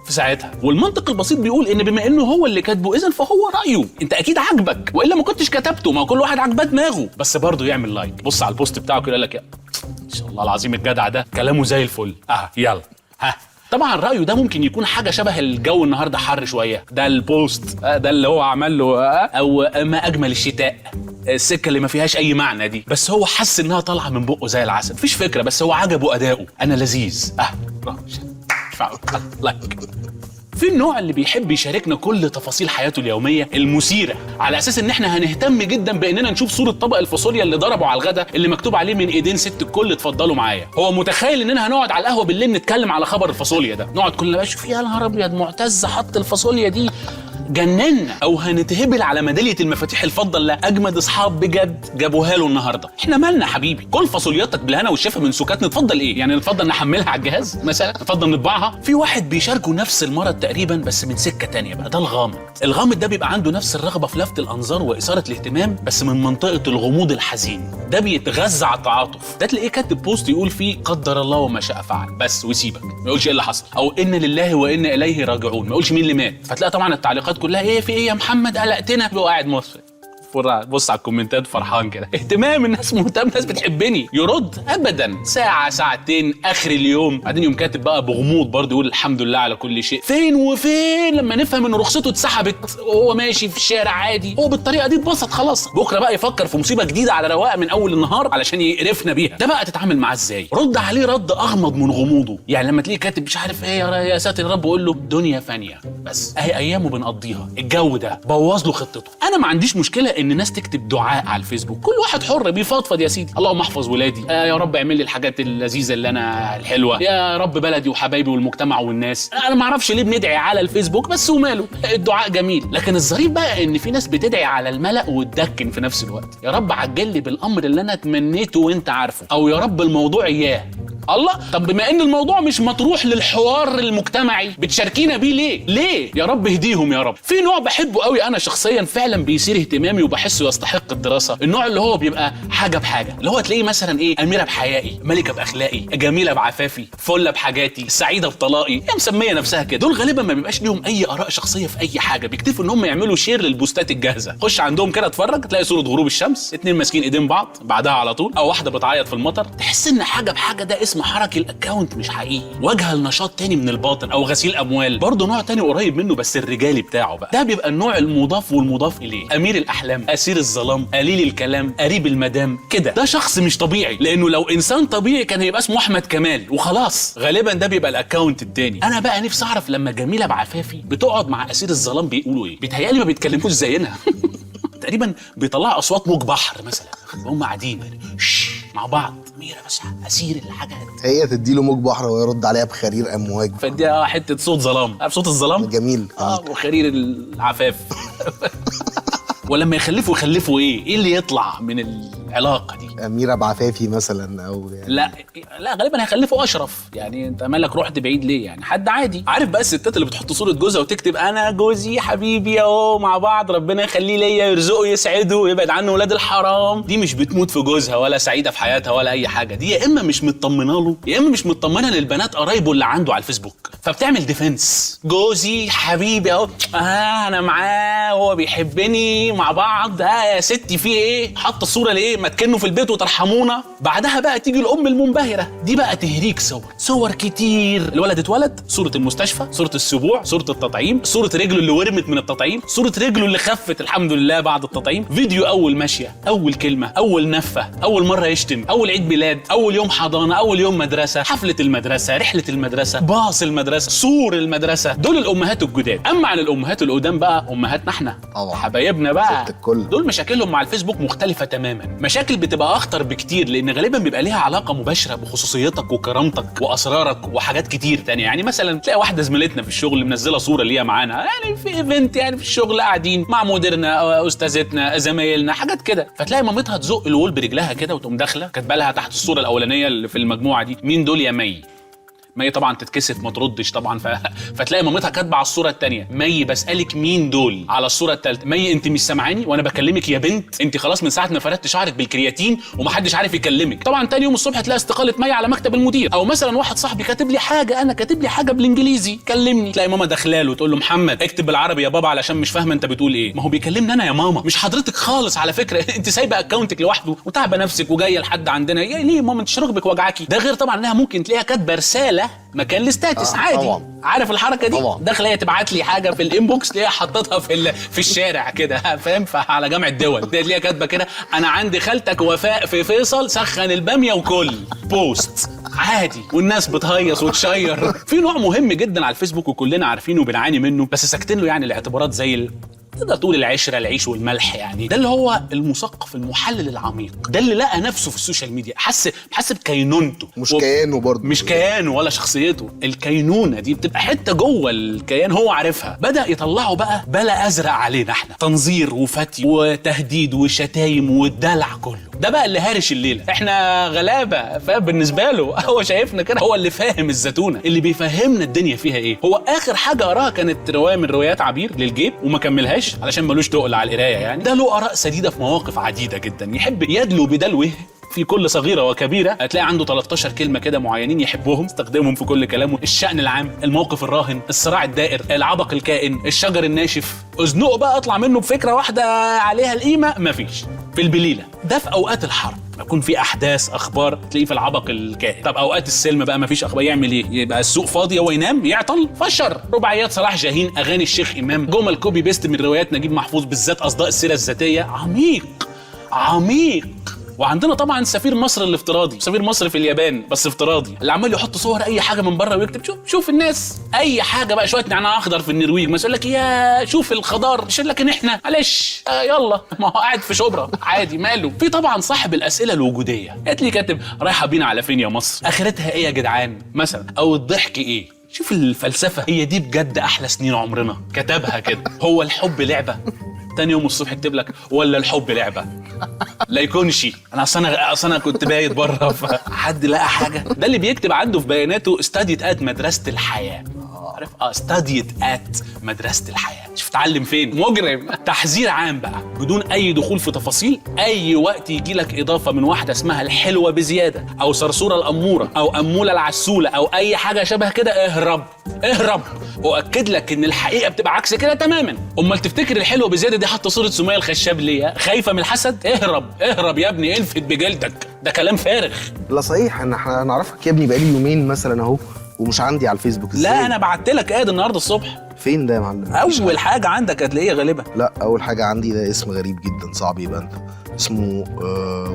في ساعتها. والمنطق البسيط بيقول ان بما انه هو اللي كاتبه اذا فهو رايه، انت اكيد عاجبك والا ما كنتش كتبته. ما كل واحد عاجباه دماغه، بس برضه يعمل لايك. بص على البوست بتاعه كده يقول لك ان شاء الله العظيم الجدع ده كلامه زي الفل، يلا ها. طبعا رايه ده ممكن يكون حاجه شبه الجو النهارده حر شويه، ده البوست ده اللي هو عمل له او ما اجمل الشتاء، السكه اللي ما فيهاش اي معنى دي، بس هو حس انها طالعه من بقه زي العسل. مفيش فكره، بس هو عجبه اداؤه، انا لذيذ لايك. في النوع اللي بيحب يشاركنا كل تفاصيل حياته اليوميه المثيره، على اساس ان احنا هنهتم جدا باننا نشوف صوره طبق الفاصوليا اللي ضربه على الغدا اللي مكتوب عليه من ايدين ست الكل اتفضلوا معايا. هو متخيل اننا هنقعد على القهوه بالليل نتكلم على خبر الفاصوليا ده، نقعد كلنا بقى شوف يا نهار ابيض معتز حط الفاصوليا دي جننا، او هنتهبل على ميداليه المفاتيح الفضه اللي اجمد اصحاب بجد جابوها له النهارده. احنا مالنا حبيبي، كل فاصولياتك بالهنا والشفا من سكات. نتفضل ايه يعني؟ نتفضل نحملها على الجهاز مثلا؟ نتفضل نطبعها؟ في واحد بيشاركه نفس المرض تقريبا بس من سكه تانية بقى، ده الغامض. الغامض ده بيبقى عنده نفس الرغبه في لفت الانظار واثاره الاهتمام بس من منطقه الغموض الحزين. ده بيتغذى على التعاطف. ده تلاقيه كاتب بوست يقول فيه قدر الله وما شاء فعل بس، ويسيبك ما يقولش ايه اللي حصل، او ان لله وانا اليه راجعون، ما يقولش مين اللي مات. فتلاقي طبعا التعليقات كلها ايه في ايه يا محمد قلقتنا، بيبقى قاعد مصري بص على الكومنتات فرحان كده، اهتمام، الناس مهتم، الناس بتحبني. يرد ابدا، ساعه ساعتين اخر اليوم، بعدين يوم كاتب بقى بغموض برضه يقول الحمد لله على كل شيء. فين وفين لما نفهم ان رخصته اتسحبت وهو ماشي في الشارع عادي. هو بالطريقه دي اتبسط خلاص، بكره بقى يفكر في مصيبه جديده على رواق من اول النهار علشان يقرفنا بيها. ده بقى تتعامل معاه ازاي؟ رد عليه رد اغمض من غموضه. يعني لما تلاقيه كاتب مش عارف ايه يا ساتر يا رب، قول له دنيا فانيه بس، اهي ايامه بنقضيها. الجو ده بوظ له خطته. انا ما عنديش مشكله ان الناس تكتب دعاء على الفيسبوك، كل واحد حر بيفضفض يا سيدي. اللهم احفظ ولادي، يا رب اعمل لي الحاجات اللذيذه اللي انا الحلوه، يا رب بلدي وحبايبي والمجتمع والناس. انا ما اعرفش ليه بندعي على الفيسبوك، بس وماله، الدعاء جميل. لكن الظريف بقى ان في ناس بتدعي على الملأ وتدكن في نفس الوقت. يا رب عجل لي بالامر اللي انا تمنيته وانت عارفه، او يا رب الموضوع اياه. الله، طب بما ان الموضوع مش مطروح للحوار المجتمعي بتشاركينا بيه ليه؟ يا رب اهديهم يا رب. في نوع بحبه قوي انا شخصيا، فعلا بيثير اهتمامي وبحسه يستحق الدراسه. النوع اللي هو بيبقى حاجه بحاجه، اللي هو تلاقيه مثلا ايه، اميره بحيائي، ملكه باخلاقي، جميله بعفافي، فله بحاجاتي، سعيده بطلاقي، هي مسميه نفسها كده. دول غالبا ما بيبقاش ليهم اي اراء شخصيه في اي حاجه، بيكتفوا ان هم يعملوا شير للبوستات الجاهزه. خش عندهم كده اتفرج، تلاقي صوره غروب الشمس، اتنين ماسكين ايدين بعض بعدها على طول، او واحده بتعيط في المطر. تحس ان حاجه بحاجه ده اسم حركه الاكونت مش حقيقي، وجهه لنشاط تاني من الباطن، او غسيل اموال. برضه نوع تاني قريب منه بس الرجالي بتاعه بقى، ده بيبقى النوع المضاف والمضاف اليه، امير الاحلام، اسير الظلام، قليل الكلام، قريب المدام كده. ده شخص مش طبيعي، لانه لو انسان طبيعي كان هيبقى اسمه احمد كمال وخلاص. غالبا ده بيبقى الاكونت التاني. انا بقى نفسي اعرف لما جميله بعفافي بتقعد مع اسير الظلام بيقولوا ايه. بيتهيألي ما بيتكلموش زينا تقريبا بيطلعوا اصوات موج بحر مثلا، هم قاعدين مع بعض. أميرة بس اسير الحاجات، هي تديله موج بحر ويرد عليها بخرير امواج، فدي حته صوت ظلام. عارف صوت الظلام؟ جميل. وخرير العفاف. ولما يخلفوا ايه اللي يطلع من العلاقه دي؟ اميره بعفافي مثلا او يعني. لا غالبا هيخلفوا اشرف. يعني انت مالك رحت بعيد ليه؟ يعني حد عادي. عارف بقى الستات اللي بتحط صوره جوزها وتكتب انا جوزي حبيبي اهو مع بعض، ربنا يخليه ليا يرزقه يسعده ويبعد عنه ولاد الحرام، دي مش بتموت في جوزها ولا سعيده في حياتها ولا اي حاجه. دي يا اما مش مطمنه له يا اما مش مطمنه للبنات قرايبه اللي عنده على الفيسبوك، فبتعمل ديفنس. جوزي حبيبي اهو، انا معاه وهو بيحبني مع بعض. يا ستي في ايه؟ حاطه الصوره ليه؟ ما تكنوا في البيت وترحمونا. بعدها بقى تيجي الام المنبهره دي بقى تهريك صور كتير. الولد اتولد، صوره المستشفى، صوره السبوع، صوره التطعيم، صوره رجله اللي ورمت من التطعيم، صوره رجله اللي خفت الحمد لله بعد التطعيم، فيديو اول ماشيه، اول كلمه، اول نفه، اول مره يشتم، اول عيد ميلاد، اول يوم حضانه، اول يوم مدرسه، حفله المدرسه، رحله المدرسه، باص المدرسه، سور المدرسه. دول الامهات الجداد. اما عن الامهات القدام بقى، امهاتنا احنا طبعا حبايبنا بقى، الكل. دول مشاكلهم مع الفيسبوك مختلفه تماما. مشاكل بتبقى اخطر بكتير لان غالبا بيبقى ليها علاقه مباشره بخصوصيتك وكرامتك واسرارك وحاجات كتير تانية. يعني مثلا تلاقي واحده زميلتنا في الشغل منزله صوره ليها معانا، يعني في ايفنت، يعني في الشغل قاعدين مع مديرنا، استاذتنا، زمايلنا، حاجات كده، فتلاقي مامتها تزق الوول برجلها كده وتقوم داخله كاتبه لها تحت الصوره الاولانيه اللي في المجموعه دي مين دول يا مي طبعا تتكسف ما تردش طبعا فتلاقي مامتها كاتبه على الصوره الثانيه مي بسالك مين دول على الصوره الثالثه. مي انت مش سامعاني وانا بكلمك يا بنت؟ انت خلاص من ساعه ما فردت شعرك بالكرياتين ومحدش عارف يكلمك. طبعا تاني يوم الصبح تلاقي استقاله مي على مكتب المدير. او مثلا واحد صاحبي كاتب لي حاجه، انا كاتب لي حاجه بالانجليزي كلمني، تلاقي ماما داخله له تقول له محمد اكتب بالعربي يا بابا علشان مش فاهمه انت بتقول ايه. ما هو بيكلمني انا يا ماما، مش حضرتك خالص على فكره. انت سايبه اكونتك لوحده وتعبه نفسك وجايه لحد عندنا ليه ماما؟ انت ركبك وجعاكي. ده غير طبعا انها ممكن تلاقيها كاتبه رساله مكان الستاتس عادي طبعا. عارف الحركه دي؟ طبعا. داخله هي تبعت لي حاجه في الانبوكس تلاقيها حطتها في الشارع كده فاهم، على جامع الدول تلاقيها كاتبه كده انا عندي خالتك وفاء في فيصل سخن الباميه وكل بوست عادي، والناس بتهيص وتشير. في نوع مهم جدا على الفيسبوك وكلنا عارفينه وبنعاني منه بس ساكتين له يعني الاعتبارات زي تقدر تقول العشره، العيش والملح. يعني ده اللي هو المثقف المحلل العميق، ده اللي لقى نفسه في السوشيال ميديا، حس بكينونته، مش كيانه برضه، مش كيانه ولا شخصيته. الكينونه دي بتبقى حته جوه الكيان هو عارفها. بدا يطلعوا بقى بلا ازرق علينا احنا، تنظير وفتي وتهديد وشتايم والدلع كله. ده بقى اللي هارش الليله، احنا غلابه فبالنسبه له هو شايفنا كده هو اللي فاهم الزتونه، اللي بيفهمنا الدنيا فيها ايه. هو اخر حاجه قراها كانت روايه من روايات عبير للجيب وما كملهاش علشان ملوش تقل على القرايه. يعني ده له اراء سديده في مواقف عديده جدا، يحب يدلو بدلوه في كل صغيرة وكبيرة. هتلاقي عنده 13 كلمة كده معينين يحبهم يستخدمهم في كل كلامه: الشأن العام، الموقف الراهن، الصراع الدائر، العبق الكائن، الشجر الناشف. ازنقه بقى اطلع منه بفكرة واحدة عليها القيمة، مفيش. في البليلة ده في اوقات الحرب يكون في احداث اخبار تلاقيه في العبق الكائن. طب اوقات السلم بقى مفيش اخبار، يعمل ايه؟ يبقى السوق فاضي هو ينام يعطل فشر. رباعيات صلاح جاهين، اغاني الشيخ امام، جمل كوبي بيست من روايات نجيب محفوظ بالذات اصداء السيرة الذاتية. عميق. وعندنا طبعا سفير مصر الافتراضي، سفير مصر في اليابان بس افتراضي، اللي عمال يحط صور اي حاجه من بره ويكتب شوف الناس اي حاجه بقى، شويه نعناع اخضر في النرويج مثلا يقول لك يا شوف الخضار، مش لكن احنا معلش يلا ما هو قاعد في شبرا عادي ماله. في طبعا صاحب الاسئله الوجوديه، قالت لي كاتب رايحه بينا على فين يا مصر، اخرتها ايه يا جدعان مثلا، او الضحك ايه. شوف الفلسفه، هي دي بجد احلى سنين عمرنا. كتبها كده، هو الحب لعبه؟ تاني يوم الصبح يكتب لك ولا الحب لعبه؟ لا يكونش. انا اصلا كنت بايت بره فحد لقى حاجه. ده اللي بيكتب عنده في بياناته استاديت ات مدرسه الحياه. عارف استاديت ات مدرسه الحياه. شوف اتعلم فين، مجرم. تحذير عام بقى بدون اي دخول في تفاصيل، اي وقت يجي لك اضافه من واحده اسمها الحلوه بزياده او صرصوره الاموره او اموله العسوله او اي حاجه شبه كده، اهرب. واكد لك ان الحقيقه بتبقى عكس كده تماما. امال تفتكر الحلوه بزياده دي حاطه صوره سميه الخشاب ليه؟ خايفه من الحسد؟ اهرب يا ابني، الفت بجلدك، ده كلام فارغ. لا صحيح، احنا نعرفك يا ابني بقالي يومين مثلا اهو ومش عندي على الفيسبوك. لا انا بعت لك النهارده الصبح. فين ده يا معلم؟ اول حاجه عندك هتلاقيها غالبا. لا اول حاجه عندي ده اسم غريب جدا، صعب يبقى انت. اسمه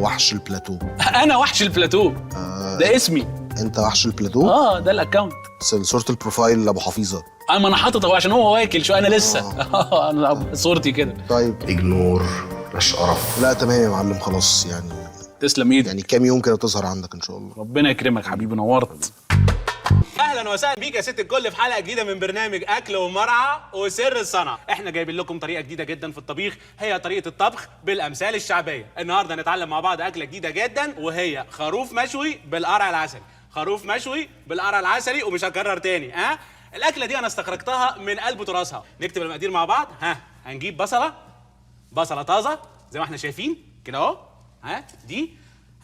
وحش البلاتو. انا وحش البلاتو. ده اسمي. انت وحش البلاتو؟ ده الاكونت. صورة البروفايل ابو حفيظه. ما انا حاطط اهو عشان هو واكل شو انا لسه. انا صورتي كده. طيب اجنور. مش قرف. لا تمام يا معلم، خلاص يعني. تسلم ايدك. يعني كام يوم كده تظهر عندك ان شاء الله. ربنا يكرمك حبيبي، نورت. اهلا وسهلا بيك يا ست الكل في حلقه جديده من برنامج اكل ومرعى وسر الصنعه. احنا جايبين لكم طريقه جديده جدا في الطبيخ، هي طريقه الطبخ بالامثال الشعبيه. النهارده هنتعلم مع بعض اكله جديده جدا وهي خروف مشوي بالقرع العسلي. خروف مشوي بالقرع العسلي، ومش هكرر تاني. الاكله دي انا استخرجتها من قلب تراثها. نكتب المقادير مع بعض. هنجيب بصله طازه زي ما احنا شايفين كده اهو. دي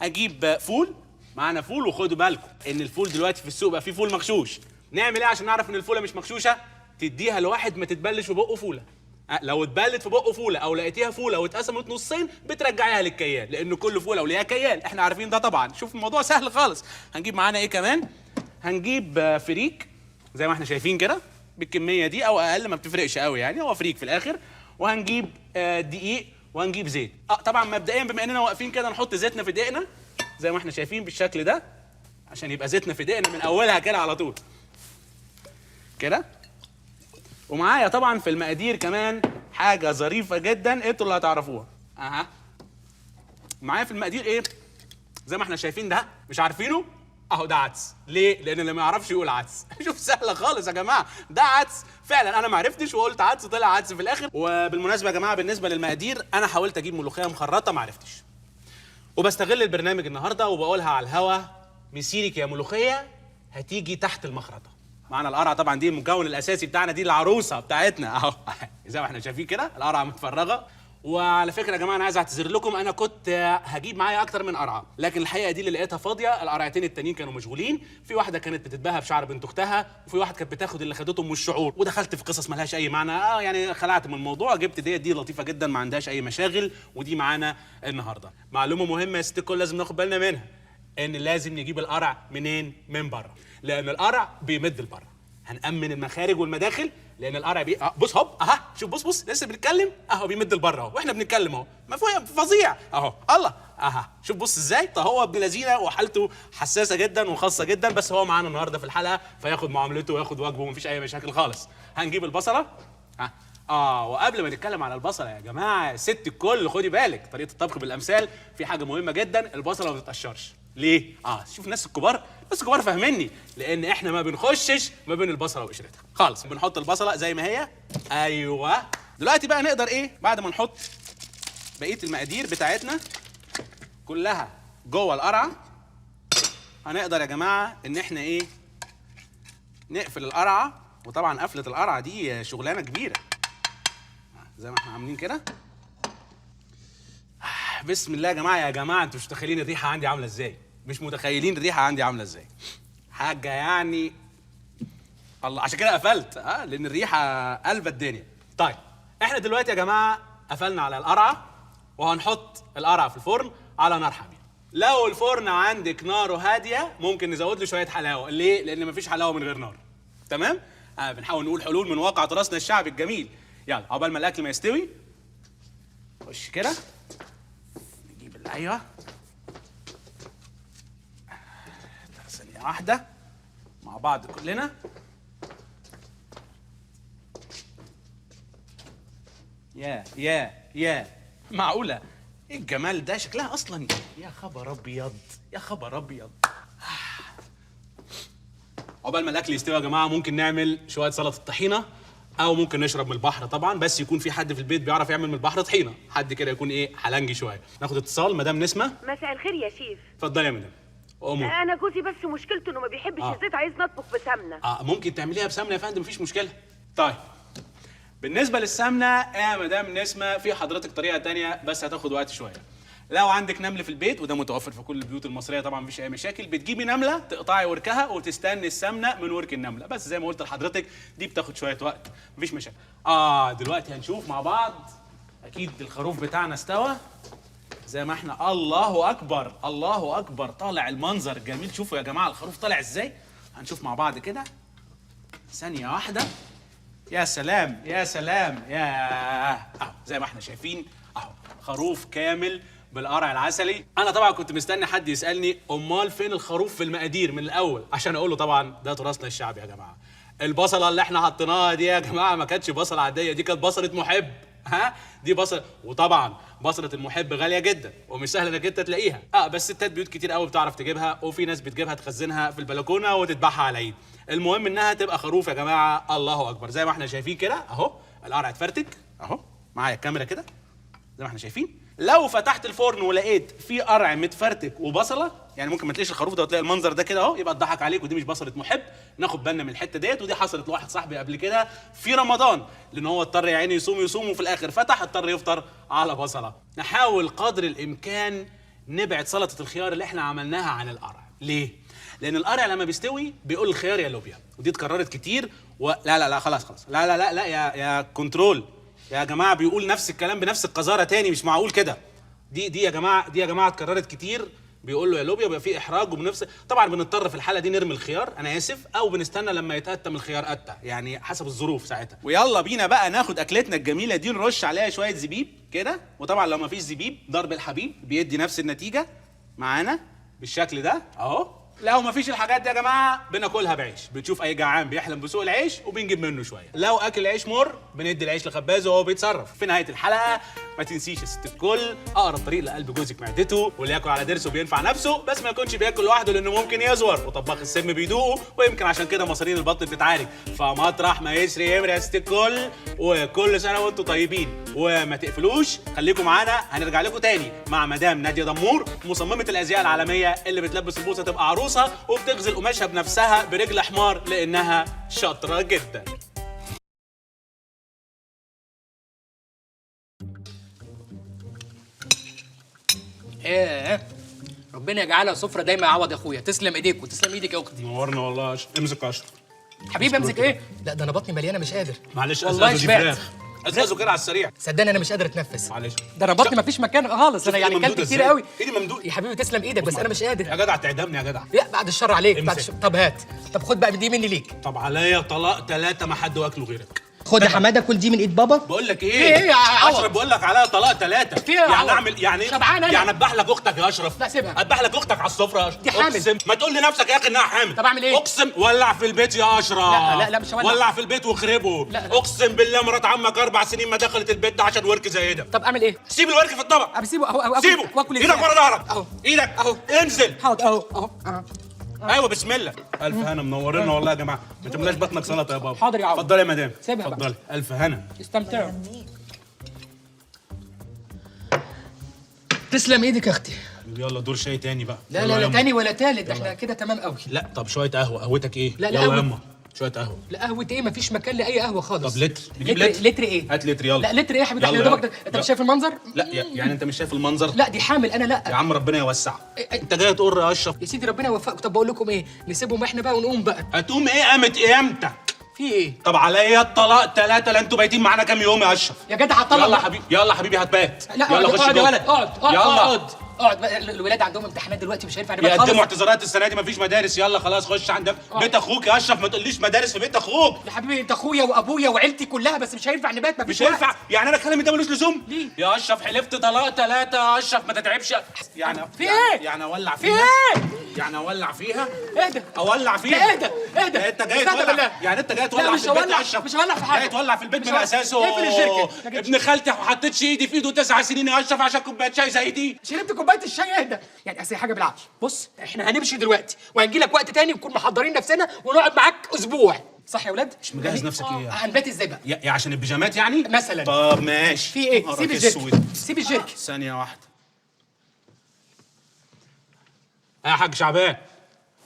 هجيب فول، معانا فول. وخدوا بالكم ان الفول دلوقتي في السوق بقى فيه فول مغشوش. نعمل ايه عشان نعرف ان الفوله مش مغشوشه؟ تديها لواحد ما تتبلش في بقه فوله. لو اتبلت في بقه فوله او لقيتيها فوله واتقسمت نصين بترجعيها للكيال، لان كل فوله وليها كيال، احنا عارفين ده طبعا. شوف الموضوع سهل خالص. هنجيب معانا ايه كمان؟ هنجيب فريك زي ما احنا شايفين كده بالكميه دي او اقل، ما بتفرقش قوي يعني، هو فريك في الاخر. وهنجيب دقيق وهنجيب زيت. طبعا مبدئيا بما اننا واقفين كده نحط زيتنا في دقيقنا زي ما احنا شايفين بالشكل ده، عشان يبقى زيتنا في دقيقنا من اولها كده على طول كده. ومعايا طبعا في المقادير كمان حاجه ظريفه جدا انتوا اللي هتعرفوها. معايا في المقادير ايه؟ زي ما احنا شايفين ده، مش عارفينه؟ اهو ده عدس. ليه؟ لان اللي ما يعرفش يقول عدس. شوف سهله خالص يا جماعه، ده عدس فعلا. انا ما عرفتش وقلت عدس، طلع عدس في الاخر. وبالمناسبه يا جماعه بالنسبه للمقادير، انا حاولت اجيب ملوخيه مخرطه ما عرفتش، وبستغل البرنامج النهارده وبقولها على الهوا: مسيرك يا ملوخيه هتيجي تحت المخرطه. معانا القرعه طبعا، دي المكون الاساسي بتاعنا، دي العروسه بتاعتنا اهو. زي ما احنا شايفين كده القرعه متفرغه. وعلى فكره يا جماعه انا عايز اعتذر لكم، انا كنت هجيب معايا اكتر من قرعه، لكن الحقيقه دي اللي لقيتها فاضيه. القرعتين التانيين كانوا مشغولين، في واحده كانت بتتباهى بشعر بنت اختها، وفي واحد كانت بتاخد اللي خدته من الشعور، ودخلت في قصص ملهاش اي معنى. يعني خلعت من الموضوع، جبت دي لطيفه جدا ما عندهاش اي مشاغل، ودي معانا النهارده. معلومه مهمه يا ست الكل لازم ناخد بالنا منها، ان لازم نجيب القرع منين؟ من بره، لان القرع بيمد لبره. هنأمن المخارج والمداخل، لان القرع بص هوب شوف بص لسه بنتكلم اهو بيمد لبره اهو، واحنا بنتكلم اهو، مفهوم فظيع اهو. الله شوف بص ازاي. طب هو ابن لذينه وحالته حساسه جدا وخاصه جدا، بس هو معانا النهارده في الحلقه فياخد معاملته وياخد واجبه ومفيش اي مشاكل خالص. هنجيب البصله. وقبل ما نتكلم على البصله يا جماعه ست الكل، خدي بالك طريقه الطبخ بالامثال في حاجه مهمه جدا: البصله ما بتتقشرش. ليه؟ شوف الناس الكبار فاهميني، لان احنا ما بنخشش ما بين البصله وقشرتها خالص، بنحط البصله زي ما هي. ايوه. دلوقتي بقى نقدر ايه بعد ما نحط بقيه المقادير بتاعتنا كلها جوه القرعه؟ هنقدر يا جماعه ان احنا ايه نقفل القرعه. وطبعا قفله القرعه دي شغلانه كبيره زي ما احنا عاملين كده. بسم الله يا جماعه انتوا مش متخيلين الريحه عندي عامله ازاي، مش متخيلين الريحه عندي عامله ازاي، حاجه يعني الله. عشان كده قفلت لان الريحه قلبت الدنيا. طيب احنا دلوقتي يا جماعه قفلنا على القرعه، وهنحط القرعه في الفرن على نار حاميه. لو الفرن عندك ناره هاديه ممكن نزود له شويه حلاوه. ليه؟ لان مفيش حلاوه من غير نار. تمام؟ بنحاول نقول حلول من واقع تراثنا الشعبي الجميل. يلا عقبال ما الاكل ما يستوي خش كده نجيب ايوه ثانيه واحده مع بعض كلنا. يا معقوله ايه الجمال ده؟ شكلها اصلا يا خبر ابيض يا خبر ابيض. عقبال ما الاكل يستوي يا جماعه ممكن نعمل شويه سلطه طحينه، او ممكن نشرب من البحر طبعا، بس يكون في حد في البيت بيعرف يعمل من البحر طحينه، حد كده يكون ايه حلنجي شويه. ناخد اتصال. مدام نسمه، مساء الخير يا شيف. اتفضلي يا مدام. انا جوزي بس مشكلته انه ما بيحبش الزيت، عايز نطبخ بسمنه. ممكن تعمليها بسمنه يا فندم، مفيش مشكله. طيب بالنسبه للسمنه يا مدام نسمه في حضرتك طريقه تانية بس هتاخد وقت شويه. لو عندك نمل في البيت، وده متوفر في كل البيوت المصريه طبعا مفيش اي مشاكل، بتجيبي نمله تقطعي وركها وتستني السمنه من ورك النمله، بس زي ما قلت لحضرتك دي بتاخد شويه وقت مفيش مشاكل. دلوقتي هنشوف مع بعض. اكيد الخروف بتاعنا استوى زي ما احنا. الله اكبر الله اكبر، طالع المنظر جميل. شوفوا يا جماعه الخروف طالع ازاي. هنشوف مع بعض كده ثانيه واحده. يا سلام يا سلام يا زي ما احنا شايفين اهو خروف كامل بالقرع العسلي. انا طبعا كنت مستني حد يسالني امال فين الخروف في المقادير من الاول، عشان اقول له طبعا ده تراثنا الشعبي يا جماعه. البصله اللي احنا حطيناها دي يا جماعه ما كانتش بصله عاديه، دي كانت بصله محب. ها دي بصله، وطبعا بصله المحب غاليه جدا ومش سهل انك انت تلاقيها. بس ستات بيوت كتير قوي بتعرف تجيبها، وفي ناس بتجيبها تخزنها في البلكونه وتذبحها على العيد. المهم انها تبقى خروف يا جماعه. الله اكبر، زي ما احنا شايفين كده اهو، القرع اتفرتك اهو، معايا الكاميرا كده زي ما احنا شايفين. لو فتحت الفرن ولقيت فيه قرع متفرتك وبصله، يعني ممكن ما تلاقيش الخروف ده وتلاقي المنظر ده كده اهو، يبقى اتضحك عليك ودي مش بصله محب. ناخد بالنا من الحته ديت، ودي حصلت لواحد صاحبي قبل كده في رمضان، لان هو اضطر يا عيني يصوم وفي الاخر فتح اضطر يفطر على بصله. نحاول قدر الامكان نبعد سلطه الخيار اللي احنا عملناها عن القرع. ليه؟ لان القرع لما بيستوي بيقول الخيار يا لوبيا، ودي اتكررت كتير. لا خلاص لا يا كنترول يا جماعه، بيقول نفس الكلام بنفس القذاره تاني، مش معقول كده. دي يا جماعه اتكررت كتير، بيقول له يا لوبيا، بيبقى في احراج وبنفس. طبعا بنضطر في الحاله دي نرمي الخيار، انا اسف، او بنستنى لما يتقتم الخيار قتة، يعني حسب الظروف ساعتها. ويلا بينا بقى ناخد اكلتنا الجميله دي، نرش عليها شويه زبيب كده، وطبعا لو ما فيش زبيب ضرب الحبيب بيدي نفس النتيجه معانا بالشكل ده اهو. لو مفيش الحاجات دي يا جماعه بناكلها بعيش. بتشوف اي جعان بيحلم بسوق العيش وبنجيب منه شويه. لو اكل العيش مر بندي العيش لخبازه وهو بيتصرف. في نهايه الحلقه ما تنسيش يا ست الكل، اقرب طريق لقلب جوزك معدته، واللي ياكل على ضرسه بينفع نفسه، بس ما يكونش بياكل لوحده لانه ممكن يزور، وطباخ السم بيدوقه، ويمكن عشان كده مصارين البطن بتتعالج. فمطرح ما يسري يمري يا ست الكل، وكل سنه وانتم طيبين. وما تقفلوش، خليكم معانا، هنرجع لكم تاني مع مدام ناديه دمور، مصممه الازياء العالميه اللي بتلبس البوسه تبقى عروسه، وبتغزل قماشها بنفسها برجل حمار لانها شاطره جدا. ربنا يجعلها سفره دايما يعوض يا اخويا. تسلم ايديك وتسلم ايدك يا اختي. نورنا والله يا اشرف. امسك يا اشرف. حبيبي امسك ايه؟ لا ده انا بطني مليانه مش قادر. معلش والله ازازه دي شبعت. فراخ، ازازه كده على السريع. صدقني انا مش قادر اتنفس. معلش ده انا بطني مفيش مكان خالص، انا يعني كلت كتير قوي. ايدي ممدوده يا حبيبي تسلم ايدك، بس انا مش قادر. يا جدع تعدمني يا جدع. لا بعد الشر عليك، بعد امسك. طب هات، طب خد بقى دي مني ليك. طب عليا طلاق 3 ما حد واكله غيرك. خد يا حماده كل دي من ايد بابا. بقول لك في ايه يا عوض؟ اشرف بقول لك عليا طلاق 3. في ايه يا يعني عوض؟ اعمل يعني شبعان أنا. يعني اذبح لك اختك يا اشرف. لا سيبها. اذبح لك اختك على السفره يا اشرف. دي حامل. اقسم ما تقول لنفسك يا اخي انها حامل. طب اعمل ايه؟ اقسم ولع في البيت يا اشرف. لا مش هولع. ولع في البيت واخربه. لا. اقسم بالله مرات عمك 4 سنين ما دخلت البيت ده عشان ورك زي ده. طب اعمل ايه؟ سيب الورك في الطبق. بسيبه اهو سيبه. واكل ايدك ورا ظهرك. اهو ايدك اهو. انزل. حاضر اهو. ايوه بسم الله. الف هنا منورنا والله يا جماعه. ما تملاش بطنك سلطه يا بابا. حاضر يا عوض. اتفضلي يا مدام. سيبها بقى. اتفضلي. الف هنا. استمتعوا. تسلم ايدك يا اختي. يلا دور شاي تاني بقى. لا يلا لا يا لا أما. تاني ولا تالت، احنا كده تمام قوي. لا طب شويه قهوتك ايه؟ لا، يلا قهوة. يا اما شويه قهوه. لا قهوة ايه؟ مفيش مكان لاي قهوة خالص. طب لتر نجيب لتر. لتر ايه؟ هات لتر يلا. لا لتر ايه يا حبيبي؟ احنا يلا، يا دوبك يلا. انت مش شايف المنظر؟ لا يعني انت مش شايف المنظر؟ لا دي حامل انا لا. يا عم ربنا يوسع. انت جاي تقر يا اشرف. يا سيدي ربنا يوفقك. طب بقول لكم ايه؟ نسيبهم احنا بقى ونقوم بقى. هتقوم ايه؟ قامت امتى؟ في ايه؟ طب عليا الطلاق 3. لا انتوا بايتين معانا كام يوم يا اشرف؟ يا جدع هطلع. يلا حبيبي يلا حبيبي هتبات. لا يلا خش اقعد يا جوه. ولد اقعد يلا. اقعد بقى. الولاد عندهم امتحانات دلوقتي مش هينفع نبقى يقدموا خالص. اعتذارات السنه دي مفيش مدارس. يلا خلاص خش عندك بيت اخوك يا اشرف. ما تقوليش مدارس في بيت اخوك. يا حبيبي انت اخويا وابويا وعيلتي كلها، بس مش هينفع نبات مفيش مش هينفع وقت. يعني انا كلامي ده ملوش لزوم. ليه؟ يا اشرف حلفت طلاق 3 يا اشرف ما تتعبش. يعني في ايه؟ يعني اولع في فيها. ايه؟ يعني اولع فيها. اهدى. اولع فيها. لا اهدى اهدى. انت جاي استهدى تولع بالله. يعني انت جاي لا تولع مش في البيت هولع، يا اشرف. مش هولع في حاجه. جاي تولع في البيت مش من هولع. اساسه. اقفل الشركه. ابن خالتي ما حطيتش ايدي في ايده 9 سنين يا اشرف عشان كوبايه شاي زي دي. شربت كوبايه الشاي اهدى. يعني اصل حاجه بالعقل. بص احنا هنمشي دلوقتي وهنجي لك وقت تاني نكون محضرين نفسنا ونقعد معاك اسبوع. صح يا ولاد؟ مش مجهز نفسك ايه؟ هنبات ازاي بقى؟ يا عشان البيجامات يعني؟ مثلا. طب ماشي. في ايه؟ نهارك سيب اسود. الجيركن. سيب الجيركن. ثانية واحدة. يا حاج شعبان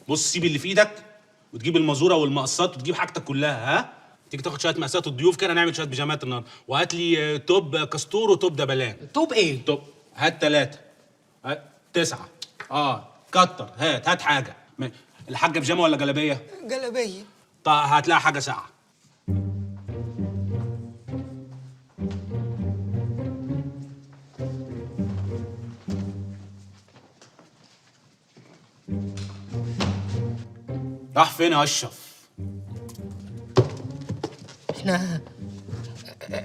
بص سيب اللي في ايدك وتجيب المازورة والمقصات وتجيب حاجتك كلها. ها؟ تيجي تاخد شوية مقاسات الضيوف كده نعمل شوية بيجامات النهارده. وهات لي توب كاستور وتوب دبلان. توب ايه؟ توب هات 3. 9. كتر. هات حاجة. الحاجة بيجامة ولا جلابية؟ جلابيه. طب هات لها حاجة ساقعة. راح فين يا اشرف؟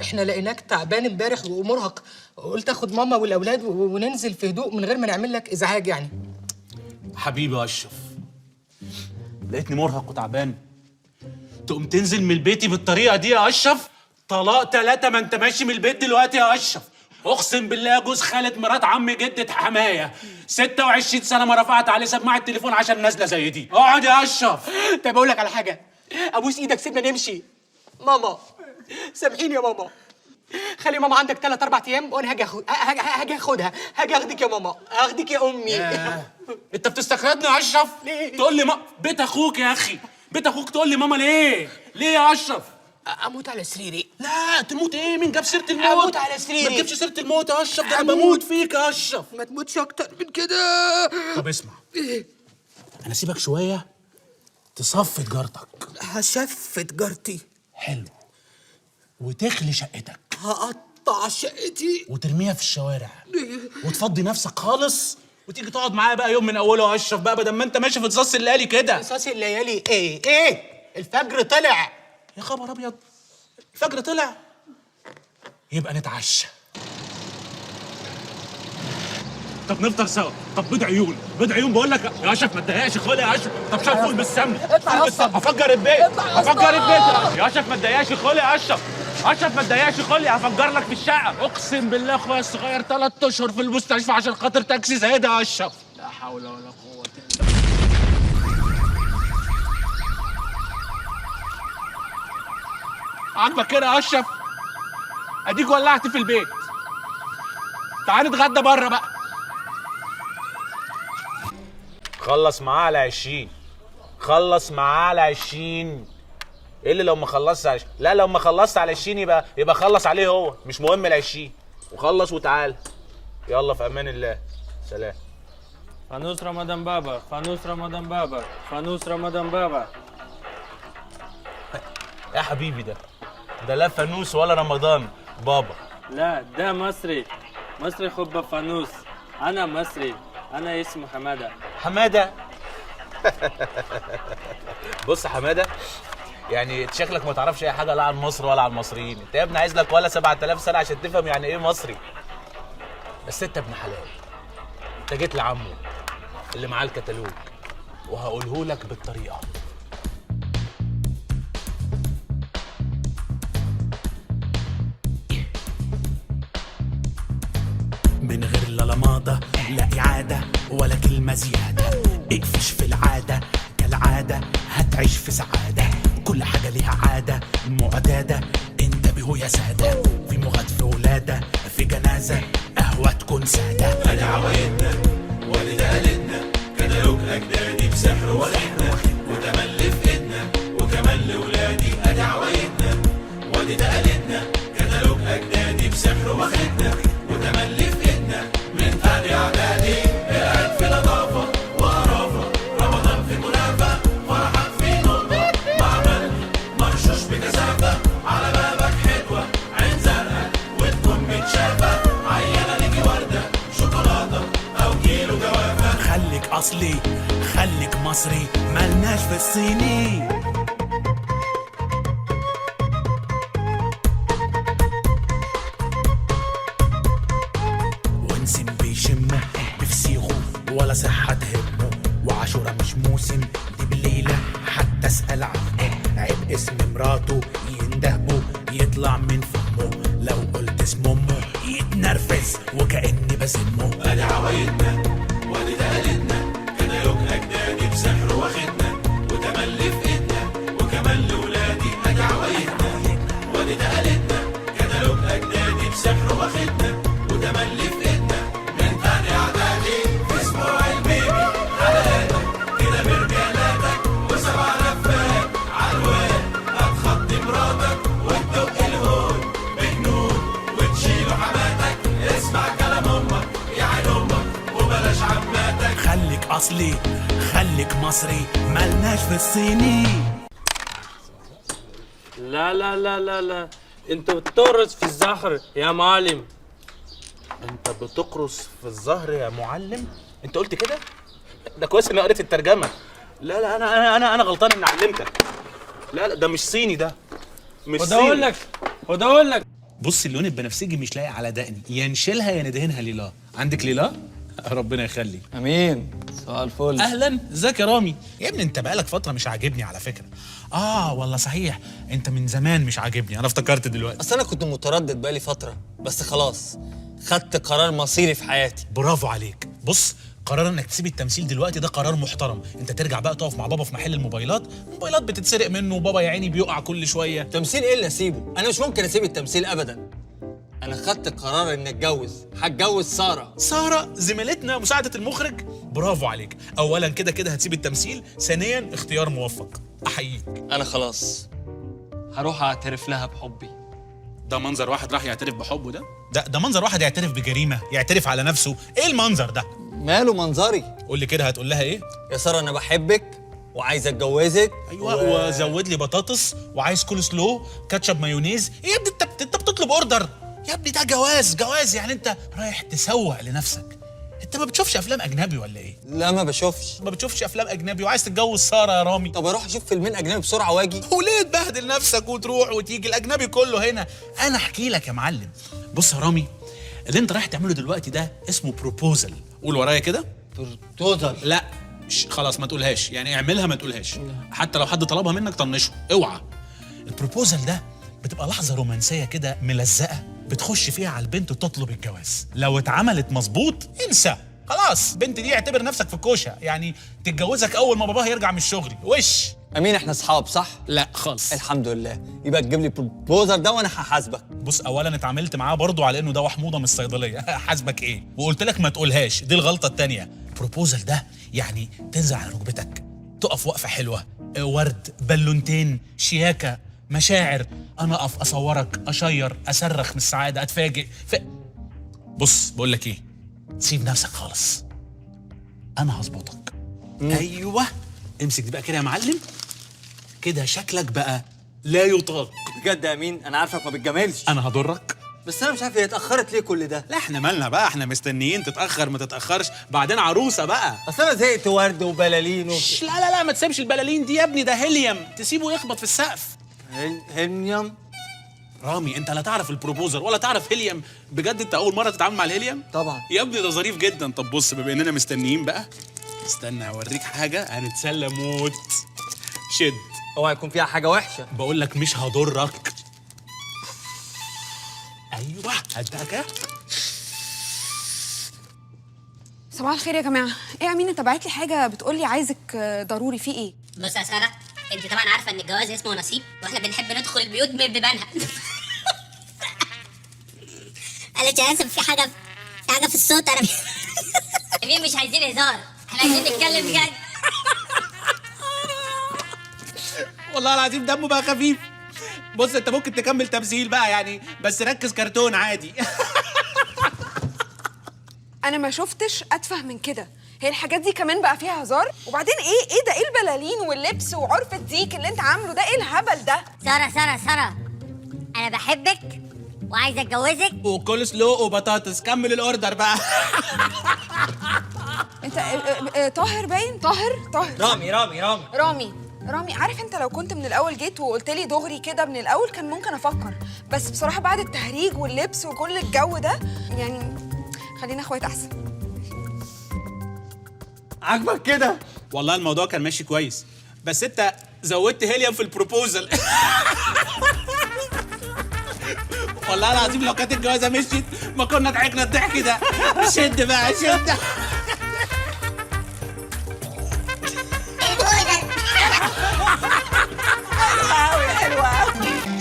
احنا لقيناك تعبان امبارح ومرهق، قلت اخد ماما والاولاد وننزل في هدوء من غير ما نعمل لك ازعاج يعني. حبيبي يا اشرف لقيتني مرهق وتعبان تقوم تنزل من بيتي بالطريقه دي يا اشرف؟ طلاق 3، ما انت ماشي من البيت دلوقتي يا اشرف. اقسم بالله جوز خالة مرات عم جدة حمايه 26 سنه ما رفعت عليه سماعه التليفون عشان نازله زي دي. اقعد يا اشرف. طب اقول لك على حاجه، ابوس ايدك سيبنا نمشي. ماما سامحيني يا ماما، خلي ماما عندك 3 4 ايام وانا هاجي اخدها، هاجي اخدك يا ماما، اخدك يا امي. انت بتستخدمني يا اشرف؟ ليه؟ تقول لي بيت اخوك يا اخي، بيت اخوك تقول لي ماما ليه؟ ليه يا اشرف؟ اموت على سريري. لا تموت ايه؟ مين جاب سيره الموت؟ اموت على سريري. ما تجيبش سيره الموت يا اشرف، ده انا بموت فيك يا اشرف. ما تموتش اكتر من كده. طب اسمع، انا سيبك شويه تصفي تجارتك. هشفت جارتي. حلو. وتخلي شقتك هقطع شقتي وترميها في الشوارع وتفضي نفسك خالص وتيجي تقعد معايا بقى يوم من اوله يا اشرف بقى، بدل ما انت ماشي في رصاص الليالي كده. رصاص الليالي ايه؟ الفجر طلع يا خبر ابيض، الفجر طلع؟ يبقى نتعشى. طب نفطر سوا. طب بيض عيون، بيض عيون بقول لك يا اشرف، ما تضايقش خالي يا اشرف. طب شويه فول بالسمنه. افجر البيت، افجر البيت يا اشرف، ما تضايقش خالي يا اشرف. اشرف ما تضايقش خالي، هفجر لك في الشقه. اقسم بالله اخويا الصغير 3 اشهر في المستشفى عشان خاطر تاكسي زي ده يا اشرف. لا حول ولا قوه الا بالله. عاجبك كده يا اشرف؟ اديك ولعت في البيت. تعال نتغدى بره بقى. خلص معاه على 20. خلص معاه على 20. ايه اللي لو ما خلصت على 20؟ لا لو ما خلصت على 20 يبقى خلص عليه هو، مش مهم ال 20. وخلص وتعال. يلا في امان الله. سلام. فانوس رمضان بابا، فانوس رمضان بابا، فانوس رمضان بابا. يا حبيبي ده لا فانوس ولا رمضان بابا. لا ده مصري، مصري خب فانوس. انا مصري، انا اسمي حماده. حماده. بص يا حماده، يعني شكلك ما تعرفش اي حاجه لا عن مصر ولا عن المصريين. انت يا ابني عايز لك ولا 7000 سنه عشان تفهم يعني ايه مصري. بس انت ابن حلال، انت جيت لعمو اللي معاه الكتالوج وهقوله لك بالطريقه. من غير لا لماضة لا إعادة ولا كلمة زيادة. اقفش في العادة كالعادة هتعيش في سعادة. كل حاجة ليها عادة معتادة، انتبهوا يا سادة. في مغاد في ولادة في جنازة قهوة تكون سادة. ادي عوايدنا وادي دقالتنا كتالوج أجدادي بسحر وخدنا وتملي في ايدنا وكمان لولادي. ادي عوايدنا وادي دقالتنا كتالوج أجدادي بسحر وخدنا وتملي في ايدنا من تاني اعدادي. قاعد في نظافه وقرافه، رمضان في منافه، فرحك في نقطه، معمل مرشوش بكثافه. على بابك حلوه عين زرقاء وتكون متشافه، عينه ليكي ورده شوكولاته او كيلو جوافه. خليك اصلي خليك مصري، ملناش في الصيني. ونسم بيشمه بفسيخه ولا صحة تهمه. وعاشورة مش موسم دي بليلة حتى اسأل عنه. عيب اسم مراته يندهبه يطلع من فمه. لو قلت اسم امه يتنرفز وكأني بذمه. ادي عوايدنا وادي دقالتنا كتالوج اجدادي بسحر واخدنا وتملي في ايدنا وكمان لولادي. ادي عوايدنا وادي دقالتنا كتالوج اجدادي بسحر واخدنا وتملي في ايدنا من تاني اعدادي. في اسبوع البيبي حلقاتك كده برجالاتك و7 لفات عالواد هتخطي مراتك وتدق الهون بجنون وتشيله حماتك. اسمع كلام امك يا عين امك وبلاش عماتك. خليك اصلي خليك مصري، ملناش في الصيني. لا لا لا لا لا، انت بتقرص في الزهر يا معلم. انت بتقرص في الظهر يا معلم؟ انت قلت كده؟ ده كويس اني قريت الترجمه. لا لا انا غلطان اني علمتك. لا ده مش صيني، ده مش صيني. وده اقول لك بص اللون البنفسجي مش لايق على دقني، يا نشيلها يا ندهنها ليلا. عندك ليلا؟ ربنا يخلي. امين. صباح الفل. اهلا، ازيك يا رامي؟ يا ابني انت بقالك فتره مش عاجبني على فكره. والله صحيح، انت من زمان مش عاجبني، انا افتكرت دلوقتي. اصل انا كنت متردد بقالي فتره، بس خلاص خدت قرار مصيري في حياتي. برافو عليك. بص، قرار انك تسيب التمثيل دلوقتي ده قرار محترم. انت ترجع بقى تقف مع بابا في محل الموبايلات بتتسرق منه، وبابا يا عيني بيقع كل شويه. تمثيل ايه اللي اسيبه؟ انا مش ممكن اسيب التمثيل ابدا. انا خدت قرار اني هتجوز ساره زميلتنا مساعده المخرج. برافو عليك. اولا كده هتسيب التمثيل، ثانيا اختيار موفق، احييك. انا خلاص هروح اعترف لها بحبي. ده منظر واحد راح يعترف بحبه؟ ده منظر واحد يعترف بجريمه، يعترف على نفسه. ايه المنظر ده؟ ماله منظري؟ قول لي كده، هتقول لها ايه؟ يا ساره انا بحبك وعايز اتجوزك. ايوه وزود لي بطاطس وعايز كول سلو كاتشب مايونيز. ايه يا ابني انت بتطلب اوردر يا ابني؟ ده جواز يعني انت رايح تسوق لنفسك. انت ما بتشوفش افلام اجنبي ولا ايه؟ لا ما بشوفش افلام اجنبي وعايز تتجوز ساره يا رامي؟ طب اروح اشوف فيلمين اجنبي بسرعه واجي؟ وليه تبهدل نفسك وتروح وتيجي؟ الاجنبي كله هنا. انا احكي لك يا معلم. بص يا رامي، اللي انت رايح تعمله دلوقتي ده اسمه بروبوزل. قول ورايا كده. بروبوزل؟ لا خلاص ما تقولهاش، يعني اعملها ما تقولهاش. حتى لو حد طلبها منك طنشه، اوعى. البروبوزل ده بتبقى لحظه رومانسيه كده ملزقه، بتخش فيها على البنت وتطلب الجواز. لو اتعملت مظبوط انسى، خلاص البنت دي اعتبر نفسك في الكوشه، يعني تتجوزك اول ما باباها يرجع من الشغل. وش امين احنا اصحاب صح؟ لا خالص. الحمد لله. يبقى تجيب لي بروبوزل ده وانا هحاسبك. بص، اولا اتعاملت معاه برضو على انه دواء حموضه من الصيدليه. حاسبك ايه؟ وقلت لك ما تقولهاش، دي الغلطه الثانيه. بروبوزل ده يعني تنزل على ركبتك، تقف وقفه حلوه، ورد، بالونتين، شياكه، مشاعر. انا اقف اصورك، اشير، اصرخ من السعاده، اتفاجئ. بص بقول لك ايه، سيب نفسك خالص، انا هظبطك. ايوه امسك دي بقى كده يا معلم، كده شكلك بقى لا يطاق. بجد يا امين انا عارفك ما بتجاملش. انا هضرك، بس انا مش عارف هي اتاخرت ليه كل ده. لا احنا مالنا بقى، احنا مستنيين تتاخر ما تتاخرش، بعدين عروسه بقى. اصل انا زهقت ورد وبلالين لا ما تسيبش البلالين دي يا ابني، ده هيليوم، تسيبه يخبط في السقف. هيليوم؟ رامي انت لا تعرف البروبوزر ولا تعرف هيليوم؟ بجد انت اول مره تتعامل مع الهيليوم؟ طبعا يا ابني ده ظريف جدا. طب بص، بما اننا مستنيين بقى، استنى هوريك حاجه هنتسلى موت. شد. اوعى يكون فيها حاجه وحشه. بقول لك مش هضرك. ايوه هديها كده. صباح الخير يا جماعه. ايه يا امين، انت بعت لي حاجه بتقول لي عايزك ضروري، في ايه؟ بص يا ساره، انت طبعا عارفه ان الجواز اسمه نصيب، واحنا بنحب ندخل البيوت من بيبانها. قالت يا اسف في حاجه في الصوت. انا مين مش عايزين هزار، احنا عايزين نتكلم بجد. والله العظيم دمه بقى خفيف. بص انت ممكن تكمل تمثيل بقى يعني، بس ركز كرتون عادي. انا ما شفتش اتفه من كده. هي الحاجات دي كمان بقى فيها هزار؟ وبعدين ايه ده؟ ايه البلالين واللبس وعرف الديك اللي انت عامله ده؟ ايه الهبل ده؟ ساره انا بحبك وعايزه اتجوزك. وكل سلو وبطاطس. كمل الاوردر بقى. انت طاهر باين. طاهر رامي، عارف انت لو كنت من الاول جيت وقلت لي دغري كده من الاول كان ممكن افكر، بس بصراحه بعد التهريج واللبس وكل الجو ده يعني خلينا اخوات احسن. عاجبك كده؟ والله الموضوع كان ماشي كويس، بس انت زودت هيليوم في البروبوزل. والله العظيم لو كانت الجوازه مشيت ما كنا ضحكنا الضحك ده. شد بقى شد.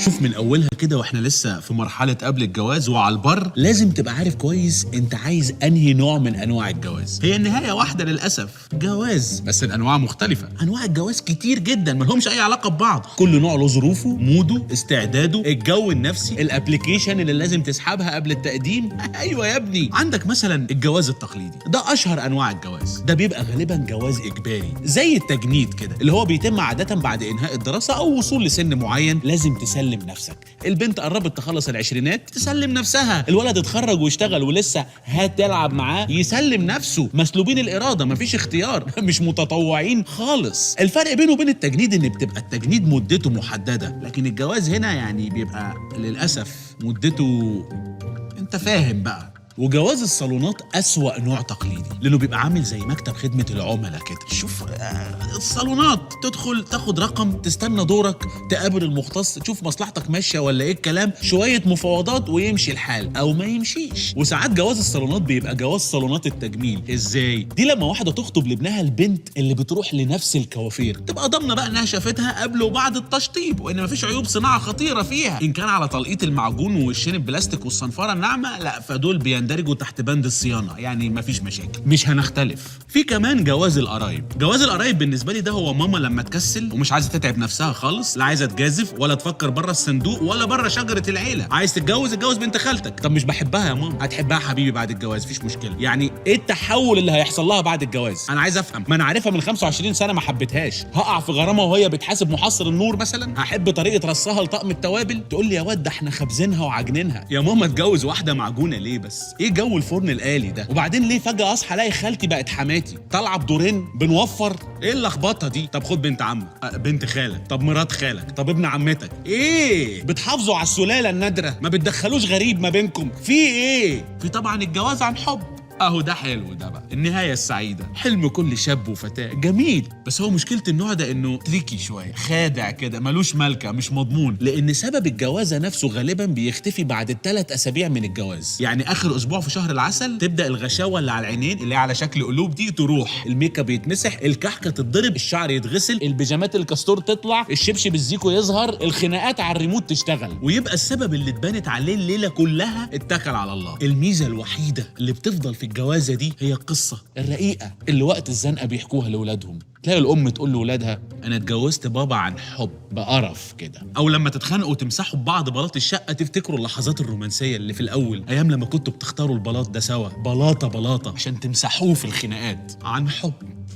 شوف من اولها كده واحنا لسه في مرحله قبل الجواز وعلى البر، لازم تبقى عارف كويس انت عايز انهي نوع من انواع الجواز. هي النهايه واحده للاسف، جواز، بس الانواع مختلفه. انواع الجواز كتير جدا ملهمش اي علاقه ببعض، كل نوع له ظروفه، موده، استعداده، الجو النفسي، الابلكيشن اللي لازم تسحبها قبل التقديم. ايوه يا ابني، عندك مثلا الجواز التقليدي، ده اشهر انواع الجواز. ده بيبقى غالبا جواز اجباري زي التجنيد كده، اللي هو بيتم عاده بعد انهاء الدراسه او وصول لسن معين لازم تسلم نفسك. البنت قربت تخلص العشرينات تسلم نفسها، الولد اتخرج واشتغل ولسه هتلعب معاه يسلم نفسه. مسلوبين الاراده، مفيش اختيار. مش متطوعين خالص. الفرق بينه وبين التجنيد ان بتبقى التجنيد مدته محدده، لكن الجواز هنا يعني بيبقى للاسف مدته انت فاهم بقى. وجواز الصالونات أسوأ نوع تقليدي، لأنه بيبقى عامل زي مكتب خدمة العملاء كده. شوف الصالونات تدخل تاخد رقم، تستنى دورك، تقابل المختص، تشوف مصلحتك ماشية ولا إيه الكلام، شوية مفاوضات ويمشي الحال أو ما يمشيش. وساعات جواز الصالونات بيبقى جواز صالونات التجميل. إزاي؟ دي لما واحدة تخطب لابنها البنت اللي بتروح لنفس الكوافير، تبقى ضامنة بقى إنها شافتها قبل وبعد التشطيب، وإن مفيش عيوب صناعة خطيرة فيها. إن كان على تلقيط المعجون ووشين البلاستيك والصنفرة الناعمة، لا فدول بيندرجوا تحت بند الصيانة، يعني مفيش مشاكل، مش هنختلف. في كمان جواز القرايب. جواز القرايب بالنسبة لي ده هو ماما لما تكسل ومش عايزة تتعب نفسها خالص، لا عايزة تجازف ولا تفكر بره الصندوق ولا بره شجرة العيلة. عايز تتجوز اتجوز بنت خالتك. طب مش بحبها يا ماما، هتحبها حبيبي بعد الجواز، مفيش مشكلة. يعني ايه التحول اللي هيحصل لها بعد الجواز؟ انا عايز افهم. ما انا عارفها من 25 سنة ما حبيتهاش، هقع في غرامة وهي بتحاسب محصر النور مثلا؟ هحب طريقة رصها لطقم التوابل؟ تقول لي يا واد ده احنا خابزينها وعجنينها. يا ماما اتجوز واحدة معجونة ليه بس؟ ايه جو الفرن الآلي ده؟ وبعدين ليه فجأة اصحى الاقي خالتي بقت حماتي، طالعة بدورين، بنوفر؟ ايه اللخبطة دي؟ طب خد بنت عمك، بنت خالك، طب مرات خالك، طب ابن عمتك. ايه بتحافظوا على السلالة النادرة؟ ما بتدخلوش غريب ما بينكم؟ في ايه؟ في طبعا الجواز عن حب. اهو ده حلو، ده بقى النهايه السعيده، حلم كل شاب وفتاه، جميل. بس هو مشكله النوع ده انه تريكي شويه، خادع كده، ملوش ملكه، مش مضمون، لان سبب الجوازه نفسه غالبا بيختفي بعد 3 أسابيع من الجواز. يعني اخر اسبوع في شهر العسل تبدا الغشاوه اللي على العينين اللي هي على شكل قلوب دي تروح، الميك اب يتمسح، الكحكه تتضرب، الشعر يتغسل، البيجامات الكاستور تطلع، الشبشب الزيكو يظهر، الخناقات على الريموت تشتغل، ويبقى السبب اللي اتبنت عليه الليله كلها اتكل على الله. الميزه الوحيده اللي بتفضل في الجوازه دي هي القصه الرقيقه اللي وقت الزنقه بيحكوها لاولادهم. تلاقي الام تقول لاولادها انا اتجوزت بابا عن حب، بقرف كده. او لما تتخانقوا وتمسحوا ببعض بلاط الشقه تفتكروا اللحظات الرومانسيه اللي في الاول، ايام لما كنتوا بتختاروا البلاط ده سوا بلاطه بلاطه عشان تمسحوه في الخناقات، عن حب.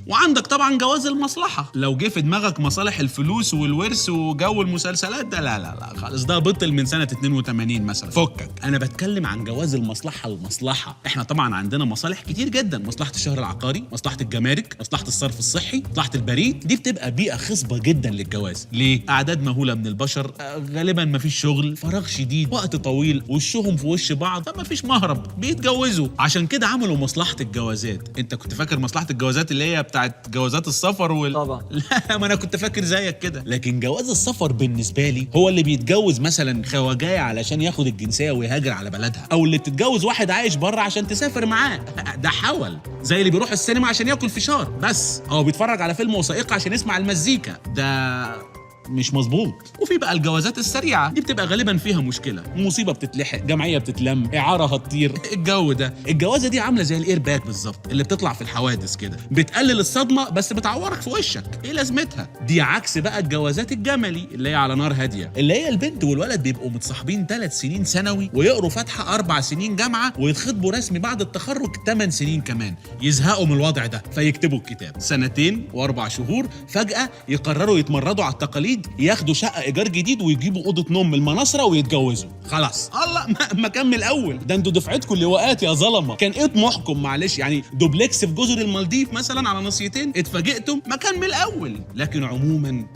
وعندك طبعا جواز المصلحه، لو جه في دماغك مصالح الفلوس والورث وجو المسلسلات ده، لا لا لا خالص، ده بطل من سنه 82 مثلا، فكك. انا بتكلم عن جواز المصلحه. المصلحه احنا طبعا عندنا مصالح كتير جدا، مصلحه الشهر العقاري، مصلحه الجمارك، مصلحه الصرف الصحي، مصلحه البريد. دي بتبقى بيئه خصبه جدا للجواز. ليه؟ اعداد مهوله من البشر، غالبا مفيش شغل، فراغ شديد، وقت طويل، وشهم في وش بعض، فمفيش مهرب، بيتجوزوا. عشان كده عملوا مصلحه الجوازات. انت كنت فاكر مصلحه الجوازات اللي هي بتاعت جوازات السفر طبعا لا، ما انا كنت فاكر زيك كده. لكن جواز السفر بالنسبه لي هو اللي بيتجوز مثلا خواجايه علشان ياخد الجنسيه ويهاجر على بلدها، او اللي بتتجوز واحد عايش بره عشان تسافر معاه. ده حول زي اللي بيروح السينما عشان ياكل فشار بس، او بيتفرج على فيلم وثائقي عشان يسمع المزيكا. ده مش مظبوط. وفي بقى الجوازات السريعه، دي بتبقى غالبا فيها مشكله، مصيبه بتتلحق، جمعيه بتتلم، اعاره هتطير، الجو ده. الجوازه دي عامله زي الاير باك بالظبط اللي بتطلع في الحوادث كده، بتقلل الصدمه بس بتعورك في وشك، ايه لازمتها؟ دي عكس بقى الجوازات الجملي اللي هي على نار هاديه، اللي هي البنت والولد بيبقوا متصاحبين 3 سنين ثانوي ويقروا فاتحه 4 سنين جامعه ويتخطبوا رسمي بعد التخرج 8 سنين كمان، يزهقوا من الوضع ده فيكتبوا الكتاب. 2 و4 شهور فجاه يقرروا يتمردوا على التقاليد، ياخدوا شقه ايجار جديد ويجيبوا اوضه نوم من المناصره ويتجوزوا. خلاص الله، ما كان من الاول. ده انتوا دفعتكم اللواءات يا ظلمه. كان ايه طموحكم معلش؟ يعني دوبلكس في جزر المالديف مثلا على ناصيتين، اتفاجئتم؟ ما كان من الاول. لكن عموما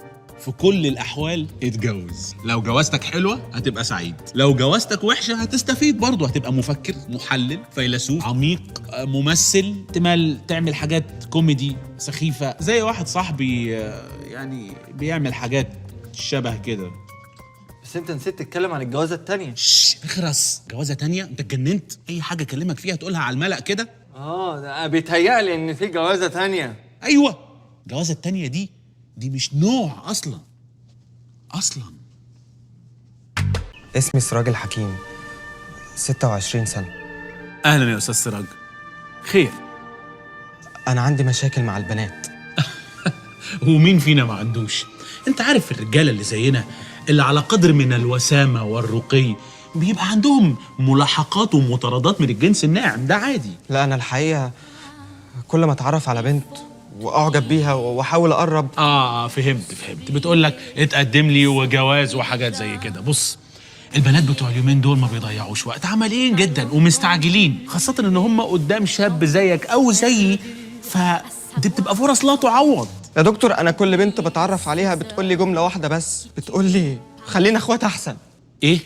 في كل الاحوال اتجوز. لو جوازتك حلوه هتبقى سعيد، لو جوازتك وحشه هتستفيد برضه، هتبقى مفكر، محلل، فيلسوف، عميق، ممثل، احتمال تعمل حاجات كوميدي سخيفه، زي واحد صاحبي يعني بيعمل حاجات شبه كده. بس انت نسيت تتكلم عن الجوازه التانية. اخرس، جوازه تانية؟ انت اتجننت؟ اي حاجه اكلمك فيها تقولها على الملأ كده؟ ده بيتهيألي ان في جوازه تانية. ايوه، الجوازه التانية دي مش نوع اصلا. اسمي سراج الحكيم، 26 سنة. اهلا يا استاذ سراج، خير؟ انا عندي مشاكل مع البنات. ومين فينا ما عندوش؟ انت عارف الرجاله اللي زينا اللي على قدر من الوسامه والرقي بيبقى عندهم ملاحقات ومطاردات من الجنس الناعم، ده عادي. لا انا الحقيقه كل ما اتعرف على بنت واعجب بيها واحاول اقرب. فهمت. بتقول لك اتقدم لي وجواز وحاجات زي كده. بص، البنات بتوع اليومين دول ما بيضيعوش وقت، عمليين جدا ومستعجلين، خاصه ان هم قدام شاب زيك او زيي، فدي بتبقى فرص لا تعوض. يا دكتور انا كل بنت بتعرف عليها بتقول لي جمله واحده بس، بتقول لي خلينا اخوات احسن. ايه؟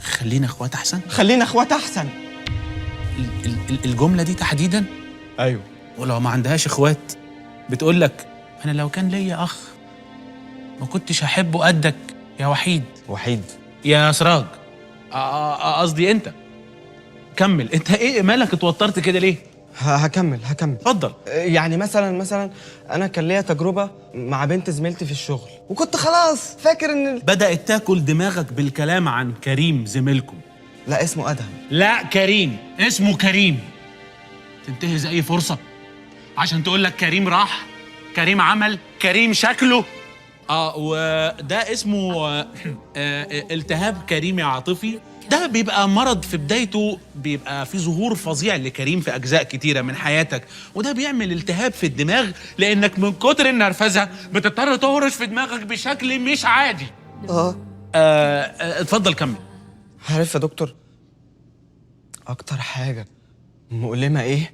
خلينا اخوات احسن. خلينا اخوات احسن. الجمله دي تحديدا؟ ايوه. ولو ما عندهاش اخوات بتقول لك انا لو كان ليا اخ ما كنتش هحبه قدك يا وحيد. وحيد يا سراج، قصدي انت. كمل، انت ايه مالك اتوترت كده ليه؟ هكمل. اتفضل. يعني مثلا انا كان ليا تجربه مع بنت زميلتي في الشغل، وكنت خلاص فاكر ان بدأت تاكل دماغك بالكلام عن كريم زميلكم. لا اسمه ادهم. لا كريم، اسمه كريم. تنتهز اي فرصه عشان تقول لك كريم راح، كريم عمل، كريم شكله. وده اسمه التهاب كريمي عاطفي. ده بيبقى مرض في بدايته، بيبقى في ظهور فظيع لكريم في اجزاء كتيره من حياتك، وده بيعمل التهاب في الدماغ لانك من كتر النرفزه بتضطر تهرش في دماغك بشكل مش عادي. اتفضل كمل. عارف يا دكتور اكتر حاجه مؤلمه ايه؟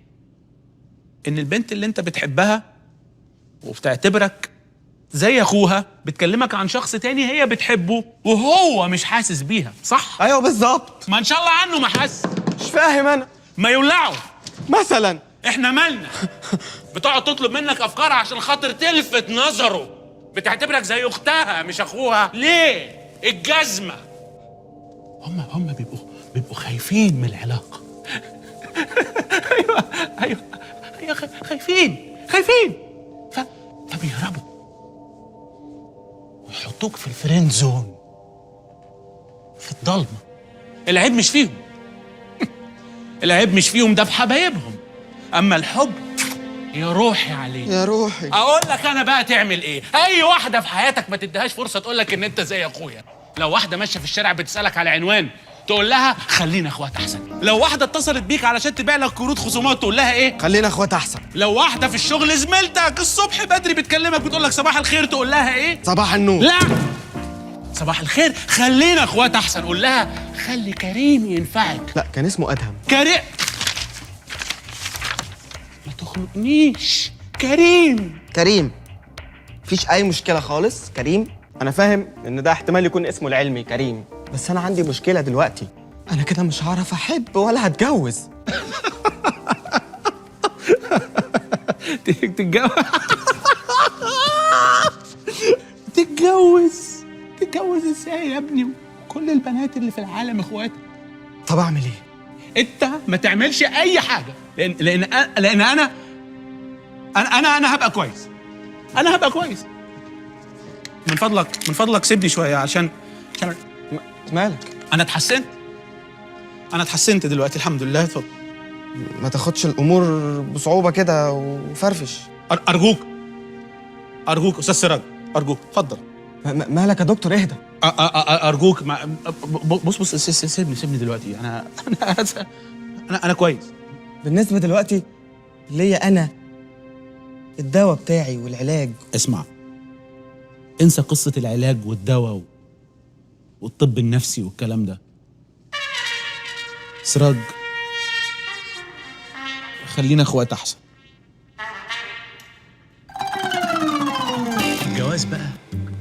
ان البنت اللي انت بتحبها وبتعتبرك زي اخوها بتكلمك عن شخص تاني هي بتحبه وهو مش حاسس بيها، صح؟ ايوه بالظبط. ما ان شاء الله عنه ما حس. مش فاهم انا. ما يولعه مثلا. احنا مالنا؟ بتقعد تطلب منك افكار عشان خاطر تلفت نظره، بتعتبرك زي اختها مش اخوها. ليه؟ الجزمه. هم بيبقوا خايفين من العلاقه. ايوه خايفين فبيهربوا ويحطوك في الفريند زون، في الضلمه. العيب مش فيهم. العيب مش فيهم، ده في حبايبهم. اما الحب يا روحي عليه. يا روحي. اقول لك انا بقى تعمل ايه؟ اي واحده في حياتك ما تديهاش فرصه تقول لك ان انت زي اخويا. لو واحده ماشيه في الشارع بتسالك على عنوان تقول لها خلينا اخوات احسن. لو واحده اتصلت بيك علشان تبيع لك كروت خصومات تقول لها ايه؟ خلينا اخوات احسن. لو واحده في الشغل زميلتك الصبح بدري بتكلمك بتقول لك صباح الخير تقول لها ايه؟ صباح النور. لا، صباح الخير خلينا اخوات احسن. قول لها خلي كريم ينفعك. لا كان اسمه ادهم. كريم ما تخنقنيش. كريم مفيش اي مشكله خالص. كريم انا فاهم ان ده احتمال يكون اسمه العلمي كريم، بس انا عندي مشكله دلوقتي. انا كده مش هعرف احب ولا هتجوز. تتجوز ازاي يا ابني؟ كل البنات اللي في العالم اخواتك. طب اعمل ايه؟ انت ما تعملش اي حاجه، لان انا هبقى كويس. انا هبقى كويس. من فضلك سيبني شويه عشان مالك؟ انا اتحسنت دلوقتي الحمد لله. اتفضل. ما تاخدش الامور بصعوبه كده وفرفش. ارجوك استاذ سراج، ارجوك اتفضل. مالك يا دكتور؟ اهدى. ارجوك. بص سيبني دلوقتي. انا كويس. بالنسبه دلوقتي ليا انا الدواء بتاعي والعلاج. اسمع، انسى قصه العلاج والدواء والطب النفسي والكلام ده. سراج خلينا اخوات احسن. الجواز بقى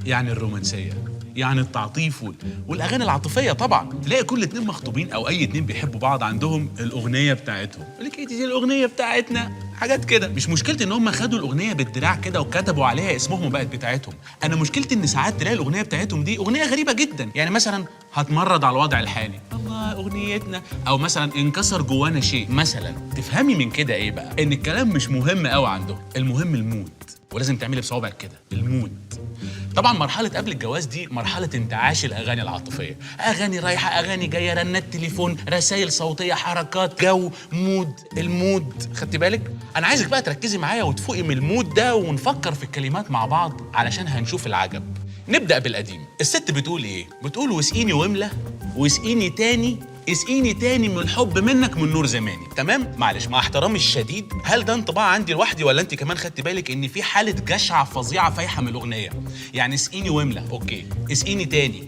يعني الرومانسيه، يعني التعاطيف والاغاني العاطفيه. طبعا تلاقي كل اتنين مخطوبين او اي اتنين بيحبوا بعض عندهم الاغنيه بتاعتهم. يقول لك ايه دي الاغنيه بتاعتنا، حاجات كده. مش مشكلتي ان هم خدوا الاغنيه بالدراع كده وكتبوا عليها اسمهم وبقت بتاعتهم. انا مشكلتي ان ساعات تلاقي الاغنيه بتاعتهم دي اغنيه غريبه جدا. يعني مثلا هتمرد على الوضع الحالي، الله اغنيتنا، او مثلا انكسر جوانا شيء مثلا. تفهمي من كده ايه بقى؟ ان الكلام مش مهم قوي عندهم، المهم المود. ولازم تعملي بصوابعك كده المود. طبعا مرحله قبل الجواز دي مرحله انتعاش الاغاني العاطفيه، اغاني رايحه اغاني جايه، رنات تليفون، رسائل صوتيه، حركات، جو، مود. المود خدتي بالك؟ انا عايزك بقى تركزي معايا وتفوقي من المود ده ونفكر في الكلمات مع بعض علشان هنشوف العجب. نبدا بالقديم. الست بتقول ايه؟ بتقول واسقيني واملى واسقيني تاني، اسقيني تاني من الحب منك من نور زماني. تمام؟ معلش مع احترامي الشديد، هل ده انطباع عندي لوحدي ولا انت كمان خدتي بالك ان في حاله جشع فظيعه فايحه من الاغنيه؟ يعني اسقيني واملى اوكي، اسقيني تاني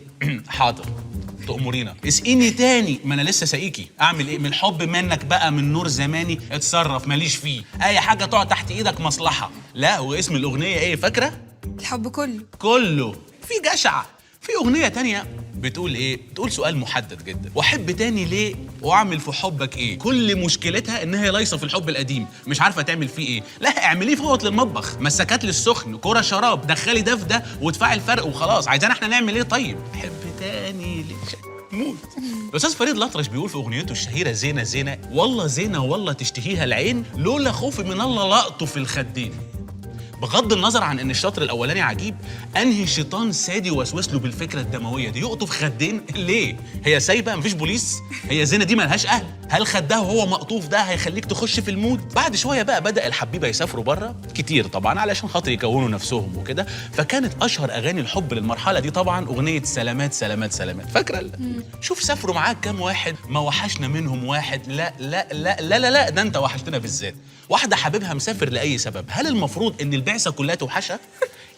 حاضر تأمرينا، اسقيني تاني ما انا لسه ساقيكي. اعمل ايه؟ من الحب منك بقى من نور زماني اتصرف ماليش فيه، اي حاجه تقعد تحت ايدك مصلحه. لا، واسم الاغنيه ايه فاكره؟ الحب كله. كله. في جشع. في اغنيه تانية بتقول ايه؟ بتقول سؤال محدد جدا، واحب تاني ليه؟ واعمل في حبك ايه؟ كل مشكلتها انها هي لايصه في الحب القديم، مش عارفه تعمل فيه ايه. لا اعمليه فوط للمطبخ، مسكات للسخن، كوره شراب، دخلي ده في ده وادفعي الفرق وخلاص. عايزانا احنا نعمل ايه طيب؟ حب تاني ليه؟ موت. الاستاذ فريد الأطرش بيقول في اغنيته الشهيره زينه زينه، والله زينه والله تشتهيها العين، لولا خوفي من الله لقطه في الخدين. بغض النظر عن ان الشطر الاولاني عجيب، انهي شيطان سادي وسوس له بالفكره الدمويه دي يقطف خدين ليه؟ هي سايبه مفيش بوليس؟ هي زينه دي ملهاش اهل؟ هل خدها وهو مقطوف ده هيخليك تخش في المود؟ بعد شويه بقى بدا الحبيبه يسافروا بره كتير طبعا علشان خاطر يكونوا نفسهم وكده، فكانت اشهر اغاني الحب للمرحله دي طبعا اغنيه سلامات سلامات سلامات، فاكره؟ شوف سافروا معاك كام واحد، ما وحشنا منهم واحد، لا لا لا لا لا, لا ده انت وحشتنا بالذات. واحده حبيبها مسافر لاي سبب، هل المفروض ان البعثه كلها توحشها؟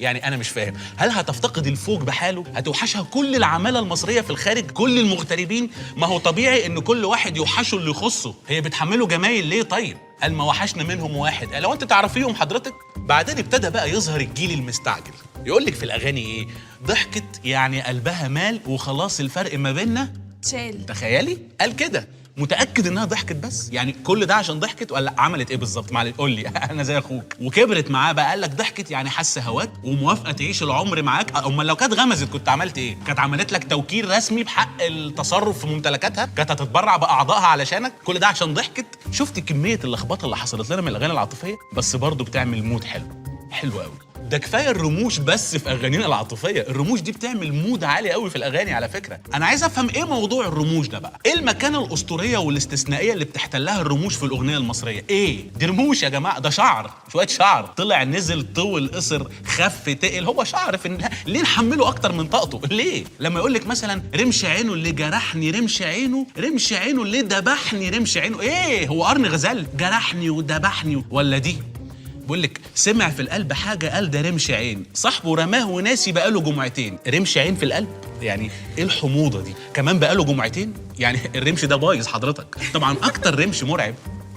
يعني انا مش فاهم، هل هتفتقد الفوج بحاله؟ هتوحشها كل العماله المصريه في الخارج، كل المغتربين؟ ما هو طبيعي ان كل واحد يوحشه اللي يخصه، هي بتحمله جمايل ليه طيب؟ قال ما وحشنا منهم واحد، قال لو انت تعرفيهم حضرتك؟ بعدين ابتدى بقى يظهر الجيل المستعجل، يقول لك في الاغاني ايه؟ ضحكت يعني قلبها مال وخلاص الفرق ما بيننا شال. تخيلي قال كده، متاكد انها ضحكت بس؟ يعني كل ده عشان ضحكت ولا عملت ايه بالظبط؟ معلش قول لي انا زي اخوك. وكبرت معاه بقى، قال لك ضحكت يعني حاسه هواك وموافقه تعيش العمر معاك. امال لو كانت غمزت كنت عملت ايه؟ كانت عملت لك توكيل رسمي بحق التصرف في ممتلكاتها؟ كانت هتتبرع باعضائها علشانك؟ كل ده عشان ضحكت؟ شفت كميه اللخبطه اللي حصلت لنا من الاغاني العاطفيه؟ بس برضه بتعمل مود حلو، حلو قوي. ده كفايه الرموش بس في اغانينا العاطفيه، الرموش دي بتعمل مود عالي قوي في الاغاني على فكره. انا عايز افهم ايه موضوع الرموش ده بقى؟ ايه المكانه الاسطوريه والاستثنائيه اللي بتحتلها الرموش في الاغنيه المصريه؟ ايه دي؟ رموش يا جماعه، ده شعر، شويه شعر طلع نزل طول قصر خف تقل، هو شعر في ليه نحمله اكتر من طاقته؟ ليه؟ لما يقول لك مثلا رمش عينه اللي جرحني، رمش عينه، رمش عينه اللي دبحني، رمش عينه، ايه هو قرن غزال جرحني ودبحني؟ ولا دي بقول لك سمع في القلب حاجه قال ده رمش عين، صاحبه رماه وناسي بقاله جمعتين، رمش عين في القلب؟ يعني ايه الحموضه دي؟ كمان بقاله جمعتين؟ يعني الرمش ده بايظ حضرتك. طبعا اكتر رمش مرعب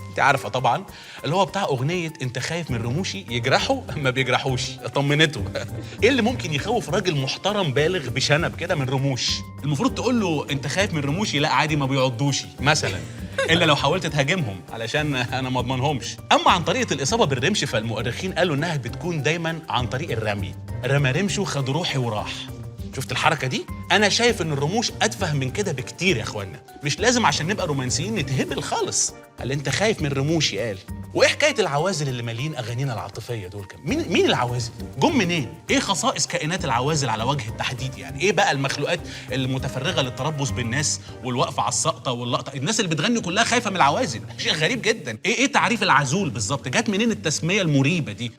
انت عارفه طبعا اللي هو بتاع اغنيه انت خايف من رموشي، يجرحوا ما بيجرحوش، طمنته. ايه اللي ممكن يخوف راجل محترم بالغ بشنب كده من رموش؟ المفروض تقول له انت خايف من رموشي، لا عادي ما بيعضوش مثلا، الا لو حاولت تهاجمهم علشان انا ما اضمنهمش. اما عن طريقه الاصابه بالرمش فالمؤرخين قالوا انها بتكون دايما عن طريق الرمي، رمى رمشه خد روحي وراح. شفت الحركه دي؟ انا شايف ان الرموش اتفه من كده بكتير يا اخوانا، مش لازم عشان نبقى رومانسيين نتهبل خالص. قال انت خايف من رموشي قال. وايه حكايه العوازل اللي مالين اغانينا العاطفيه دول؟ كم مين العوازل؟ جم منين؟ ايه خصائص كائنات العوازل على وجه التحديد؟ يعني ايه بقى المخلوقات المتفرغه للتربص بالناس والوقفه على السقطه واللقطه؟ الناس اللي بتغني كلها خايفه من العوازل، شيء غريب جدا. ايه تعريف العزول بالظبط؟ جت منين التسميه المريبه دي؟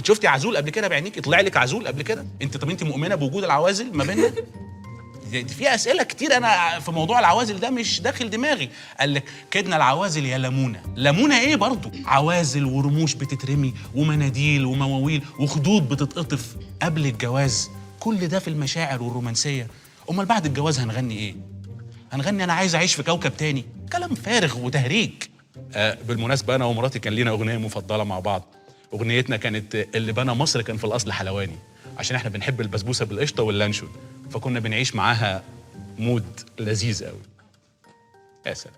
شفتي عزول قبل كده بعينيك؟ طلع لك عزول قبل كده؟ طب انت مؤمنه بوجود العوازل ما بيننا؟ في اسئله كتير انا في موضوع العوازل ده مش داخل دماغي. قال لك كدنا العوازل يا لمونه، لمونه ايه برضو؟ عوازل ورموش بتترمي ومناديل ومواويل وخدود بتتقطف قبل الجواز، كل ده في المشاعر والرومانسيه. امال بعد الجواز هنغني ايه؟ هنغني انا عايز اعيش في كوكب تاني؟ كلام فارغ وتهريج. بالمناسبه انا ومراتي كان لينا اغنيه مفضله مع بعض، اغنيتنا كانت اللي بنى مصر كان في الاصل حلواني، عشان احنا بنحب البسبوسه بالقشطه واللانشون، فكنا بنعيش معاها مود لذيذ قوي. يا سلام.